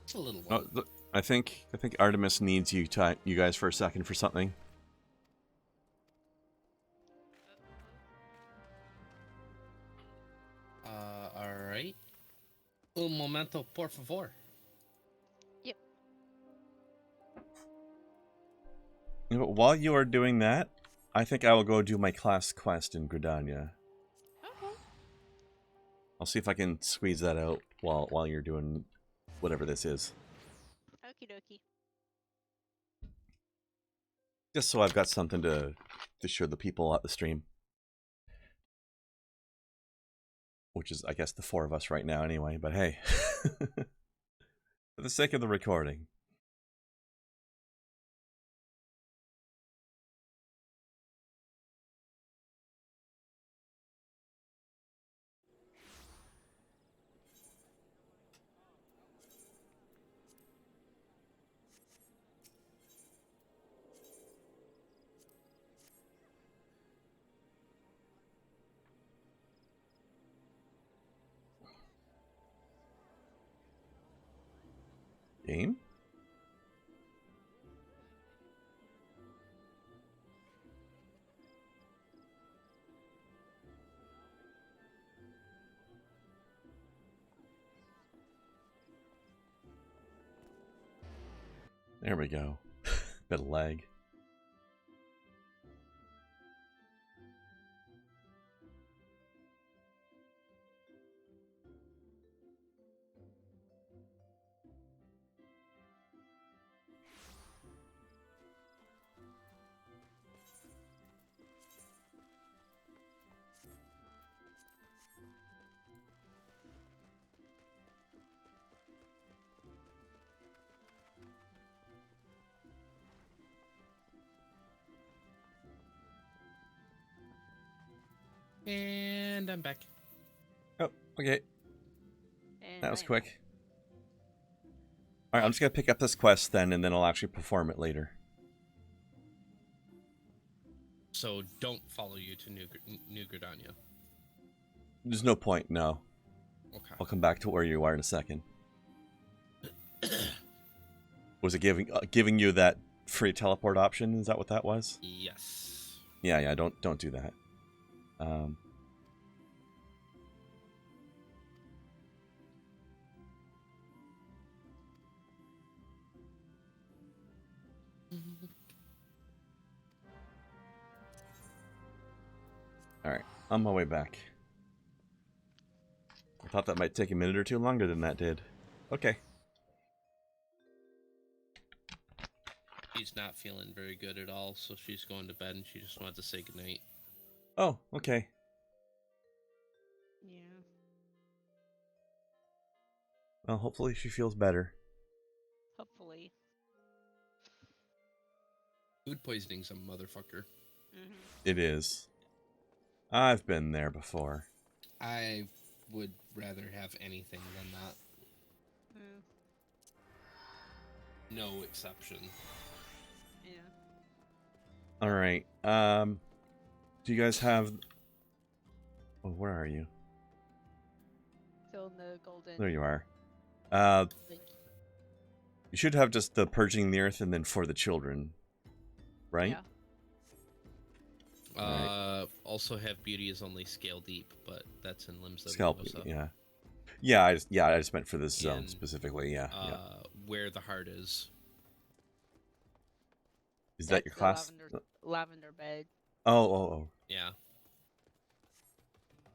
S3: It's a little one.
S1: Oh, I think Artemis needs you guys for a second for something.
S3: Alright. Un momento, por favor.
S2: Yep.
S1: You know, while you are doing that, I think I will go do my class quest in Gridania.
S2: Okay.
S1: I'll see if I can squeeze that out while you're doing whatever this is.
S2: Okie dokie.
S1: Just so I've got something to show the people at the stream. Which is, I guess, the four of us right now anyway, but hey. For the sake of the recording. Game? There we go. Bit of lag.
S3: And I'm back.
S1: Oh, okay.
S2: And
S1: That was
S2: I am
S1: quick. Alright, I'm just gonna pick up this quest then, and then I'll actually perform it later.
S3: So don't follow you to New Gridania.
S1: There's no point, no.
S3: Okay.
S1: I'll come back to where you are in a second. Was it giving you that free teleport option? Is that what that was?
S3: Yes.
S1: Yeah, don't do that. Alright, on my way back. I thought that might take a minute or two longer than that did. Okay.
S3: She's not feeling very good at all, so she's going to bed and she just wanted to say goodnight.
S1: Oh, okay.
S2: Yeah.
S1: Well, hopefully she feels better.
S2: Hopefully.
S3: Food poisoning's a motherfucker.
S2: Mm-hmm.
S1: It is. I've been there before.
S3: I would rather have anything than that.
S2: Mm.
S3: No exception.
S2: Yeah.
S1: Alright, do you guys have... Oh, where are you?
S2: Still in the golden...
S1: There you are.
S2: lake.
S1: You should have just the purging the earth and then for the children. Right?
S2: Yeah.
S3: Also have beauty is only scale deep, but that's in limbs of
S1: Scalp,
S3: Rosa.
S1: yeah. I just meant for this zone
S3: And,
S1: specifically, yeah.
S3: Where the heart is.
S1: Is that your class?
S2: Lavender bed.
S1: Oh.
S3: Yeah.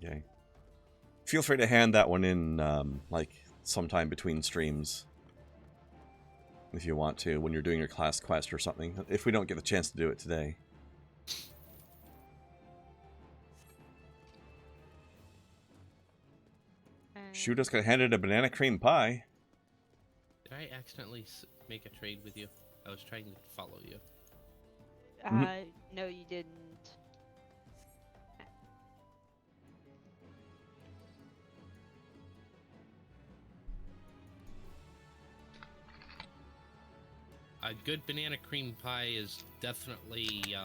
S1: Okay. Feel free to hand that one in, like, sometime between streams. If you want to, when you're doing your class quest or something. If we don't get the chance to do it today. Shoot us got handed a banana cream pie.
S3: Did I accidentally make a trade with you? I was trying to follow you.
S2: No, you didn't.
S3: A good banana cream pie is definitely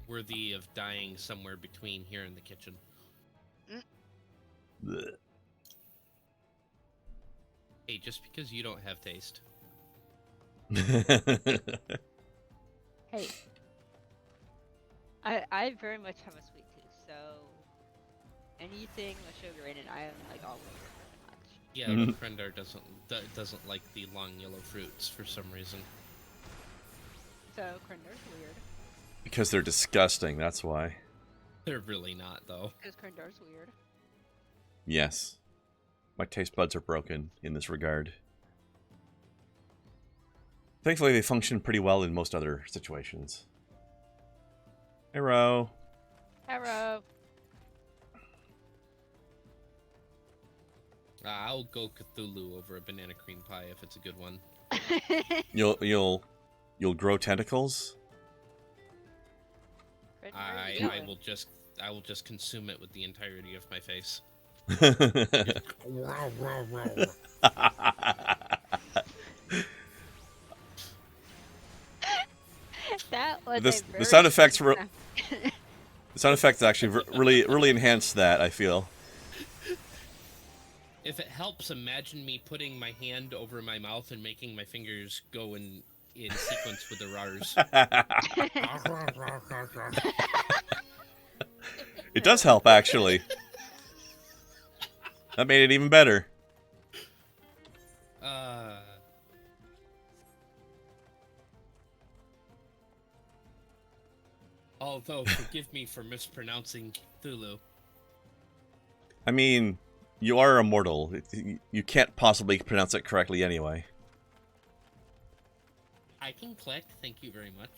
S3: worthy of dying somewhere between here and the kitchen.
S1: Blech.
S3: Hey, just because you don't have taste.
S2: Hey. I very much have a sweet tooth, so anything with sugar in it, I am like all over pretty much.
S3: Yeah, but Krendar doesn't like the long yellow fruits for some reason.
S2: So Krendar's weird.
S1: Because they're disgusting, that's why.
S3: They're really not, though.
S2: Because Krendar's weird.
S1: Yes. My taste buds are broken in this regard. Thankfully, they function pretty well in most other situations. Hello.
S2: Hello.
S3: I'll go Cthulhu over a banana cream pie if it's a good one.
S1: You'll grow tentacles?
S3: I will just consume it with the entirety of my face.
S2: That was
S1: the sound effects the sound effects actually really enhance that, I feel.
S3: If it helps, imagine me putting my hand over my mouth and making my fingers go in sequence with the rars.
S1: It does help, actually. That made it even better.
S3: Although, forgive me for mispronouncing Cthulhu.
S1: I mean, you are immortal. You can't possibly pronounce it correctly anyway.
S3: I can click, thank you very much.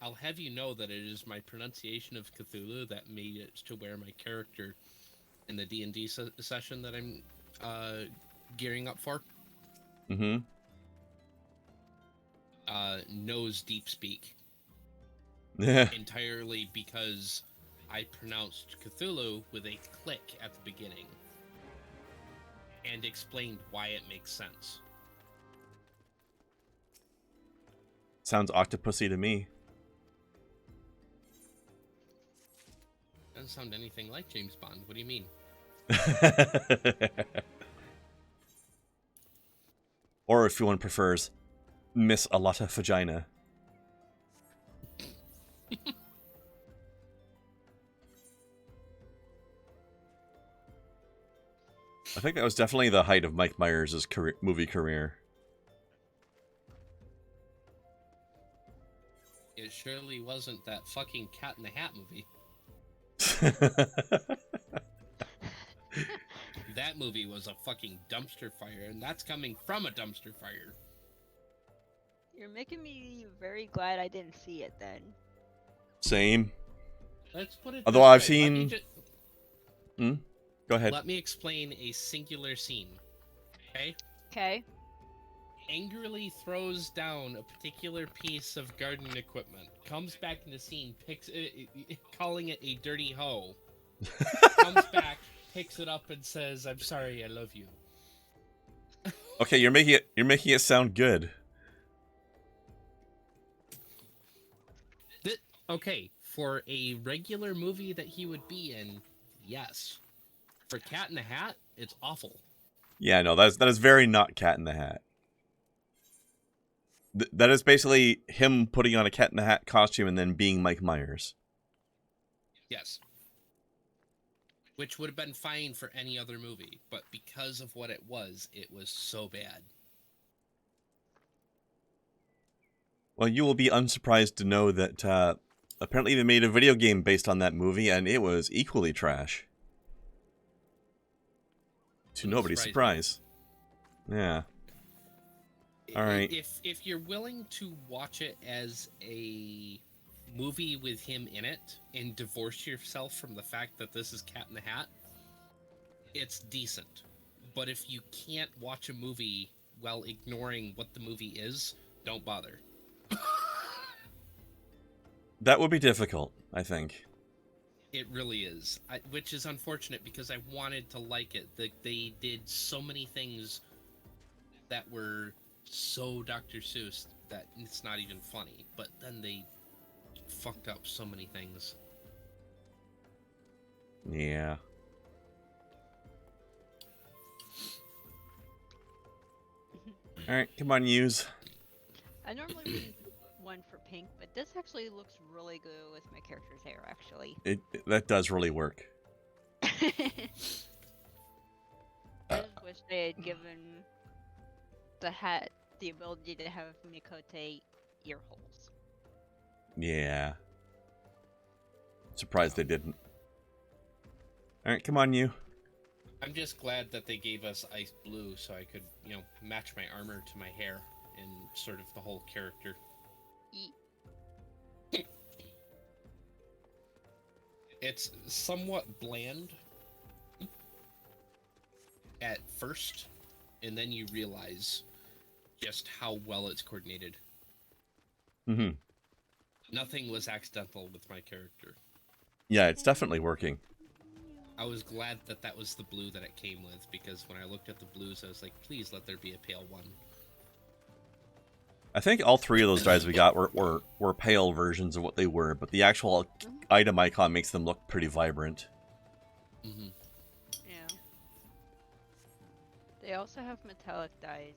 S3: I'll have you know that it is my pronunciation of Cthulhu that made it to where my character in the D&D session that I'm gearing up for.
S1: Mm-hmm.
S3: knows deep speak
S1: Yeah.
S3: entirely because I pronounced Cthulhu with a click at the beginning and explained why it makes sense.
S1: Sounds octopusy to me.
S3: Doesn't sound anything like James Bond. What do you mean?
S1: Or if one prefers, Miss a lot of vagina. I think that was definitely the height of Mike Myers' movie career.
S3: It surely wasn't that fucking Cat in the Hat movie. That movie was a fucking dumpster fire, and that's coming from a dumpster fire.
S2: You're making me very glad I didn't see it then.
S1: Same.
S3: Let's put it
S1: Although
S3: this
S1: I've
S3: way.
S1: seen... Go ahead.
S3: Let me explain a singular scene. Okay?
S2: Okay.
S3: Angrily throws down a particular piece of garden equipment, comes back in the scene, picks it, calling it a dirty hoe, comes back, picks it up, and says, "I'm sorry, I love you."
S1: Okay, you're making it sound good.
S3: Okay, for a regular movie that he would be in, yes. For Cat in the Hat, it's awful.
S1: Yeah, no, that is very not Cat in the Hat. That is basically him putting on a Cat in the Hat costume and then being Mike Myers.
S3: Yes. Which would have been fine for any other movie, but because of what it was so bad.
S1: Well, you will be unsurprised to know that apparently they made a video game based on that movie, and it was equally trash. To nobody's surprise. Yeah. All right.
S3: If you're willing to watch it as a movie with him in it and divorce yourself from the fact that this is Cat in the Hat, it's decent. But if you can't watch a movie while ignoring what the movie is, don't bother.
S1: That would be difficult, I think.
S3: It really is, which is unfortunate because I wanted to like it. They did so many things that were so Dr. Seuss that it's not even funny, but then they fucked up so many things.
S1: Yeah. Alright, come on, use.
S2: I normally read one for pink, but this actually looks really good with my character's hair, actually.
S1: That does really work.
S2: I just wish they had given the hat the ability to have Mikote ear holes.
S1: Yeah. Surprised they didn't. Alright, come on, you.
S3: I'm just glad that they gave us ice blue so I could, match my armor to my hair and sort of the whole character. It's somewhat bland at first, and then you realize just how well it's coordinated.
S1: Mm-hmm.
S3: Nothing was accidental with my character.
S1: Yeah, it's definitely working.
S3: I was glad that that was the blue that it came with, because when I looked at the blues, I was like, please let there be a pale one.
S1: I think all three of those dyes we got were pale versions of what they were, but the actual item icon makes them look pretty vibrant.
S3: Mm-hmm.
S2: Yeah. They also have metallic dyes.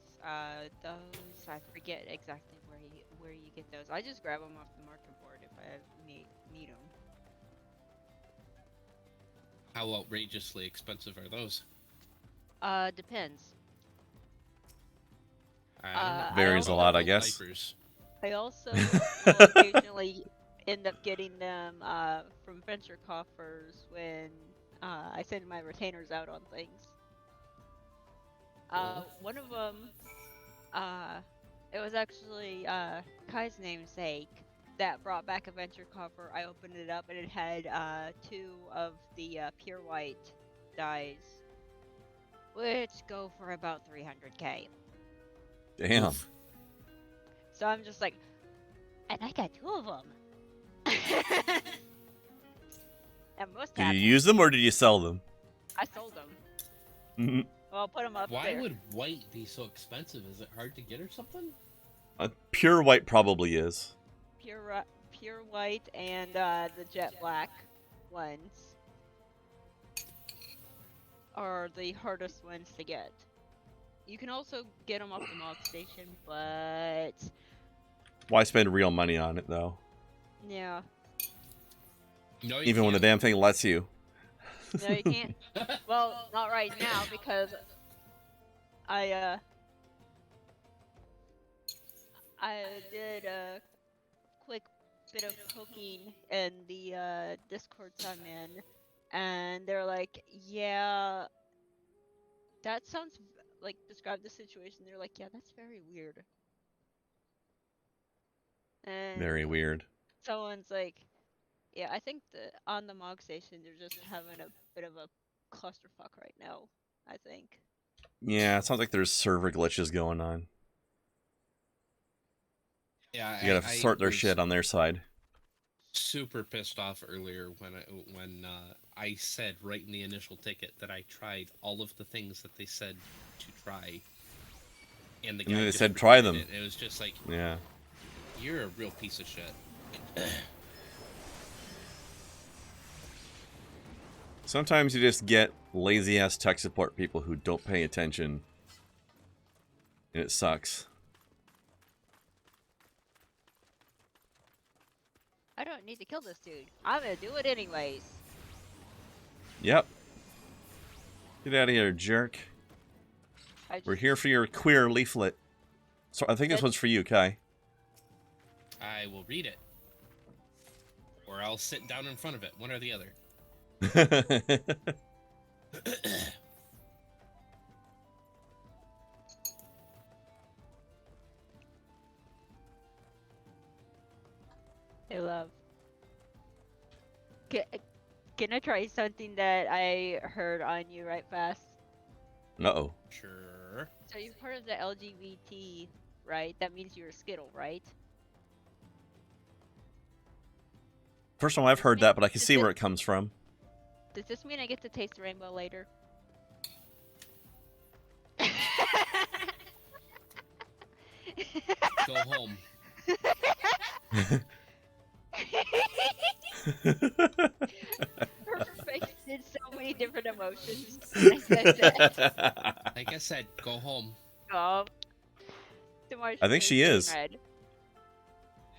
S2: Those, I forget exactly where you get those. I just grab them off the market board if I need them.
S3: How outrageously expensive are those?
S2: Depends.
S1: Varies a lot, I guess.
S3: Diapers.
S2: I also will occasionally end up getting them from venture coffers when I send my retainers out on things. One of them, it was actually Kai's namesake that brought back a venture coffer. I opened it up and it had 2 of the pure white dyes, which go for about 300k.
S1: Damn.
S2: So I'm just like, and I got 2 of them. I'm most
S1: Did you
S2: happy.
S1: use them or did you sell them?
S2: I sold them.
S1: Mm-hmm.
S2: Well, put them up
S3: Why
S2: there.
S3: would white be so expensive? Is it hard to get or something?
S1: Pure white probably is.
S2: Pure white and the jet black ones are the hardest ones to get. You can also get them off the mod station, but
S1: Why spend real money on it though?
S2: yeah,
S3: No, you
S1: Even when the
S3: can't.
S1: damn thing lets you.
S2: no, you can't. Well, not right now because I did a quick bit of poking in the discords I'm in, and they're like, yeah, that sounds like, describe the situation. They're like, yeah, that's very weird. And
S1: Very weird.
S2: someone's like, yeah, I think on the Mog Station they're just having a bit of a clusterfuck right now, I think.
S1: Yeah, it sounds like there's server glitches going on.
S3: Yeah,
S1: You gotta
S3: I
S1: sort their
S3: was
S1: shit on their side.
S3: super pissed off earlier when I said right in the initial ticket that I tried all of the things that they said to try, and the guy
S1: And they
S3: just
S1: said try
S3: repeated
S1: them.
S3: it. It was just like,
S1: Yeah.
S3: you're a real piece of shit.
S1: Sometimes you just get lazy ass tech support people who don't pay attention. And it sucks.
S2: I don't need to kill this dude. I'm gonna do it anyways.
S1: Yep. Get out of here, jerk. We're here for your queer leaflet. So I think this one's for you, Kai.
S3: I will read it, or I'll sit down in front of it, one or the other.
S2: I love. Can I try something that I heard on you right fast?
S1: Uh-oh.
S3: Sure.
S2: So you're part of the LGBT, right? That means you're a Skittle, right?
S1: First time I've heard that, but I can see where it comes from.
S2: Does this mean I get to taste the rainbow later?
S3: Go home.
S2: Her face did so many different emotions. when I said that.
S3: Like I said, go home.
S2: Oh.
S1: I think she is.
S2: Red.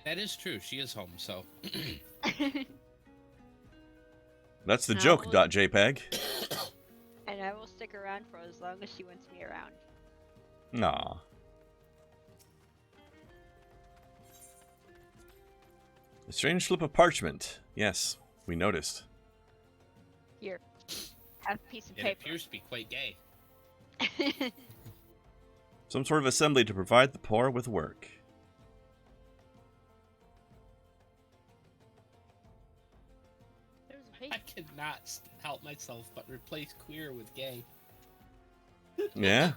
S3: That is true. She is home, so.
S1: That's the
S2: No.
S1: joke, .jpg.
S2: And I will stick around for as long as she wants me around.
S1: Aw. A strange slip of parchment. Yes, we noticed.
S2: Here. Have a piece of
S3: It
S2: paper.
S3: appears to be quite gay.
S1: Some sort of assembly to provide the poor with work.
S2: There's a paper.
S3: I cannot help myself but replace queer with gay.
S1: Yeah?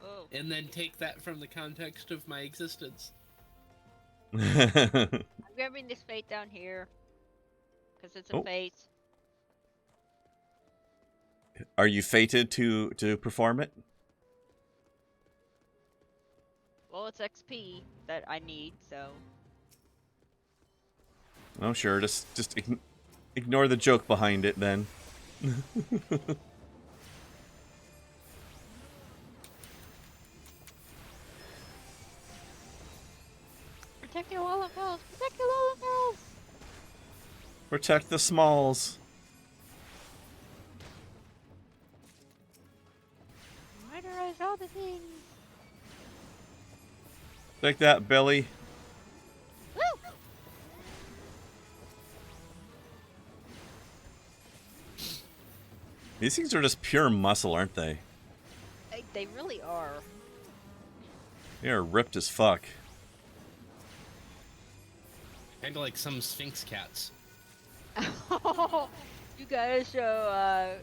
S2: Oh.
S3: And then take that from the context of my existence.
S2: I'm grabbing this fate down here. Because it's a
S1: Oh.
S2: fate.
S1: Are you fated to perform it?
S2: Well, it's XP that I need, so.
S1: Oh, sure. Just ignore the joke behind it, then.
S2: Protect your Lillipels! Protect your Lillipels!
S1: Protect the smalls.
S2: Murderize all the things!
S1: Take that, Billy.
S2: Woo!
S1: These things are just pure muscle, aren't they?
S2: They really are.
S1: They are ripped as fuck.
S3: Kind of like some Sphinx cats.
S2: You gotta show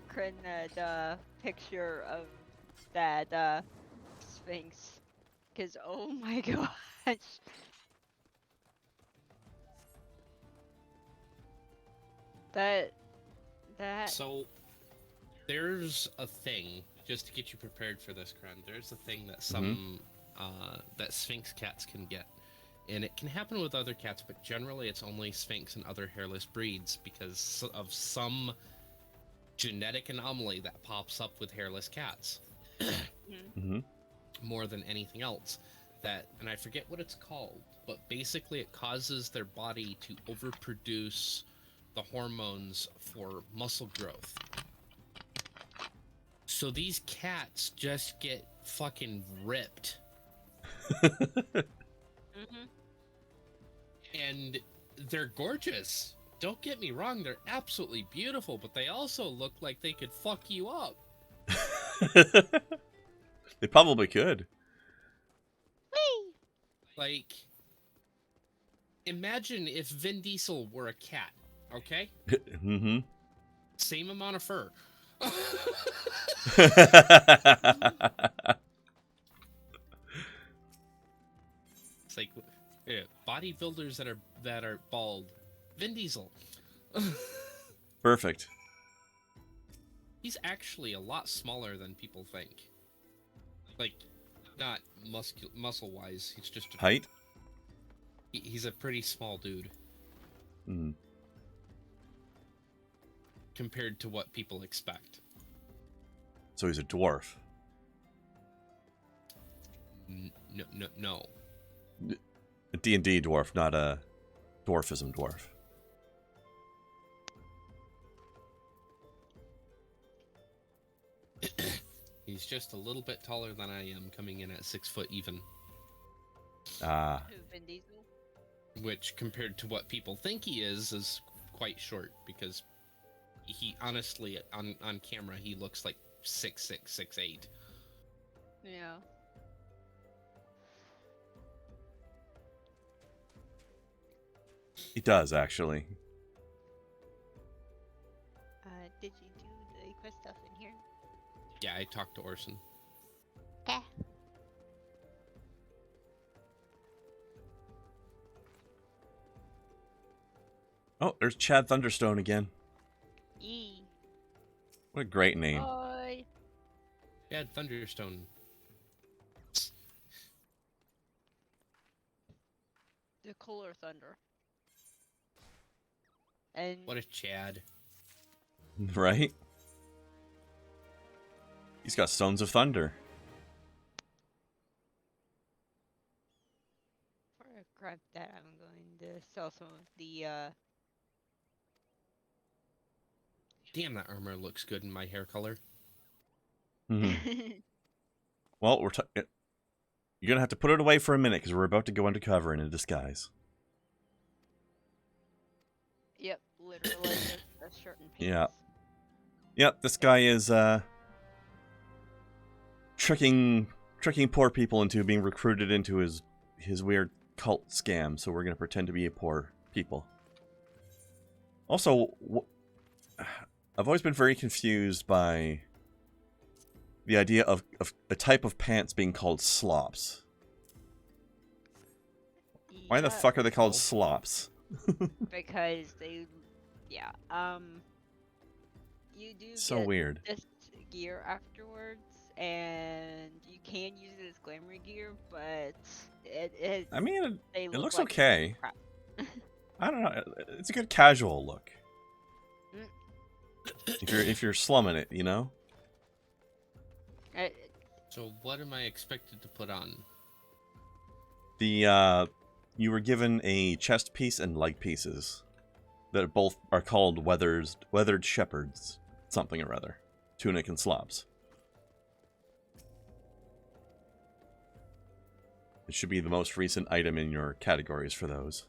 S2: Krendar the picture of that Sphinx. Because, oh my gosh. That.
S3: So, there's a thing, just to get you prepared for this, Kren, there's a thing that that Sphinx cats can get. And it can happen with other cats, but generally it's only Sphinx and other hairless breeds because of some genetic anomaly that pops up with hairless cats. More than anything else. And I forget what it's called, but basically it causes their body to overproduce the hormones for muscle growth. So these cats just get fucking ripped. And they're gorgeous. Don't get me wrong, they're absolutely beautiful, but they also look like they could fuck you up.
S1: They probably could.
S3: Like, imagine if Vin Diesel were a cat, okay? Same amount of fur. It's like bodybuilders that are bald. Vin Diesel.
S1: Perfect.
S3: He's actually a lot smaller than people think. Like, not muscle-wise. He's just
S1: height.
S3: He's a pretty small dude. Compared to what people expect.
S1: So he's a dwarf.
S3: No.
S1: A D&D dwarf, not a dwarfism dwarf.
S3: He's just a little bit taller than I am, coming in at 6 foot even.
S1: Ah.
S2: Vin Diesel?
S3: Which, compared to what people think he is quite short, because he honestly, on camera, he looks like 6'6", 6'8".
S2: Yeah.
S1: He does, actually.
S2: Did you do the quest stuff in here?
S3: Yeah, I talked to Orson.
S2: Yeah.
S1: Oh, there's Chad Thunderstone again.
S2: Yee.
S1: What a great name.
S2: Bye.
S3: Chad Thunderstone.
S2: The cooler thunder. And
S3: What a Chad.
S1: Right? He's got Stones of Thunder.
S2: for a crap that I'm going to sell some of the
S3: Damn, that armor looks good in my hair color.
S1: Well, you're gonna have to put it away for a minute because we're about to go undercover in a disguise.
S2: Yep, literally a shirt and pants.
S1: Yeah. Yep, this guy is tricking poor people into being recruited into his weird cult scam. So we're gonna pretend to be poor people. Also, I've always been very confused by the idea of a type of pants being called slops. Why the fuck are they called slops?
S2: Because they, yeah, you do
S1: So
S2: get
S1: weird.
S2: this gear afterwards, and you can use it as glamour gear, but
S1: I mean,
S2: they
S1: it
S2: look
S1: looks
S2: like
S1: okay.
S2: crap.
S1: I don't know. It's a good casual look. If you're slumming it, you know.
S3: So what am I expected to put on?
S1: You were given a chest piece and leg pieces that both are called weathered shepherds, something or other, tunic and slops. It should be the most recent item in your categories for those.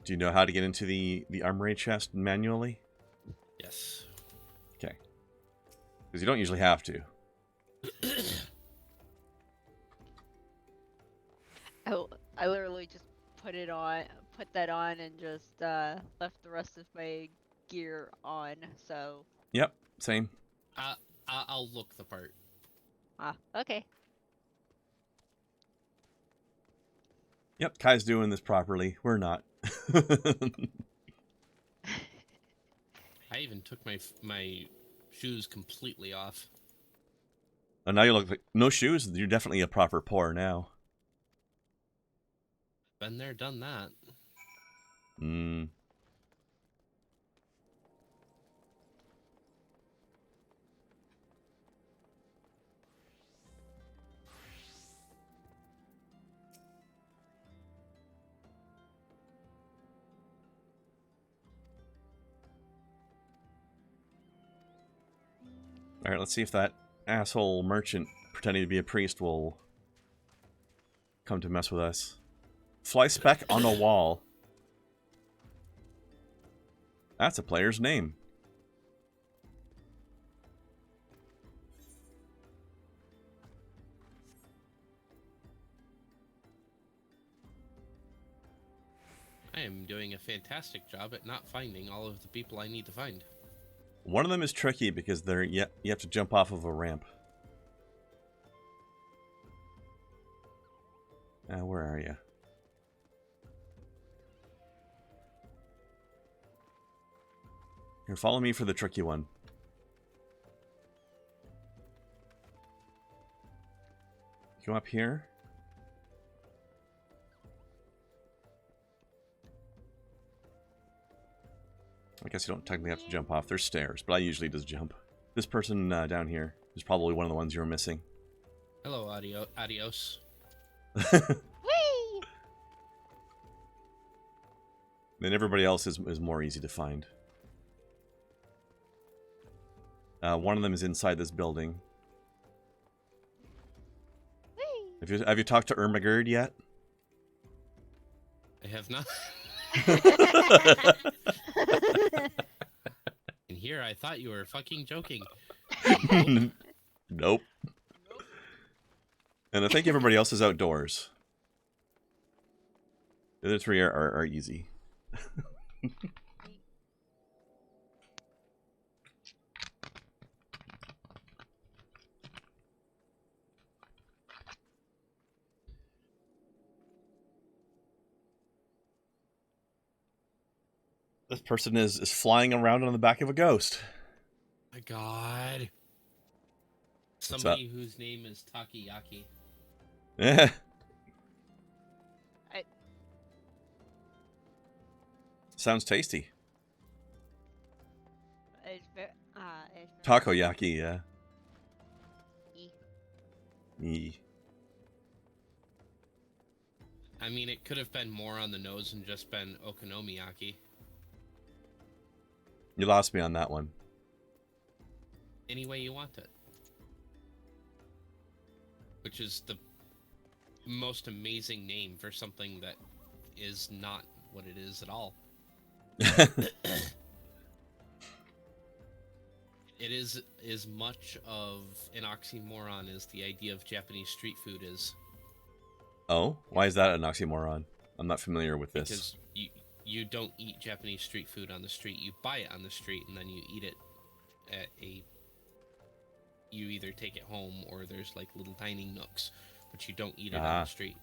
S1: Do you know how to get into the armory chest manually?
S3: Yes.
S1: Okay. Because you don't usually have to.
S2: I literally just put that on, and just left the rest of my gear on. So.
S1: Yep, same.
S3: I'll look the part.
S2: Okay.
S1: Yep, Kai's doing this properly. We're not.
S3: I even took my shoes completely off.
S1: And now you look like no shoes. You're definitely a proper pour now.
S3: Been there, done that.
S1: All right, let's see if that asshole merchant pretending to be a priest will come to mess with us. Fly speck on a wall. That's a player's name.
S3: I am doing a fantastic job at not finding all of the people I need to find.
S1: One of them is tricky because you have to jump off of a ramp. Where are you? Here, follow me for the tricky one. Go up here. I guess you don't technically have to jump off. There's stairs, but I usually just jump. This person down here is probably one of the ones you were missing.
S3: Hello, adios.
S2: Whee!
S1: Then everybody else is more easy to find. One of them is inside this building.
S2: Whee!
S1: Have you talked to Ermagerd yet?
S3: I have not. And here I thought you were fucking joking.
S1: Nope. And I think everybody else is outdoors. The other three are easy. This person is flying around on the back of a ghost.
S3: My God.
S1: What's
S3: Somebody whose name is Takayaki.
S1: Yeah. Sounds tasty. Takoyaki, yeah.
S3: I mean, it could have been more on the nose and just been okonomiyaki.
S1: You lost me on that one.
S3: Any way you want it. Which is the most amazing name for something that is not what it is at all. It is as much of an oxymoron as the idea of Japanese street food is.
S1: Oh? Why is that an oxymoron? I'm not familiar with this.
S3: Because you don't eat Japanese street food on the street. You buy it on the street and then you eat it at you either take it home or there's like little dining nooks, but you don't eat it on the street.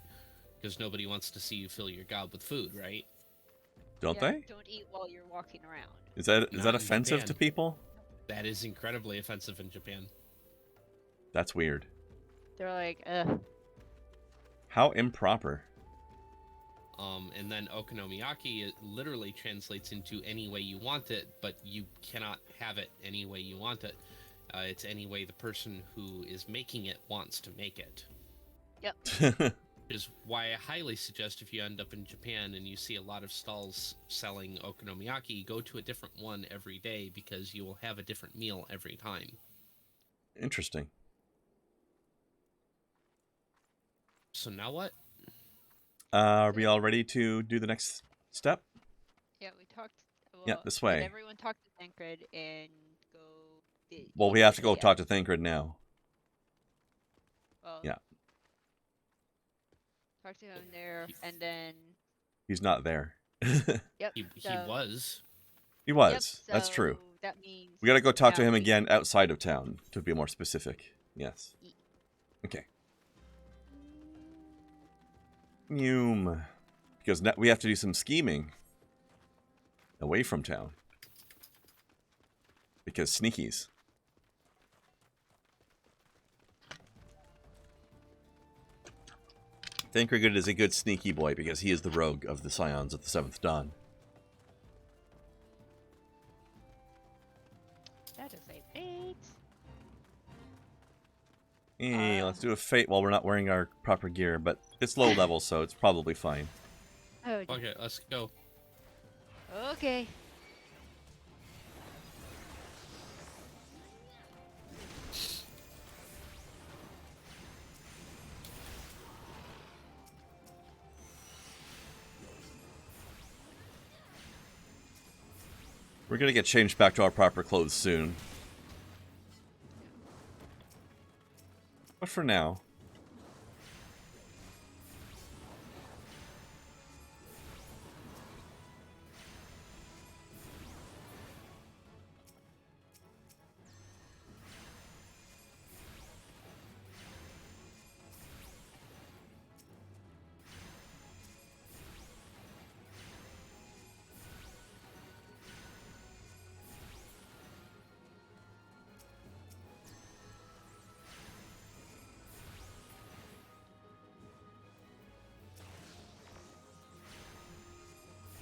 S3: Because nobody wants to see you fill your gob with food, right?
S1: Don't they?
S2: Don't eat while you're walking around.
S1: Is that offensive to people?
S3: That is incredibly offensive in Japan.
S1: That's weird.
S2: They're like, ugh.
S1: How improper.
S3: And then okonomiyaki, it literally translates into any way you want it, but you cannot have it any way you want it. It's any way the person who is making it wants to make it.
S2: Yep.
S3: Which is why I highly suggest if you end up in Japan and you see a lot of stalls selling okonomiyaki, go to a different one every day because you will have a different meal every time.
S1: Interesting.
S3: So now what?
S1: Are we all ready to do the next step?
S2: Yeah, we talked. Well,
S1: yeah, this way.
S2: Did everyone talk to Thancred and go?
S1: Well, we have to go talk to Thancred now.
S2: Well,
S1: yeah.
S2: Talk to him there, and then
S1: He's not there.
S2: Yep.
S3: He
S2: so,
S3: was.
S1: He was.
S2: Yep,
S1: That's
S2: so
S1: true.
S2: that means
S1: We gotta go talk to
S2: now
S1: him
S2: we
S1: again
S2: can-
S1: outside of town, to be more specific. Yes. Okay. Noom. Because we have to do some scheming away from town. Because sneakies. Thancred is a good sneaky boy because he is the rogue of the Scions of the Seventh Dawn.
S2: That is a fate.
S1: Hey, let's do a fate while we're not wearing our proper gear, but it's low level, so it's probably fine.
S2: Oh,
S3: Okay, let's go.
S2: okay.
S1: We're gonna get changed back to our proper clothes soon. But for now...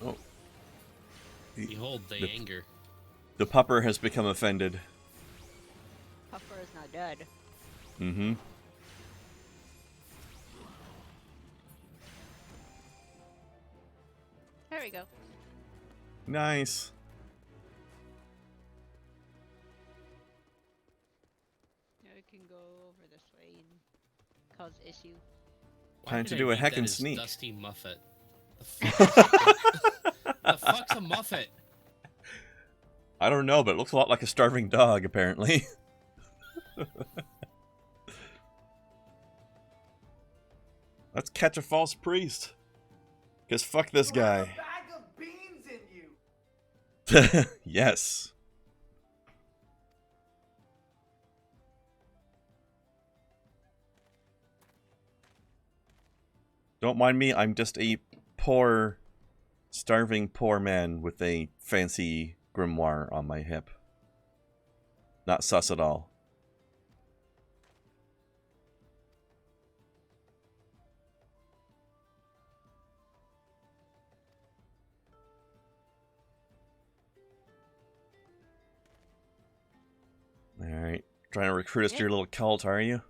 S1: Oh.
S3: Behold the anger.
S1: The pupper has become offended.
S2: Puffer is not dead.
S1: Mm-hmm.
S2: There we go.
S1: Nice.
S2: Now we can go over this way and cause issue.
S1: Time
S3: Why
S1: to
S3: did
S1: do
S3: I
S1: a
S3: read
S1: heckin'
S3: that as
S1: sneak.
S3: Dusty Muffet. The fuck's a Muffet?
S1: I don't know, but it looks a lot like a starving dog, apparently. Let's catch a false priest. Because fuck this
S4: You have a
S1: guy.
S4: bag of beans in you.
S1: Yes. Don't mind me, I'm just a poor, starving poor man with a fancy grimoire on my hip. Not sus at all. Alright. Trying to recruit us to your little cult, are you?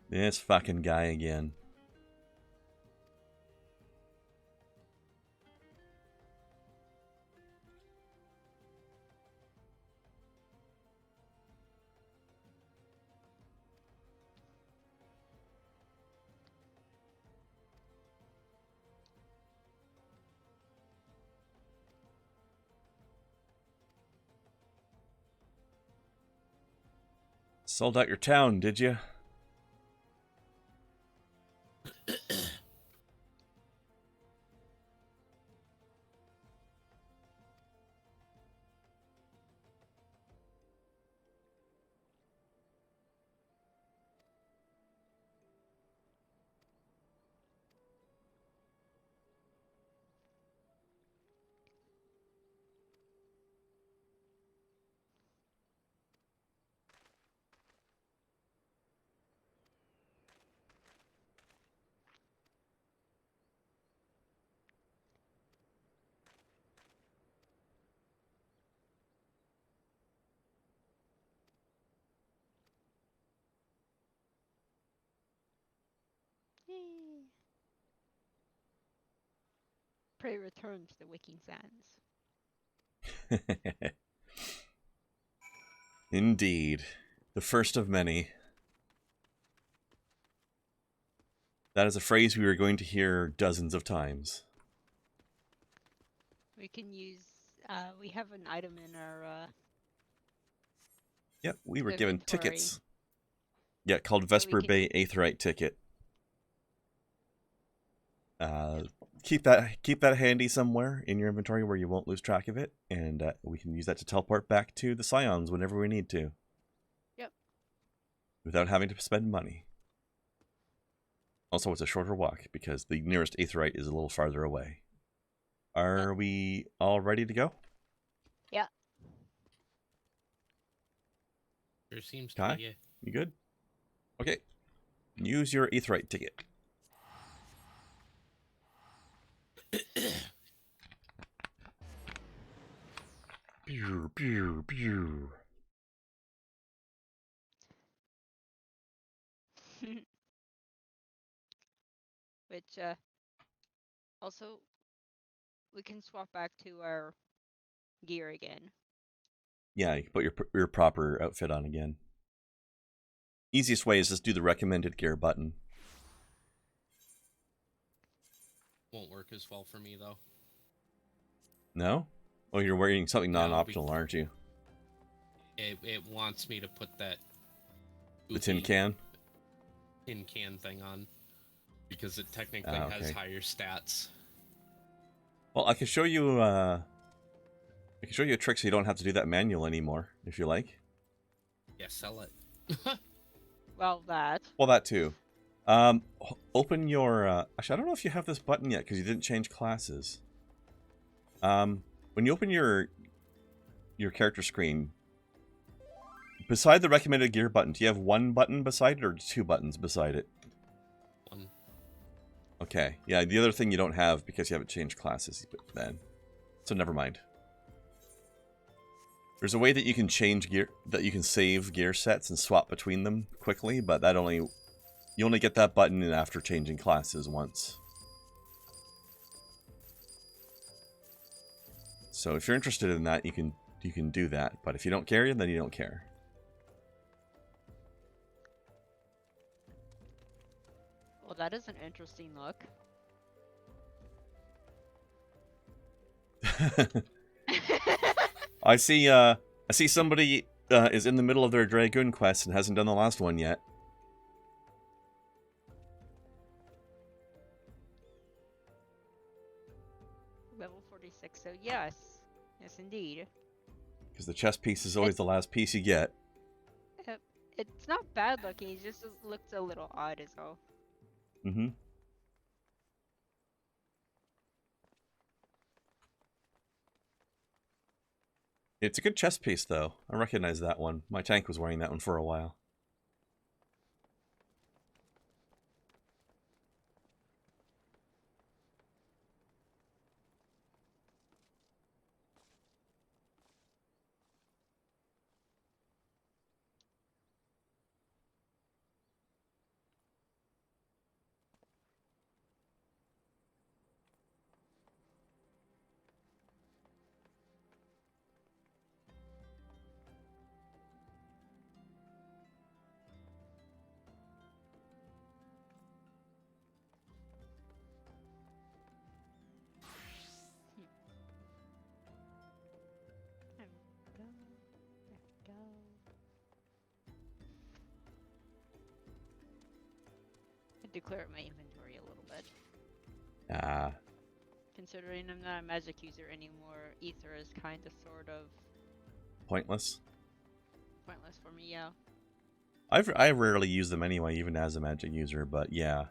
S1: This fucking guy again. Sold out your town, did you?
S2: Yay. Prey returns to the Wicking Sands.
S1: Indeed. The first of many. That is a phrase we are going to hear dozens of times.
S2: We can use We have an item in our
S1: Yep, we were given
S2: inventory.
S1: tickets. Yeah, called
S2: So we
S1: Vesper
S2: can-
S1: Bay Aetherite ticket. Keep that handy somewhere in your inventory where you won't lose track of it, and we can use that to teleport back to the Scions whenever we need to.
S2: Yep.
S1: Without having to spend money. Also, it's a shorter walk because the nearest Aetherite is a little farther away. Are we all ready to go?
S2: Yeah.
S3: There seems to
S1: Kai,
S3: be.
S1: you good? Okay. Use your Aetherite ticket. Pew, pew, pew.
S2: Which also we can swap back to our gear again.
S1: Yeah, you can put your proper outfit on again. Easiest way is just do the recommended gear button.
S3: Won't work as well for me though.
S1: No? Oh, you're wearing something
S3: No,
S1: non-optional, aren't you?
S3: It wants me to put that
S1: The tin
S3: goofy
S1: can?
S3: tin can thing on because it technically
S1: Ah,
S3: has
S1: okay.
S3: higher stats.
S1: Well, I can show you a trick so you don't have to do that manual anymore, if you like.
S3: Yeah, sell it.
S2: Well, that.
S1: Well, that too. Open your... actually, I don't know if you have this button yet, because you didn't change classes. When you open your character screen, beside the recommended gear button, do you have one button beside it, or two buttons beside it?
S3: One.
S1: Okay, yeah, the other thing you don't have, because you haven't changed classes then. So never mind. There's a way that you can change gear, that you can save gear sets and swap between them quickly, but you only get that button after changing classes once. So if you're interested in that, you can do that, but if you don't care, then you don't care.
S2: Well, that is an interesting look.
S1: I see somebody is in the middle of their Dragoon quest and hasn't done the last one yet.
S2: Level 46, so yes. Yes, indeed.
S1: Because the chess piece is always the last piece you get.
S2: It's not bad looking, it just looks a little odd as all.
S1: Mm-hmm. It's a good chess piece, though. I recognize that one. My tank was wearing that one for a while.
S2: Go. I declare my inventory a little bit.
S1: Ah.
S2: Considering I'm not a magic user anymore, ether is kind of sort of
S1: Pointless.
S2: pointless for me, yeah.
S1: I rarely use them anyway, even as a magic user, but yeah.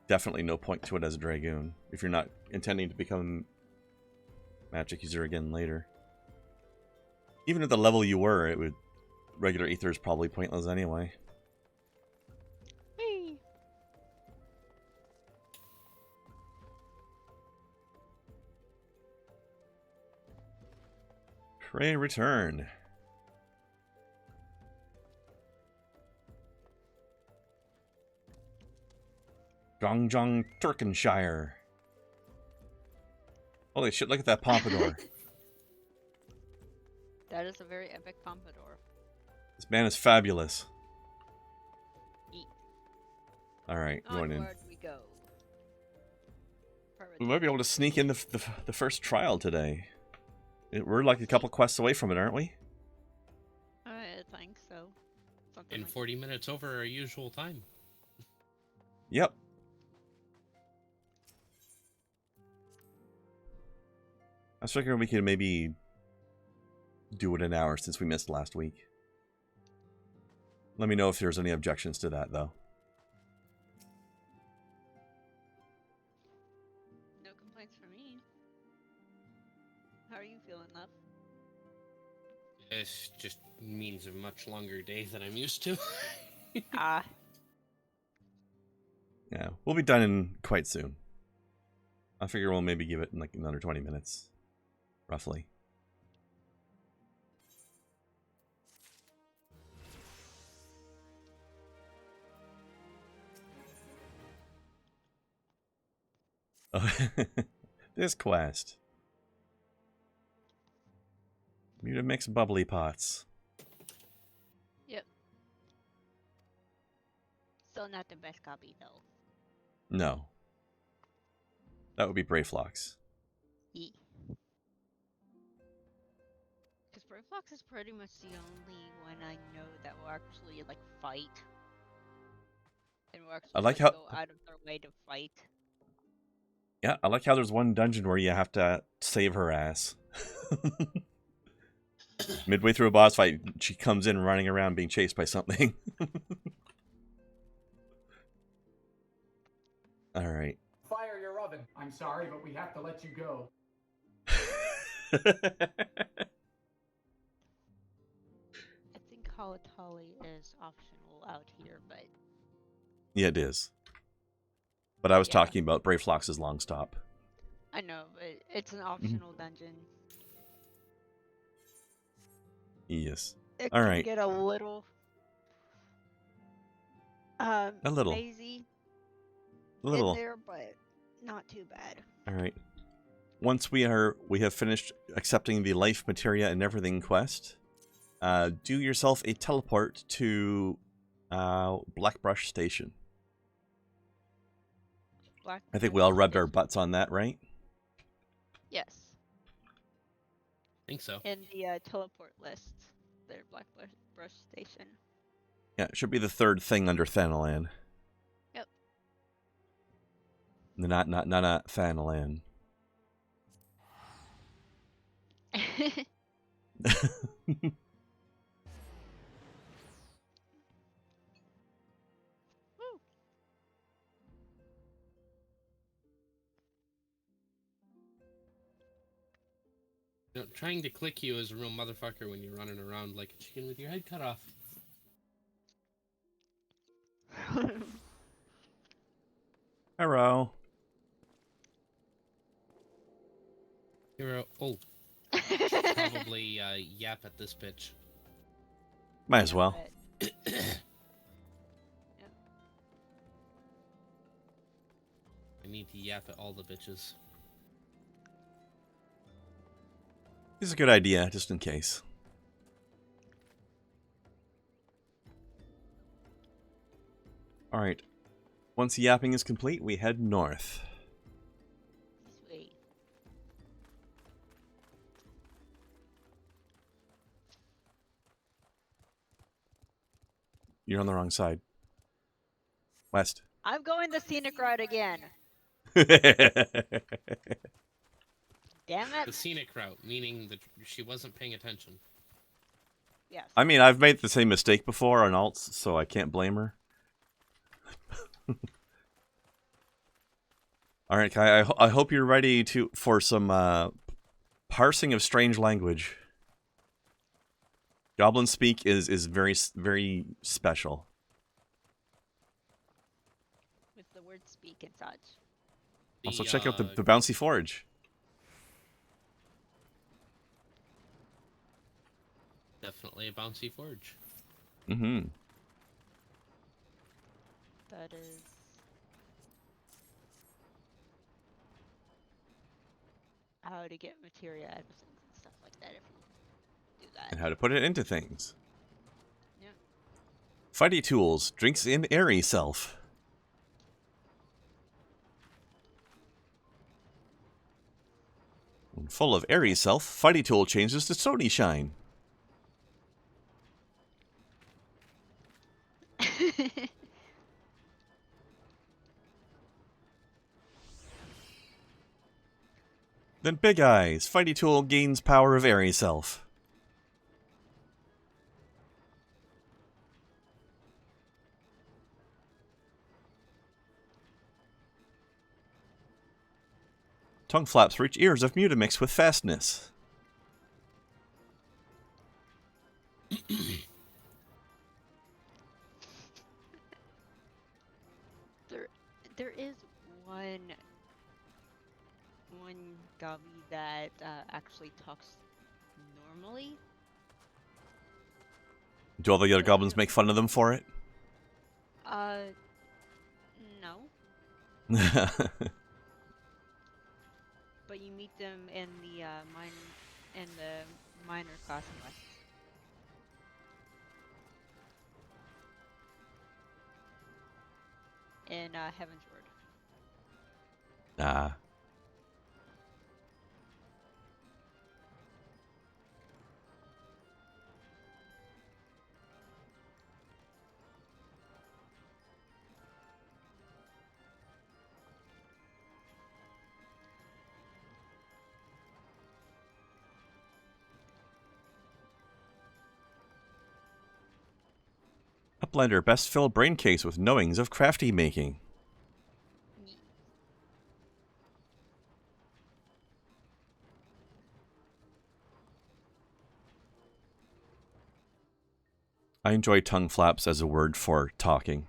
S1: Definitely no point to it as a Dragoon, if you're not intending to become a magic user again later. Even at the level you were, regular ether is probably pointless anyway.
S2: Whee!
S1: Pray return. Gongjong, Turkenshire. Holy shit, look at that pompadour.
S2: That is a very epic pompadour.
S1: This man is fabulous.
S2: Eat.
S1: Alright, going in.
S2: Onward we go.
S1: We might be able to sneak in the first trial today. We're like a couple quests away from it, aren't we?
S2: I think so. Something
S3: In
S2: like
S3: 40 minutes over our usual time.
S1: Yep. I was figuring we could maybe do it an hour since we missed last week. Let me know if there's any objections to that, though.
S2: no complaints from me. How are you feeling, love?
S3: This just means a much longer day than I'm used to.
S2: Ah,
S1: Yeah, we'll be done in quite soon. I figure we'll maybe give it in like another 20 minutes, roughly. This quest. You to mix bubbly pots.
S2: yep. Still not the best copy, though.
S1: No. That would be Brayflox.
S2: Because Brayflox is pretty much the only one I know that will actually, like, fight. And will actually
S1: I like how-
S2: go out of their way to fight.
S1: Yeah, I like how there's one dungeon where you have to save her ass. Midway through a boss fight, she comes in running around being chased by something. Alright.
S4: Fire your oven. I'm sorry, but we have to let you go.
S2: I think Halatali is optional out here, but
S1: Yeah, it is. But I was
S2: Yeah.
S1: talking about Brayflox's long stop.
S2: I know, but it's an optional dungeon.
S1: Yes.
S2: It
S1: All
S2: can
S1: right.
S2: get a little
S1: A little.
S2: mazy
S1: A little.
S2: in there, but not too bad.
S1: All right. Once we have finished accepting the life materia and everything quest, do yourself a teleport to Blackbrush Station. I think we all rubbed our butts on that, right?
S2: Yes.
S3: think so.
S2: In the teleport list, their Blackbrush Station.
S1: Yeah, it should be the third thing under Thanalan.
S2: Yep.
S1: Not a Thanalan.
S3: You know, trying to click you is a real motherfucker when you're running around like a chicken with your head cut off.
S1: Hello.
S3: Hero. Oh. Probably yap at this pitch.
S1: Might as well.
S3: I need to yap at all the bitches.
S1: This is a good idea, just in case. Alright. Once the yapping is complete, we head north.
S2: Sweet.
S1: You're on the wrong side. West.
S2: I'm going the scenic route again. Damn
S3: The
S2: it.
S3: scenic route, meaning that she wasn't paying attention.
S2: Yes.
S1: I mean, I've made the same mistake before on alts, so I can't blame her. Alright, Kai, I hope you're ready for some parsing of strange language. Goblin speak is very, very special.
S2: With the word speak and such.
S1: Also, check out the Bouncy Forge.
S3: Definitely a bouncy forge.
S1: Mm-hmm.
S2: That is... how to get materia out of things and stuff like that if you do that.
S1: And how to put it into things.
S2: Yep.
S1: Fighty tools. Drinks in airy self. Full of airy self, Fighty Tool changes to Stony Shine. Then Big Eyes, Fighty Tool gains power of airy self. Tongue flaps reach ears of Mutamix with fastness.
S2: There is one Gabi that actually talks normally.
S1: Do all the other goblins make fun of them for it?
S2: No. But you meet them in the minor class quests. In Heaven's Word.
S1: Ah. Uplander best fill brain case with knowings of crafty making. I enjoy tongue flaps as a word for talking.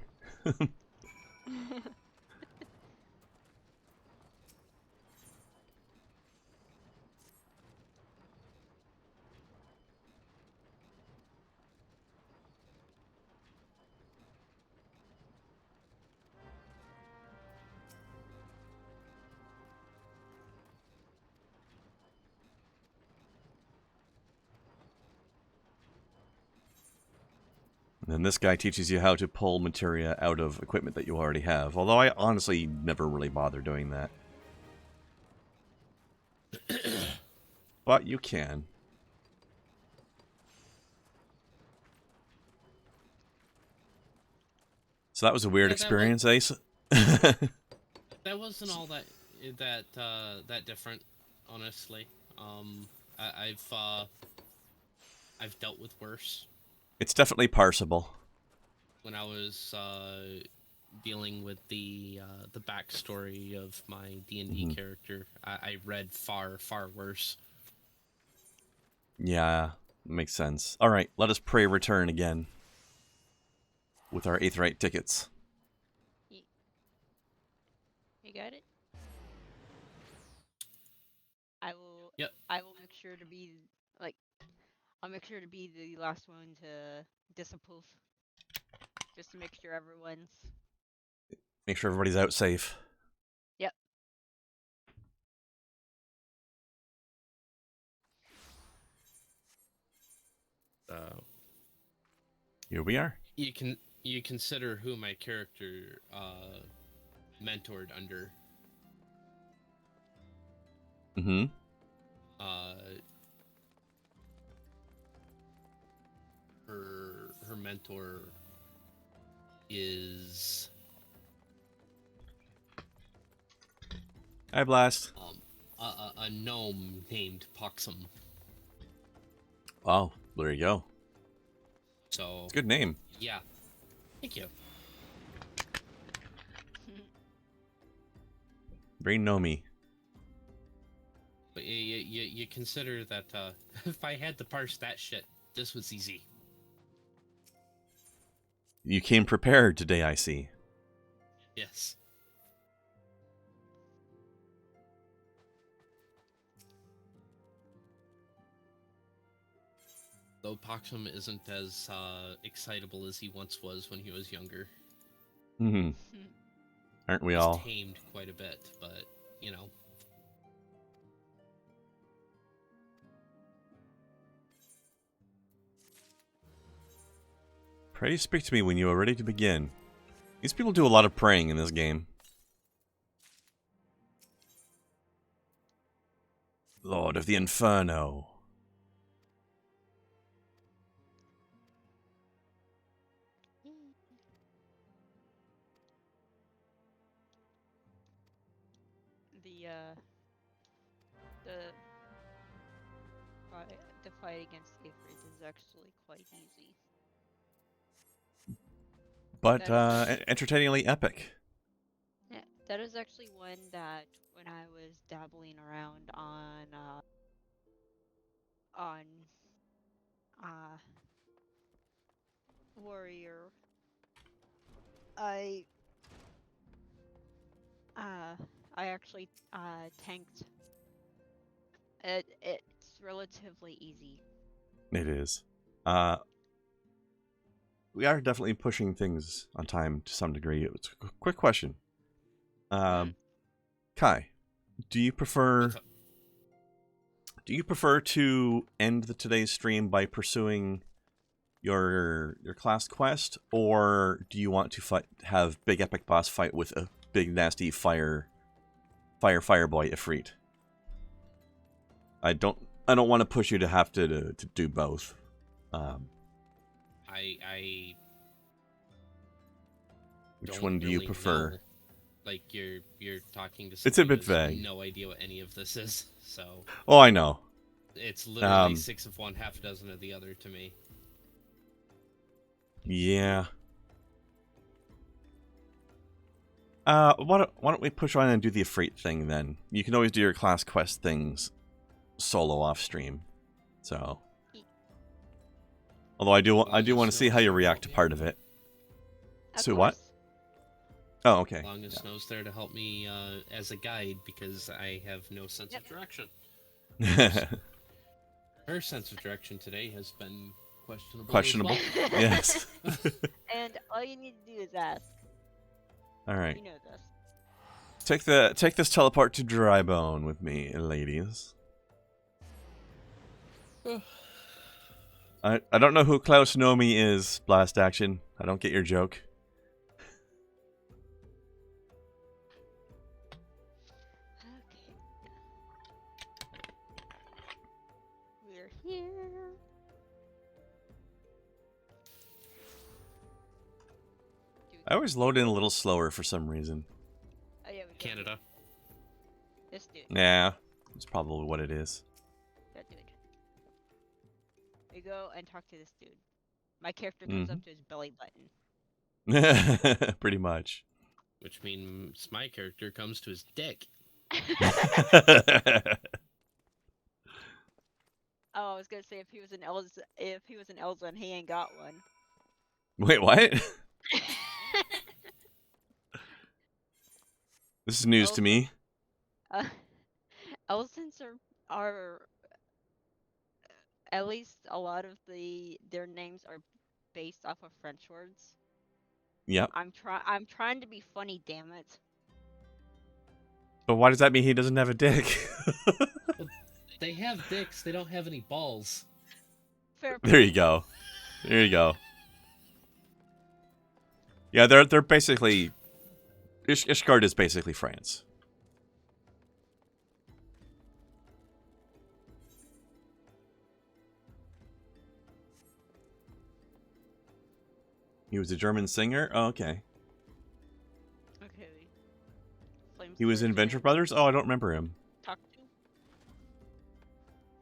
S1: And then this guy teaches you how to pull materia out of equipment that you already have. Although I honestly never really bother doing that. But you can. So that was a weird experience, Ace.
S3: That wasn't all that different, honestly. I've dealt with worse.
S1: It's definitely parsable.
S3: When I was dealing with the backstory of my D&D character, I read far worse.
S1: Yeah, makes sense. All right, let us pray return again with our Aetheryte tickets.
S2: You got it? I will.
S3: Yep.
S2: I will make sure to be I'll make sure to be the last one to disapprove, just to make sure everyone's.
S1: Make sure everybody's out safe.
S2: Yep.
S1: Here we are.
S3: You consider who my character mentored under.
S1: Mm-hmm.
S3: Her mentor is
S1: Hi, Blast.
S3: A gnome named Poxum.
S1: Oh, there you go.
S3: So
S1: it's a good name.
S3: Yeah. Thank you.
S1: Very gnomey.
S3: But you consider that if I had to parse that shit, this was easy.
S1: You came prepared today, I see.
S3: Yes. Though Poxum isn't as excitable as he once was when he was younger.
S1: Mm-hmm. Aren't we all?
S3: He's tamed quite a bit, but, you know.
S1: Pray speak to me when you are ready to begin. These people do a lot of praying in this game. Lord of the Inferno.
S2: The fight against Ifrit is actually quite easy.
S1: But entertainingly epic.
S2: Yeah, that is actually one that when I was dabbling around on Warrior, I actually tanked. It's relatively easy.
S1: It is. We are definitely pushing things on time to some degree. It's a quick question. Kai, do you prefer to end today's stream by pursuing your class quest, or do you want to have big epic boss fight with a big nasty fire boy Ifrit? I don't want to push you to have to do both. Which one do you prefer?
S3: Know. Like you're talking to.
S1: It's a bit
S3: who has
S1: vague.
S3: No idea what any of this is. So.
S1: Oh, I know.
S3: It's literally 6 of one, half a dozen of the other to me.
S1: Yeah. Why don't we push on and do the Ifrit thing then? You can always do your class quest things solo off stream. So. Although I do want to see how you react to part of it. So what? Oh, okay.
S3: As long as Snow's there to help me as a guide, because I have no sense of direction. Her sense of direction today has been questionable.
S1: Questionable,
S3: well.
S1: Yes.
S2: And all you need to do is ask.
S1: All right.
S2: You know this.
S1: Take this teleport to Drybone with me, ladies. I don't know who Klaus Nomi is, Blast Action. I don't get your joke.
S2: Here.
S1: I always load in a little slower for some reason.
S2: Oh, yeah,
S3: Canada.
S2: This dude.
S1: Yeah, that's probably what it is.
S2: That dude. We go and talk to this dude. My character comes up to his belly button.
S1: Pretty much.
S3: Which means my character comes to his dick.
S2: Oh, I was gonna say if he was an Elza and he ain't got one.
S1: Wait, what? This is news to me.
S2: Elzans are at least a lot of their names are based off of French words.
S1: Yep.
S2: I'm trying to be funny, damn it.
S1: But why does that mean he doesn't have a dick?
S3: They have dicks, they don't have any balls.
S2: Fair
S1: there you go. There you go. Yeah, they're basically Ishgard is basically France. He was a German singer? Oh, okay.
S2: Okay.
S1: He was in Venture Brothers? Oh, I don't remember him.
S2: Talk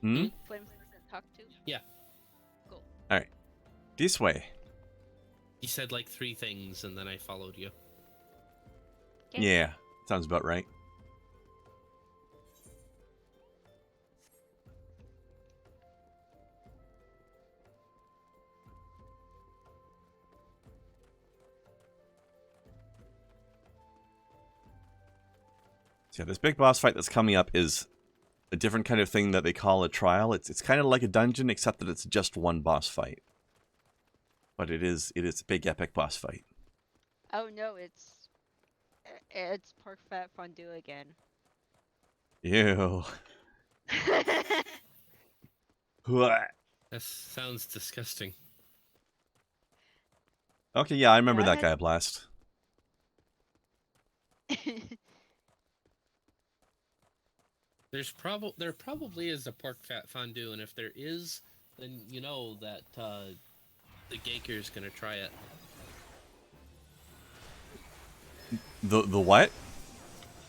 S2: to?
S1: Flames
S2: talk to?
S3: Yeah.
S2: Cool.
S1: Alright. This way.
S3: You said like 3 things and then I followed you.
S2: Okay.
S1: Yeah. Sounds about right. So yeah, this big boss fight that's coming up is a different kind of thing that they call a trial. It's kind of like a dungeon, except that it's just one boss fight. But it is a big epic boss fight.
S2: Oh no, it's pork fat fondue again.
S1: Ew.
S3: That sounds disgusting.
S1: Okay, yeah, I remember
S2: Yeah,
S1: that guy, Blast.
S3: There probably is a pork fat fondue, and if there is, then you know that the Gaker's gonna try it.
S1: The what?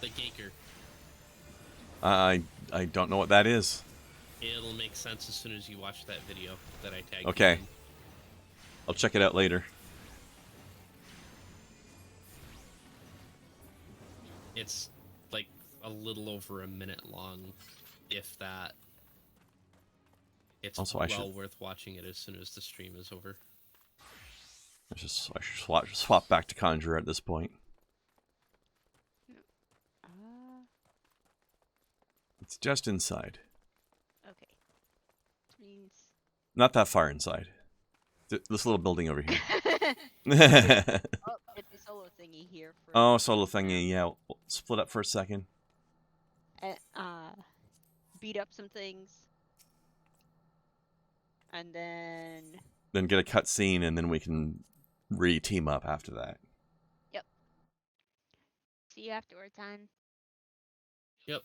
S3: The Gaker.
S1: I don't know what that is.
S3: It'll make sense as soon as you watch that video that I tagged.
S1: Okay.
S3: You in.
S1: I'll check it out later.
S3: It's like a little over a minute long, if that. It's
S1: Also,
S3: well worth watching it as soon as the stream is over.
S1: I should swap back to Conjure at this point. It's just inside.
S2: Okay. Means...
S1: Not that far inside. This little building over here.
S2: Oh, it's a solo thingy here. For
S1: Oh, solo thingy. Yeah, we'll split up for a second.
S2: Beat up some things. And then...
S1: Then get a cutscene, and then we can re-team up after that.
S2: Yep. See you afterwards, hon.
S3: Yep.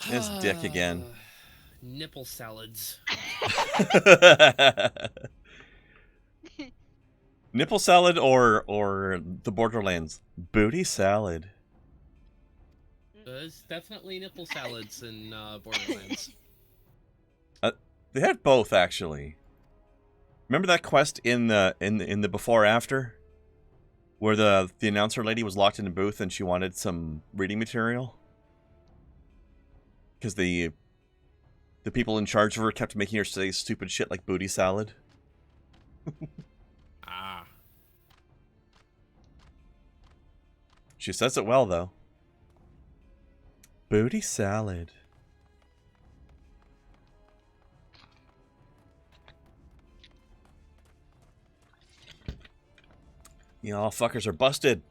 S1: It's Dick again.
S3: Nipple salads.
S1: Nipple salad or the Borderlands booty salad.
S3: There's definitely nipple salads in Borderlands.
S1: They had both actually. Remember that quest in the before after, where the announcer lady was locked in a booth and she wanted some reading material because the people in charge of her kept making her say stupid shit like booty salad.
S3: Ah.
S1: She says it well though. Booty salad. You know, all fuckers are busted.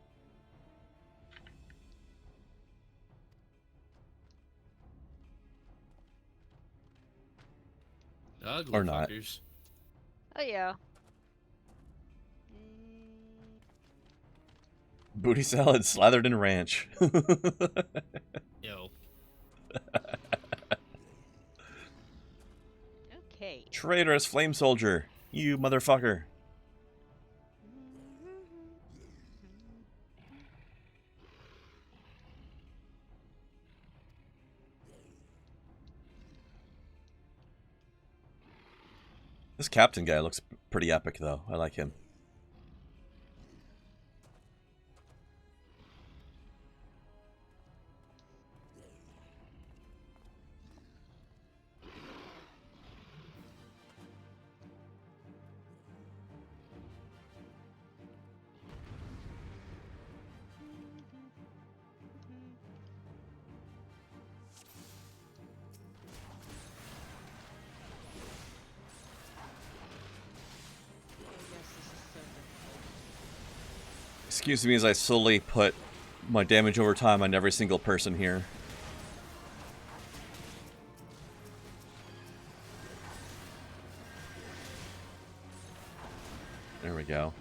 S3: Ugly
S1: Or not.
S3: fuckers.
S2: Oh, yeah.
S1: Booty salad slathered in ranch.
S3: Yo.
S2: Okay.
S1: Traitorous flame soldier. You motherfucker. This captain guy looks pretty epic, though. I like him. Excuse me as I slowly put my damage over time on every single person here. There we go.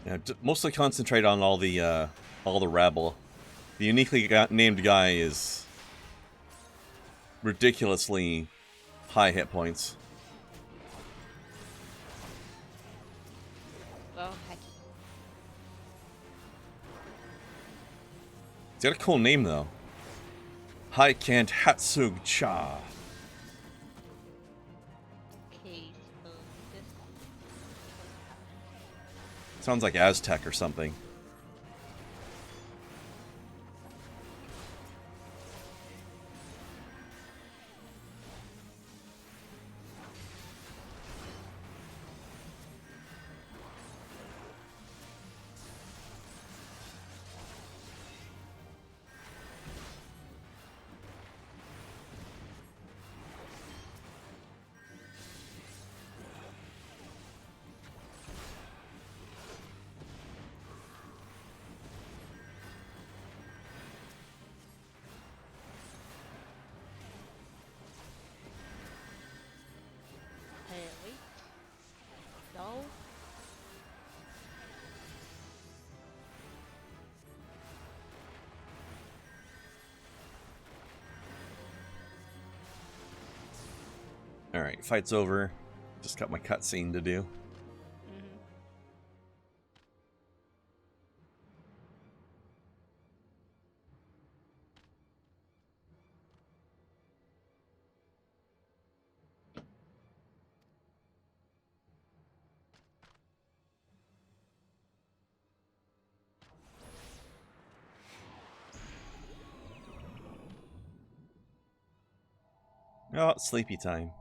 S1: Yeah, mostly concentrate on all the rabble. The uniquely named guy is ridiculously high hit points.
S2: Well, heck.
S1: He's got a cool name though. Haikant Hatsug-cha.
S2: Okay, so this...
S1: Sounds like Aztec or something.
S2: Hey, wait. No.
S1: Alright, fight's over. Just got my cutscene to do. Oh, sleepy time.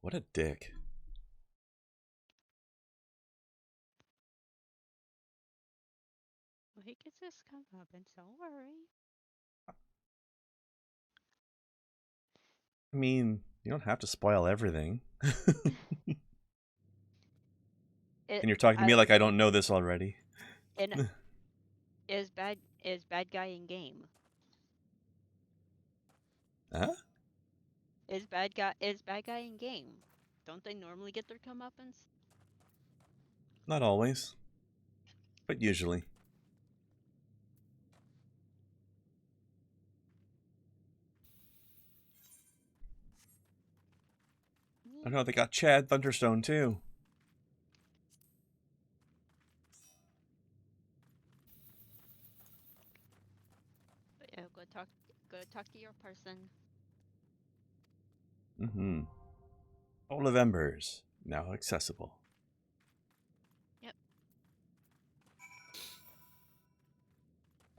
S1: What a dick.
S2: Well, he gets his comeuppance, don't worry.
S1: I mean, you don't have to spoil everything. And you're talking to me like I don't know this already.
S2: And is bad guy in game?
S1: Huh?
S2: Is bad guy in game? Don't they normally get their comeuppance?
S1: Not always. But usually. I know they got Chad Thunderstone too.
S2: But yeah, go talk to your person.
S1: Mm-hmm. All of Embers, now accessible.
S2: Yep.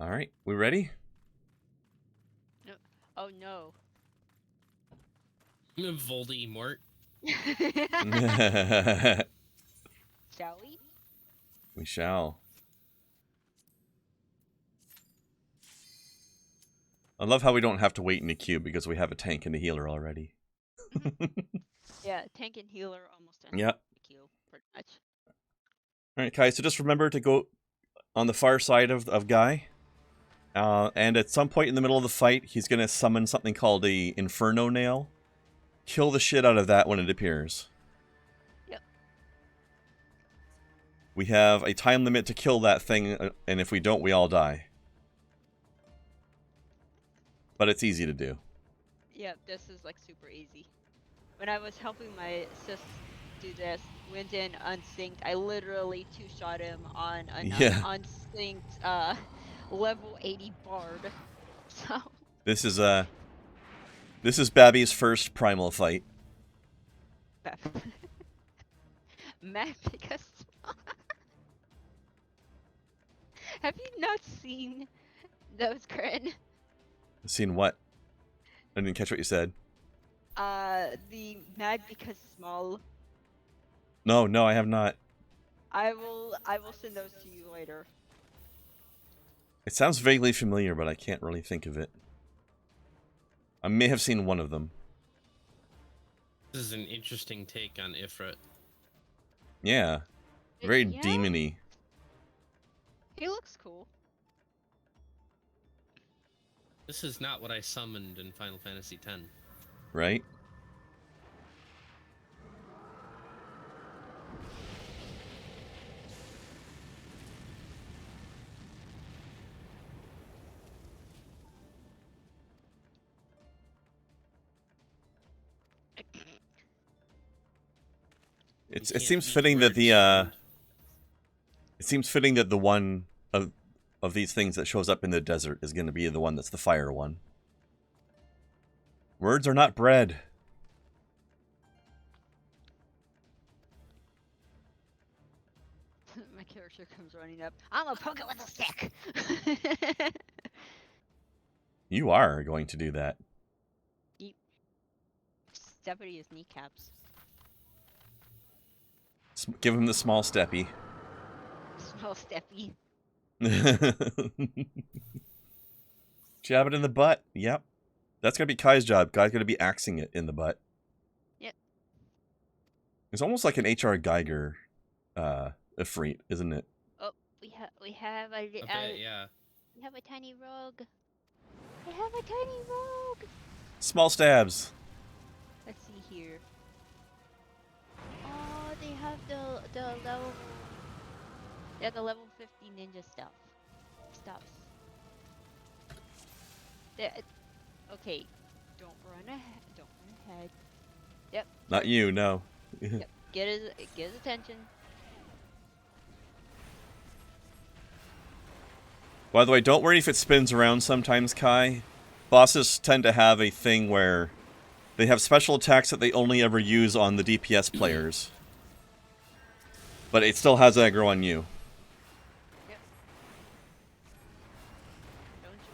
S1: Alright, we ready?
S2: No. Oh no.
S3: Voldemort.
S2: Shall we?
S1: We shall. I love how we don't have to wait in a queue because we have a tank and a healer already.
S2: Yeah, tank and healer almost in
S1: Yep.
S2: the queue, pretty much.
S1: Alright, Kai, so just remember to go on the far side of Guy. And at some point in the middle of the fight, he's going to summon something called a Inferno Nail. Kill the shit out of that when it appears.
S2: Yep.
S1: We have a time limit to kill that thing, and if we don't, we all die. But it's easy to do.
S2: Yep, this is like super easy. When I was helping my sis do this, went in unsynced, I literally two-shot him on an unsynced level 80 bard. So
S1: This is Babby's first primal fight.
S2: Matt, because have you not seen those, Kren?
S1: Seen what? I didn't catch what you said.
S2: The Mad because small.
S1: No, I have not.
S2: I will send those to you later.
S1: It sounds vaguely familiar, but I can't really think of it. I may have seen one of them.
S3: This is an interesting take on Ifrit.
S1: Yeah. Very
S2: Yeah.
S1: demony.
S2: He looks cool.
S3: This is not what I summoned in Final Fantasy X.
S1: Right? It
S3: can't
S1: seems
S3: eat
S1: fitting that
S3: words,
S1: the
S3: friend.
S1: it seems fitting that the one of these things that shows up in the desert is going to be the one that's the fire one. Words are not bread.
S2: My character comes running up. I'm gonna poke it with a stick.
S1: You are going to do that.
S2: Step at his kneecaps.
S1: Give him the small steppy.
S2: Small steppy.
S1: Jab it in the butt. Yep. That's going to be Kai's job. Kai's going to be axing it in the butt.
S2: Yep.
S1: It's almost like an H.R. Geiger Ifrit, isn't it?
S2: Oh, we have a
S3: Yeah.
S2: we have a tiny rogue. We have a tiny rogue.
S1: Small stabs.
S2: Let's see here. Oh, they have the level. They have the level 50 ninja stuffs. Okay, don't run ahead. Yep.
S1: Not you, no.
S2: Yep. Get his attention.
S1: By the way, don't worry if it spins around sometimes, Kai. Bosses tend to have a thing where they have special attacks that they only ever use on the DPS players. But it still has aggro on you.
S2: Yep. Don't you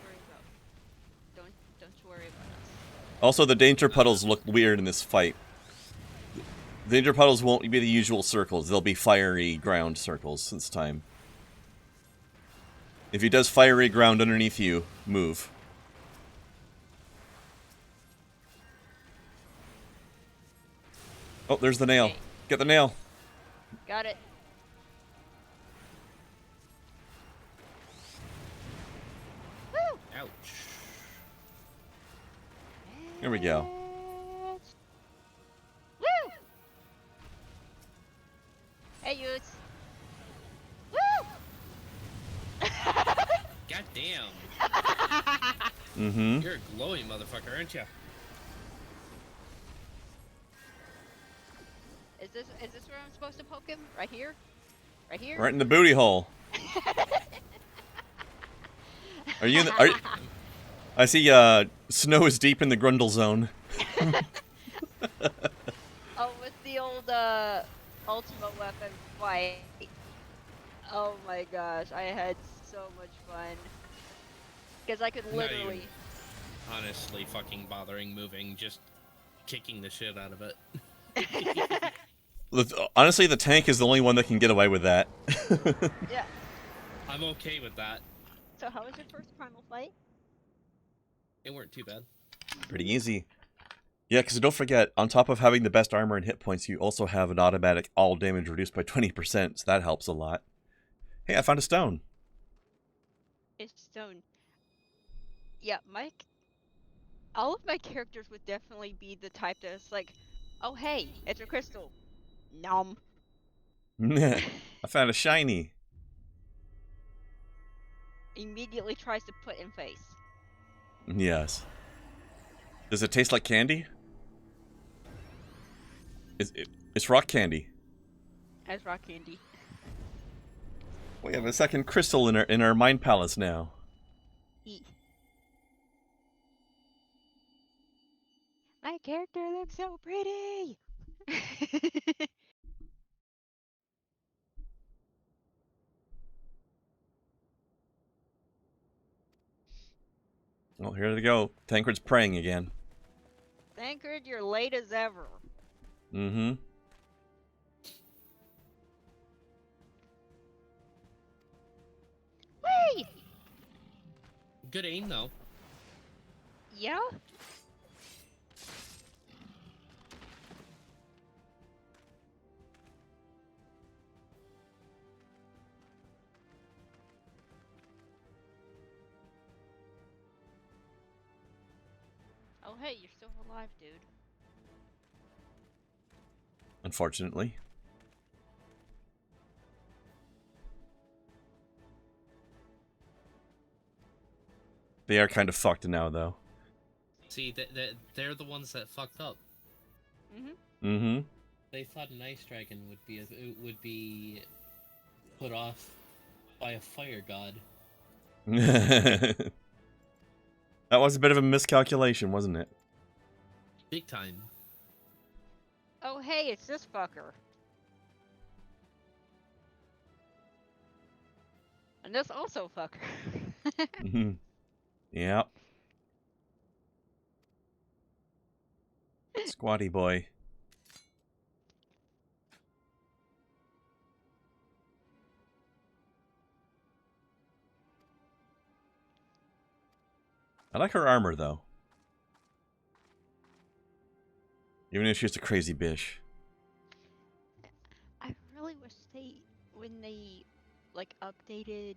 S2: worry about us.
S1: Also, the danger puddles look weird in this fight. The danger puddles won't be the usual circles. They'll be fiery ground circles this time. If he does fiery ground underneath you, move. Oh, there's the nail.
S2: Okay.
S1: Get the nail.
S2: Got it. Woo!
S3: Ouch.
S1: Here we go.
S2: Woo! Hey, Utes. Woo!
S3: God damn.
S1: Mm-hmm.
S3: You're a glowy motherfucker, aren't you?
S2: Is this where I'm supposed to poke him? Right here? Right here?
S1: Right in the booty hole. Are you in the... I see, Snow is deep in the Grundle zone.
S2: Oh, with the old, ultimate weapon fight. Oh my gosh, I had so much fun. Because I could literally...
S3: Honestly fucking bothering moving, just kicking the shit out of it.
S1: Honestly, the tank is the only one that can get away with that.
S2: Yeah.
S3: I'm okay with that.
S2: So how was your first primal fight?
S3: It weren't too bad.
S1: Pretty easy. Yeah, because don't forget, on top of having the best armor and hit points, you also have an automatic all damage reduced by 20%, so that helps a lot. Hey, I found a stone.
S2: It's stone. Yeah, all of my characters would definitely be the type that's like, oh hey, it's a crystal. Nom.
S1: I found a shiny.
S2: Immediately tries to put in face.
S1: Yes. Does it taste like candy? It's rock candy.
S2: As rock candy.
S1: We have a second crystal in our mind palace now.
S2: Eat. My character looks so pretty.
S1: Well, here they go. Tancred's praying again.
S2: Tancred, you're late as ever.
S1: Mm-hmm.
S2: Wait!
S3: Good aim, though.
S2: Yeah? Oh hey, you're still alive, dude.
S1: Unfortunately. They are kind of fucked now, though.
S3: See, they're the ones that fucked up.
S2: Mm-hmm.
S1: Mm-hmm.
S3: They thought an ice dragon would be put off by a fire god.
S1: That was a bit of a miscalculation, wasn't it?
S3: Big time.
S2: Oh, hey, it's this fucker. And this also fucker.
S1: Yep. Squatty boy. I like her armor, though. Even if she's a crazy bitch.
S2: I really wish when they, like, updated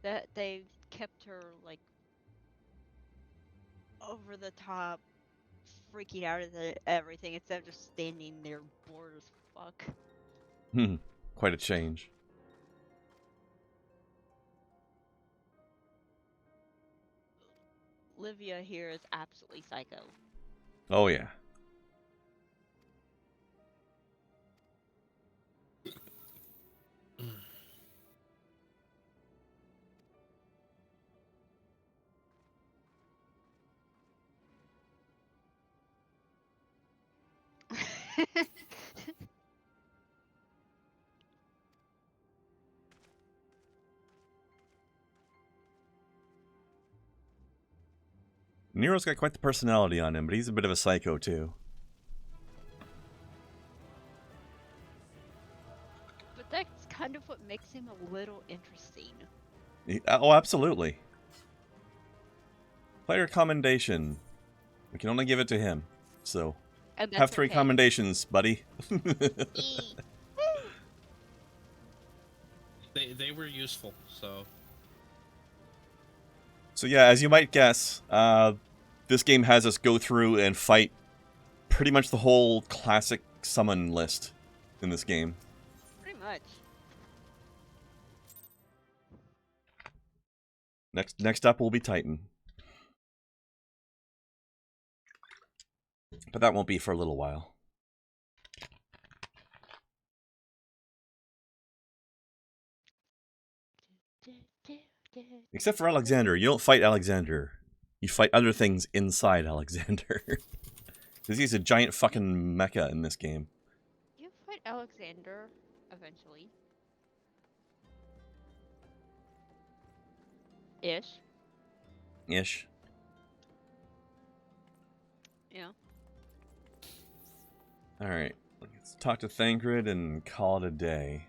S2: that they kept her, like, over the top, freaking out at everything instead of just standing there bored as fuck.
S1: Quite a change.
S2: Livia here is absolutely psycho.
S1: Oh, yeah. Nero's got quite the personality on him, but he's a bit of a psycho, too.
S2: But that's kind of what makes him a little interesting.
S1: Oh, absolutely. Player commendation. We can only give it to him. So, have 3 commendations, buddy.
S3: They were useful, so...
S1: So yeah, as you might guess, this game has us go through and fight pretty much the whole classic summon list in this game.
S2: Pretty much.
S1: Next up will be Titan. But that won't be for a little while. Except for Alexander. You don't fight Alexander. You fight other things inside Alexander. Because he's a giant fucking mecha in this game.
S2: You fight Alexander eventually. Ish. Yeah.
S1: Alright. Let's talk to Thancred and call it a day.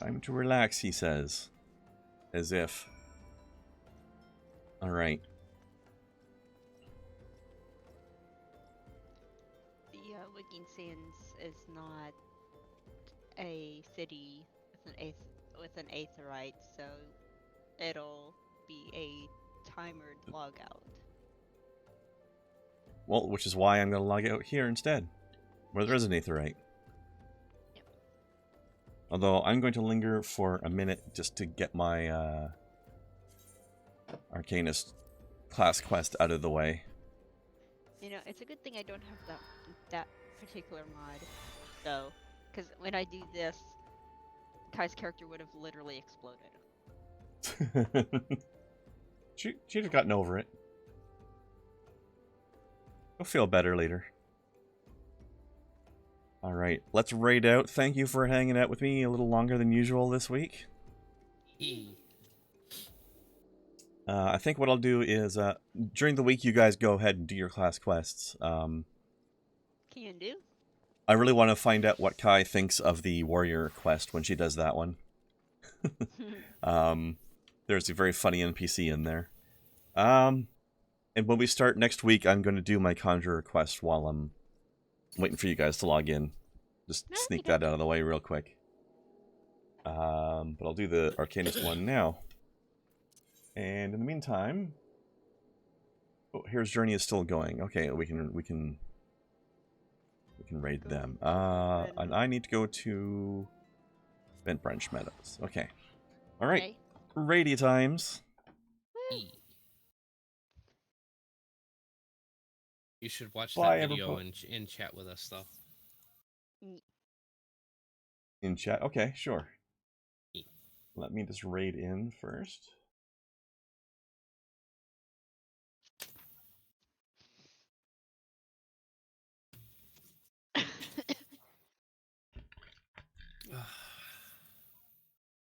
S1: Time to relax, he says. As if. Alright.
S2: The Wicking Sands is not a city with an aetheryte, so it'll be a timered logout.
S1: Well, which is why I'm going to log out here instead, where there is an aetheryte.
S2: Yep.
S1: Although I'm going to linger for a minute just to get my Arcanist class quest out of the way.
S2: You know, it's a good thing I don't have that particular mod, though, because when I do this, Kai's character would have literally exploded.
S1: She'd have gotten over it. I'll feel better later. Alright, let's raid out. Thank you for hanging out with me a little longer than usual this week. I think what I'll do is, during the week, you guys go ahead and do your class quests.
S2: Can do.
S1: I really want to find out what Kai thinks of the warrior quest when she does that one. There's a very funny NPC in there. And when we start next week, I'm going to do my conjurer quest while I'm waiting for you guys to log in. Just sneak that out of the way real quick. But I'll do the Arcanist one now. And in the meantime, Oh, here's Journey is still going. Okay, we can raid them. And I need to go to Bent Branch Meadows. Okay. All right.
S2: Okay.
S1: Raidy times.
S3: E. You should watch
S1: Bye,
S3: that video
S1: everybody.
S3: and chat with us, though.
S1: In chat? Okay, sure.
S3: E.
S1: Let me just raid in first.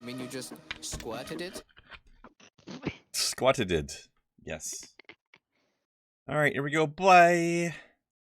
S11: I mean, you just squirted it?
S1: Squatted it. Yes. All right, here we go. Bye.